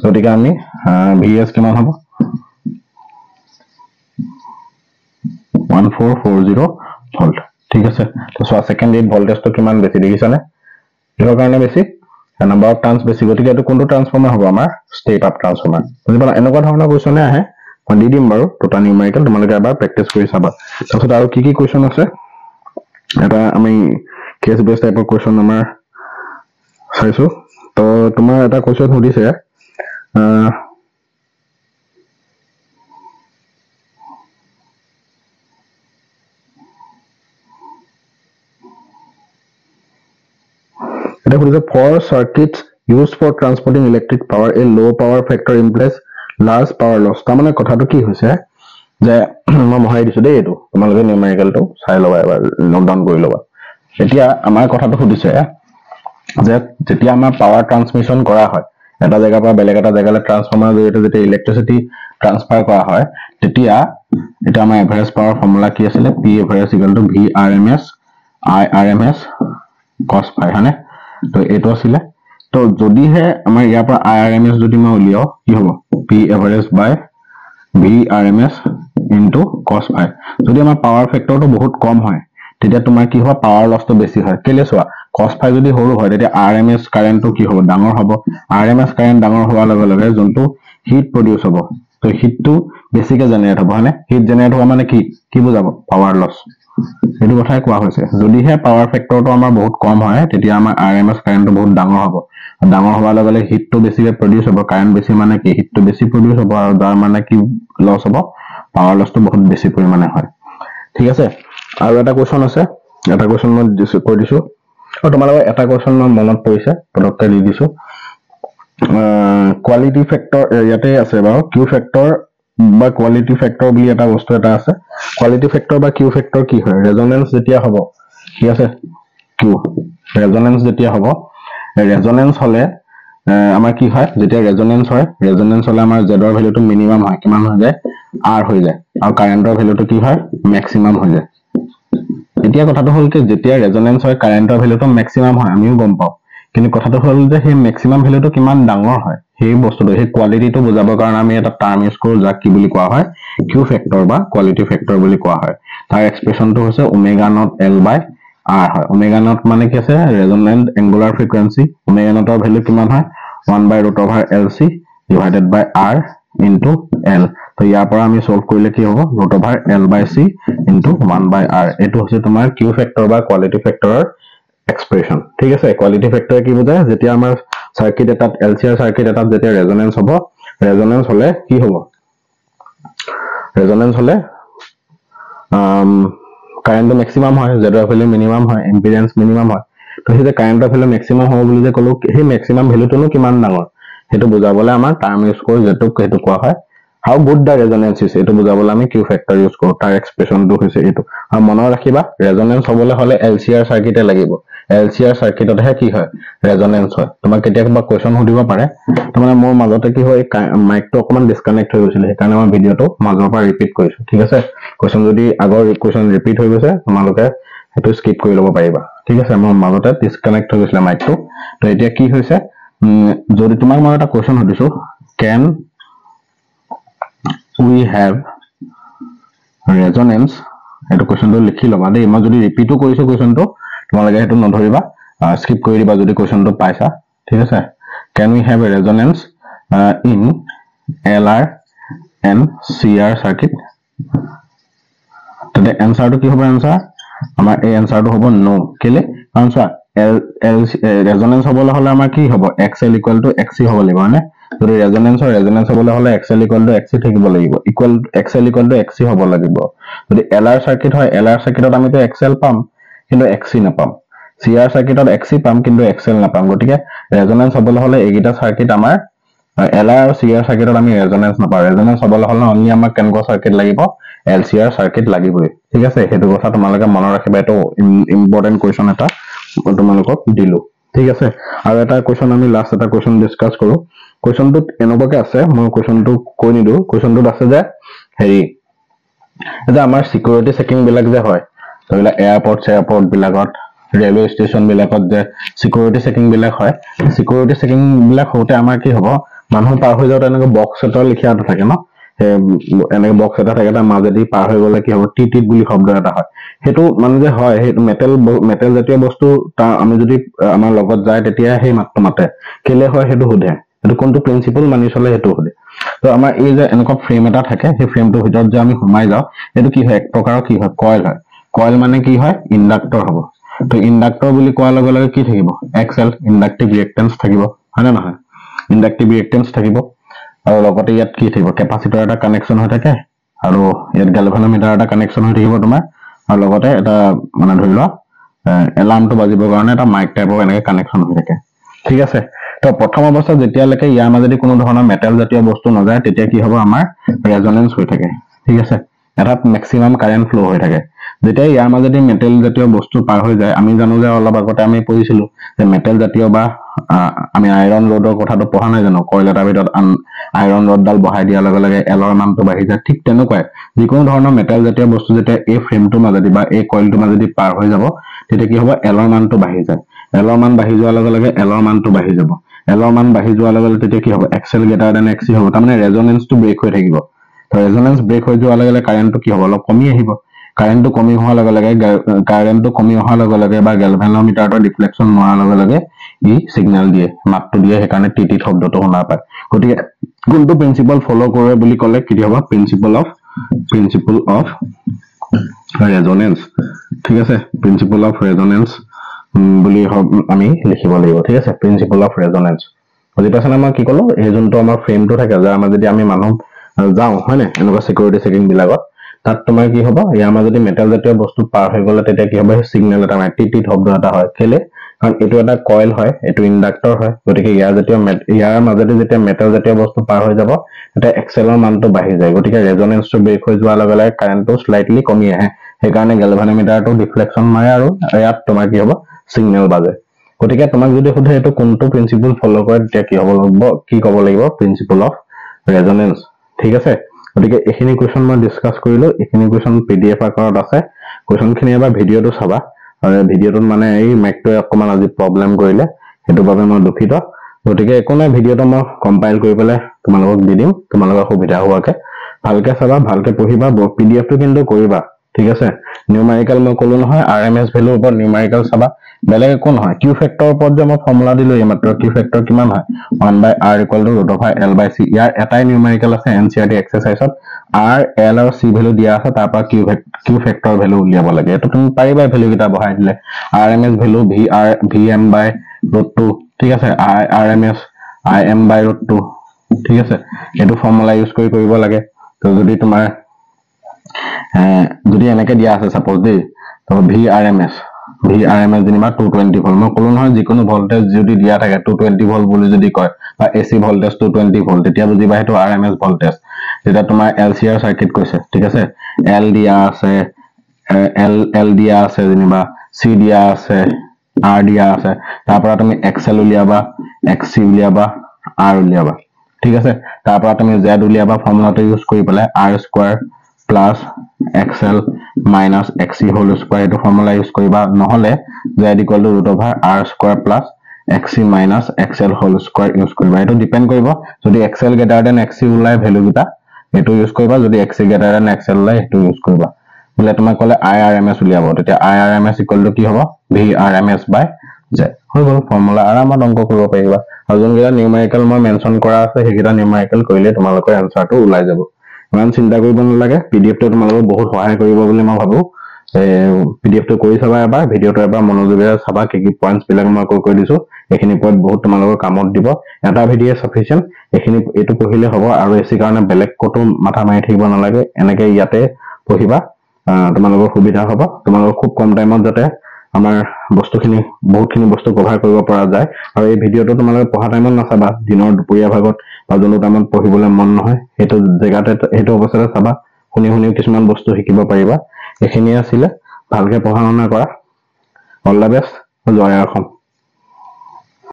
গতিকে আমি VS কিমান হ'ব 1440 ভোল্ট ঠিক আছে তো সো সেকেন্ডাৰী ভোল্টেজটো কিমান বেছি দেখিছানে এৰ কাৰণে বেছি নাম্বাৰ অফ টাৰ্নছ বেছি গতিকে এটো কোনটো ট্ৰান্সফৰ্মাৰ হ'ব আমাৰ ষ্টেপ আপ ট্ৰান্সফৰ্মাৰ বুজিবা এনেকুৱা ধৰণৰ কোৱেশ্চনে আহে মই দি দিম বাৰু দুটা নিউমেৰিকেল তোমালোকে এবাৰ প্ৰেক্টিস কৰি চাবা তাৰপিছত আৰু কি কোৱেশ্চন আছে এটা আমি কেস বেস টাইপৰ কোৱেশ্চন আমাৰ চাইছো তো তোমাৰ এটা কোৱেশ্চন সুধিছে এটা কৈছে for circuits used for transporting electric power a low power factor implies large power loss তাৰমানে কথাটো কি হৈছে যে মই মহাই দিছো দেই এটো তোমালোকে নিউমেৰিকেলটো চাই লবা এবাৰ নোট ডাউন কৰি লবা এতিয়া আমাৰ কথাটো সুধিছে যে যেতিয়া আমাৰ পাৱাৰ ট্ৰান্সমিশন কৰা হয় এটা জায়গাৰ পৰা বেলেগ এটা জায়গালৈ ট্ৰান্সফৰ্মাৰৰ জৰিয়তে যেতিয়া ইলেক্ট্ৰিসিটি ট্ৰান্সফাৰ কৰা হয় তেতিয়া এটা আমাৰ এভাৰেজ পাৱাৰ ফৰ্মুলা কি আছিল P average = VRMS IRMS cos phi হয়নে তো এটো আছিল তো যদিহে আমাৰ ইয়াৰ পৰা IRMS যদি মই উলিয়াও কি হ'ব P average by VRMS into cos phi যদি আমাৰ পাৱাৰ ফেক্টৰটো বহুত কম হয় তেতিয়া তোমাৰ কি হ'ব পাৱাৰ লসটো বেছি হয় কেলে সোৱা cos phi যদি সৰু হয় তেতিয়া RMS কাৰেন্টটো কি হ'ব ডাঙৰ হ'ব RMS কাৰেন্ট ডাঙৰ হোৱাৰ লগে লগে যোনটো হিট প্ৰডিউস হ'ব তো হিটটো বেছিকে জেনাৰেট হ'ব হয়নে হিট জেনাৰেট হোৱা মানে কি বুজাব পাৱাৰ লস এটো কথাই কোৱা হৈছে যদিহে পাৱাৰ ফেক্টৰটো আমাৰ বহুত কম হয় তেতিয়া আমাৰ RMS কাৰেন্টটো বহুত ডাঙৰ হ'ব ডাঙৰ হোৱাৰ লগে লগে হিটটো বেছিকে প্ৰডিউস হ'ব কাৰেন্ট বেছি মানে কি হিটটো বেছি প্ৰডিউস হ'ব আৰু তাৰ মানে কি লস হ'ব পাৱাৰ লসটো বহুত বেছি পৰিমাণে হয় ঠিক আছে আৰু এটা কোৱেশ্চন আছে এটা কোৱেশ্চন মই কৈ দিছো আৰু তোমালোকৰ এটা কোৱেশ্চন মই মনত পৰিছে পটককে দি দিছো কোৱালিটি ফেক্টৰ ইয়াতে আছে বাৰু কিউ ফেক্টৰ বা কোৱালিটি ফেক্টৰ বুলি এটা বস্তু এটা আছে কোৱালিটি ফেক্টৰ বা কিউ ফেক্টৰ কি হয় ৰেজোনেন্স যেতিয়া হ'ব কি আছে কিউ ৰেজোনেন্স যেতিয়া হ'ব ৰেজোনেন্স হলে আমাৰ কি হয় যেতিয়া ৰেজোনেন্স হলে আমাৰ z ৰ ভ্যালুটো মিনিমাম হয় কিমান হৈ যায় r হৈ যায় আৰু কাৰেন্টৰ ভ্যালুটো কি হয় ম্যাক্সিমাম হৈ যায় এতিয়া কথাটো হল কি যেতিয়া ৰেজোনেন্স হয় কাৰেন্টৰ ভ্যালুটো ম্যাক্সিমাম হয় আমিও গম পাও কিন্তু কথাটো হল যে সেই ম্যাক্সিমাম ভ্যালুটো কিমান ডাঙৰ হয় সেই বস্তুটো সেই কোৱালিটিটো বুজাবৰ কাৰণে আমি এটা টাৰ্ম ইউজ কৰো যাক কি বুলি কোৱা হয় কিউ ফেক্টৰ বা কোৱালিটি ফেক্টৰ বুলি কোৱা হয় তাৰ এক্সপ্ৰেছনটো হৈছে omega naught L by R হয় ওমেগা নট মানে কি আছে ৰেজোনেন্ট এংগুলাৰ ফ্ৰিকোয়েন্সি ওমেগা নটৰ ভ্যালু কিমান হয় 1/√LC divided by R into L তো ইয়াৰ পৰা আমি সলভ কৰিলে কি হ'ব √L/C into 1/R এটো হৈছে তোমাৰ কিউ ফেক্টৰ বা কোৱালিটি ফেক্টৰৰ এক্সপ্ৰেছন ঠিক আছে কোৱালিটি ফেক্টৰ কি বুজায় যেতিয়া আমাৰ সাৰ্কিট এটাত LCR সাৰ্কিট এটাত যেতিয়া ৰেজোনেন্স হ'ব ৰেজোনেন্স হলে কি হ'ব ৰেজোনেন্স হলে কাৰেন্ট ম্যাক্সিমাম হয় z এৰ ভ্যালু মিনিমাম হয় ইম্পিডেন্স মিনিমাম হয় তো সেই যে কাৰেন্টৰ ভ্যালু ম্যাক্সিমাম হ'ব বুলি যে কলো সেই ম্যাক্সিমাম ভ্যালুটো কিমান ডাঙৰ হেতু বুজাবলৈ আমাৰ টাৰ্ম ইউজ কৰো যেটো হেতু কোৱা হয় হাউ গুড দা ৰেজোনেন্স ইজ এটো বুজাবলৈ আমি কিউ ফেক্টৰ ইউজ কৰো তাৰ এক্সপ্ৰেছনটো হৈছে এটো আৰু মনত ৰাখিবা ৰেজোনেন্স হ'বলৈ হলে LCR সাৰ্কিটে লাগিব LCR সাৰ্কিটতহে কি হয় ৰেজোনেন্স হয় তোমাক কেতিয়াবা কোৱেশ্চন সুধিব পাৰে তোমাৰ মোৰ মাজতে কি হয় মাইকটো অকমান ডিসকানেক্ট হৈ গৈছিল সেইকাৰণে মই ভিডিওটো মাজৰ পৰা ৰিপিট কৰিছো ঠিক আছে কোৱেশ্চন যদি আগৰ কোৱেশ্চন ৰিপিট হৈ গৈছে তোমালোকে হেতু স্কিপ কৰি লব পাৰিবা ঠিক আছে মোৰ মাজতে ডিসকানেক্ট হৈ গৈছিল মাইকটো তো এতিয়া কি হৈছে যদি তোমাক মই এটা কোৱেশ্চন সুধিছো can we have resonance এটো কোৱেশ্চনটো লিখি লবা দেই মই যদি ৰিপিটও কৰিছো কোৱেশ্চনটো তোমালোকে হেতু নধৰিবা স্কিপ কৰি দিবা যদি কোৱেশ্চনটো পাইছা ঠিক আছে can we have a resonance in LR and CR circuit তেনে এনসারটো কি হ'ব এনসার আমাৰ এই এনসাৰটো হ'ব নো কেলে কাৰণ চোৱা ৰেজোনেন্স হ'বলৈ হলে আমাৰ কি হ'ব XL = XC হ'ব লাগিব মানে যদি ৰেজোনেন্স হ'বলৈ হলে XL = XC থাকিব লাগিব XL = XC হ'ব লাগিব যদি LR সার্কিট হয় LR সার্কিটত আমি তো XL পাম কিন্তু XC নাপাম CR সার্কিটত XC পাম কিন্তু XL নাপাম গটিকে ৰেজোনেন্স হ'বলৈ হলে এইগিটা সাৰ্কিট আমাৰ LR আৰু CR সাৰ্কিটত আমি ৰেজোনেন্স নাপাম ৰেজোনেন্স হ'বলৈ হলে অনলি আমাক কেনেকুৱা সাৰ্কিট লাগিব LCR সাৰ্কিট লাগিবই ঠিক আছে হেতু কথা তোমালোকে মনত ৰাখিবা এটো ইম্পৰ্টেন্ট কোৱেশ্চন এটা তোমালোকক দিলো ঠিক আছে আৰু এটা কোৱেশ্চন আমি লাষ্ট এটা কোৱেশ্চন ডিসকাস কৰো কোৱেশ্চনটোত এনেকুৱাকে আছে মই কোৱেশ্চনটো কৈ নিদু কোৱেশ্চনটোত আছে যে হেৰি এটা আমাৰ সিকিউৰিটি চেকিং বিলাক যে হয় তইলা এয়াৰপৰ্ট বিলাকত ৰেলৱে ষ্টেচন বিলাকত যে সিকিউৰিটি চেকিং বিলাক হয় সিকিউৰিটি চেকিং বিলাক হওতে আমাৰ কি হ'ব মানুহ পাৰ হৈ যাওতে এনেকৈ বক্স এটা লিখা থাকে ন এনেকৈ বক্স এটা থাকে তাৰ মাজেদি পাৰ হৈ গলে কি হ'ব টিটিট বুলি শব্দ এটা হয় হেতু মানে যে হয় হেতু মেটেল জাতীয় বস্তু আমি যদি আমাৰ লগত যায় তেতিয়া সেই মাত্ৰ মাতে কেলে হয় হেতু সোধে হেতু কোনটো প্ৰিন্সিপল মানি চলে হেতু সোধে তো আমাৰ এই যে এনেকুৱা ফ্ৰেম এটা থাকে সেই ফ্ৰেমটোৰ ভিতৰত যে আমি সোমাই যাও হেতু কি হয় এক প্ৰকাৰৰ কি হয় কয়েল মানে কি হয় ইন্ডাক্টৰ হ'ব তো ইন্ডাক্টৰ বুলি কোৱাৰ লগে লগে কি থাকিব XL ইন্ডাক্টিভ ৰিঅ্যাক্টেন্স থাকিব হয় না নহয় ইন্ডাক্টিভ ৰিঅ্যাক্টেন্স থাকিব আৰু লগতে ইয়াত কি থাকিব কেপাসিটৰ এটা কানেকচন হৈ থাকে আৰু ইয়াত গ্যালভানোমিটাৰ এটা কানেকচন হৈ থাকিব তোমাৰ আৰু লগতে এটা মানে ধৰি লোৱা এলাৰ্মটো বাজিবৰ কাৰণে এটা মাইক টাইপৰ এনেকে কানেকশ্যন হৈ থাকে ঠিক আছে তো প্ৰথম অৱস্থাত যেতিয়ালৈকে ইয়াৰ মাজেদি কোনো ধৰণৰ মেটেল জাতীয় বস্তু নাযায় তেতিয়া কি হ'ব আমাৰ ৰেজনেন্স হৈ থাকে ঠিক আছে এটা ম্যাক্সিমাম কাৰেন্ট ফ্লো হৈ থাকে যেতিয়া ইয়াৰ মাজেদি মেটেল জাতীয় বস্তু পাৰ হৈ যায় আমি জানো যে অলপ আগতে আমি পঢ়িছিলো যে মেটেল জাতীয় বা আমি আইৰন ৰডৰ কথাটো পঢ়া নাই জানো কইল এটাৰ ভিতৰত আইৰন ৰডডাল বহাই দিয়াৰ লগে লগে এলৰ মানটো বাঢ়ি যায় ঠিক তেনেকুৱাই যিকোনো ধৰণৰ মেটেল জাতীয় বস্তু যেতিয়া এই ফ্ৰেমটোৰ মাজেদি বা এই কইলটোৰ মাজেদি পাৰ হৈ যাব তেতিয়া কি হ'ব এলৰ মানটো বাঢ়ি যায় এলৰ মান বাঢ়ি যোৱাৰ লগে লগে এলৰ মানটো বাঢ়ি যাব এলৰ মান বাঢ়ি যোৱাৰ লগে লগে তেতিয়া কি হ'ব এক্সেল গ্ৰেটাৰ দেন এক্সি হ'ব তাৰমানে ৰেজনেন্সটো ব্ৰেক হৈ থাকিব তো ৰেজনেন্স ব্ৰেক হৈ যোৱাৰ লগে লগে কাৰেন্টটো কি হ'ব অলপ কমি আহিব কাৰেন্টটো কমি হোৱাৰ লগে লগে বা গ্যালভানোমিটাৰটোৰ ডিফ্লেকশন নোৱাৰ লগে লগে ই সিগন্যাল দিয়ে মাতটো দিয়ে সেইকাৰণে টিটি শব্দটো শুনা পায় গতিকে কোনটো প্ৰিন্সিপল ফলো কৰে বুলি ক'লে কি হ'ব প্ৰিন্সিপল অফ ৰেজনেন্স ঠিক আছে প্ৰিন্সিপল অফ ৰেজনেন্স বুলি আমি লিখিব লাগিব ঠিক আছে প্ৰিন্সিপল অফ ৰেজনেন্স বুজি পাইছানে মই কি ক'লো এই যোনটো আমাৰ ফ্ৰেমটো থাকে যাৰ মাজেদি আমি মানুহ যাওঁ হয় নে এনেকুৱা সিকিউৰিটি চেকিং বিলাকত তাত তোমাৰ কি হ'ব ইয়াৰ মাজেদি মেটেল জাতীয় বস্তু পাৰ হৈ গ'লে তেতিয়া কি হ'ব সিগন্যাল এটা মানে টিটি শব্দ এটা হয় কেলে কাৰণ এইটো এটা কইল হয় এইটো ইন্ডাক্টৰ হয় গতিকে ইয়াৰ মাজেদি যেতিয়া মেটেল জাতীয় বস্তু পাৰ হৈ যাব তেতিয়া এক্সেলৰ মানটো বাঢ়ি যায় গতিকে ৰেজনেন্সটো ব্ৰেক হৈ যোৱাৰ লগে লগে কাৰেন্টটো স্লাইটলি কমি আহে সেইকাৰণে গ্যালভানোমিটাৰটো ডিফ্লেকশন মাৰে আৰু ইয়াত তোমাৰ কি হ'ব সিগন্যাল বাজে গতিকে তোমাক যদি সোধে এইটো কোনটো প্ৰিন্সিপল ফলো কৰে তেতিয়া কি হ'ব লাগিব কি ক'ব লাগিব প্ৰিন্সিপল অফ ৰেজনেন্স ঠিক আছে গতিকে এইখিনি কোৱেশ্চন মই ডিসকাস কৰিলো এইখিনি কোৱেশ্চন পিডিএফ আকাৰত আছে কোৱেশ্চনখিনি এবাৰ ভিডিঅটো চাবা আৰু ভিডিঅটোত মানে এই মাইকটোৱে অকমান আজি প্ৰবলেম কৰিলে হেতু বাবে মই দুখিত গতিকে একো নাই ভিডিঅটো মই কম্পাইল কৰি পেলাই তোমালোকক দি দিম তোমালোকৰ সুবিধা হোৱাকে ভালকে চাবা ভালকে পঢ়িবা পিডিএফটো কিন্তু কৰিবা ঠিক আছে নিউমেৰিকেল মই ক'লো নহয় আৰএমএস ভ্যালুৰ ওপৰত নিউমেৰিকেল চাবা বেলেগ একো নহয় কিউ ফেক্টৰৰ ওপৰত যে মই ফৰ্মুলা দিলো এইমাত্ৰ কিউ ফেক্টৰ কিমান হয় 1/r = L/c ইয়াৰ এটাই নিউমেৰিকেল আছে এনসিআৰটি এক্সাৰসাইজত r l আৰু c ভ্যালু দিয়া আছে তাৰ পৰা কিউ ফেক্টৰ ভ্যালু উলিয়াব লাগে এটো তুমি পাৰিবা ভ্যালু কিটা বহাই দিলে rms ভ্যালু vm/√2 ঠিক আছে rms im/√2 ঠিক আছে এটো ফৰ্মুলা ইউজ কৰিব লাগে তো যদি তোমাৰ যদি এনেকে দিয়া আছে সাপোজ দেই তো vrms যেনিবা 220 ভোল্ট মই ক'লো নহয় যিকোনো ভোল্টেজ যদি দিয়া থাকে 220 ভোল্ট বুলি যদি কয় বা এসি ভোল্টেজ 220 ভোল্ট তেতিয়া বুজিবা হেতু rms ভোল্টেজ যেটা তোমাৰ এলসিআর সার্কিট কৈছে ঠিক আছে এল দিয়া আছে এল দিয়া আছে যেনিবা সি দিয়া আছে আর দিয়া আছে তাৰ পৰা তুমি এক্সএল উলিয়াবা এক্সি উলিয়াবা আৰ উলিয়াবা ঠিক আছে তাৰ পৰা তুমি জেড উলিয়াবা ফৰ্মুলাটো ইউজ কৰি পেলাই r² plus xl minus xc whole square এটো ফৰ্মুলা ইউজ কৰিবা নহলে z = r² plus xc minus xl whole square use কৰিবা এটো ডিপেন্ড কৰিব যদি xl greater than xc উলাই ভ্যালু কিটা এটো ইউজ কৰিবা যদি xc greater than xl উলাই এটো ইউজ কৰিবা বলে তোমাক কলে irms উলিয়াব তেতিয়া irms = কি হ'ব vrms/z হৈ গল ফৰ্মুলা আৰামত অংক কৰিব পাৰিবা আৰু যোনকেইটা নিউমেৰিকেল মই মেনশন কৰা আছে সেইকেইটা নিউমেৰিকেল কৰিলে তোমালোকৰ এনসাৰটো উলাই যাব ইমান চিন্তা কৰিব নালাগে পিডিএফটো তোমালোকক বহুত সহায় কৰিব বুলি মই ভাবো পিডিএফটো কৰি চাবা এবাৰ ভিডিঅটো এবাৰ মনোযোগেৰে চাবা কি কি পইণ্টছ বিলাক মই কৈ দিছো এইখিনি পইণ্ট বহুত তোমালোকৰ কামত দিব এটা ভিডিঅ সাফিচিয়েন্ট এইখিনি এটো পঢ়িলে হ'ব আৰু এসি কাৰণে বেলেগ কতো মাথা মাৰি থাকিব নালাগে এনেকে ইয়াতে পঢ়িবা তোমালোকৰ সুবিধা হ'ব তোমালোকৰ খুব কম টাইমত যাতে আমাৰ বস্তুখিনি বহুতখিনি বস্তু কভাৰ কৰিব পৰা যায় আৰু এই ভিডিঅটো তোমালোকে পঢ়া টাইমত নাচাবা দিনৰ দুপৰীয়া ভাগত বা যোনটো টাইমত পঢ়িবলৈ মন নহয় হেতু জেগাতে হেতু অৱস্থাতে চাবা শুনি কিছুমান বস্তু শিকিব পাৰিবা এইখিনি আছিল ভালকে পঢ়া শুনা কৰা অল দা বেষ্ট জয় অসম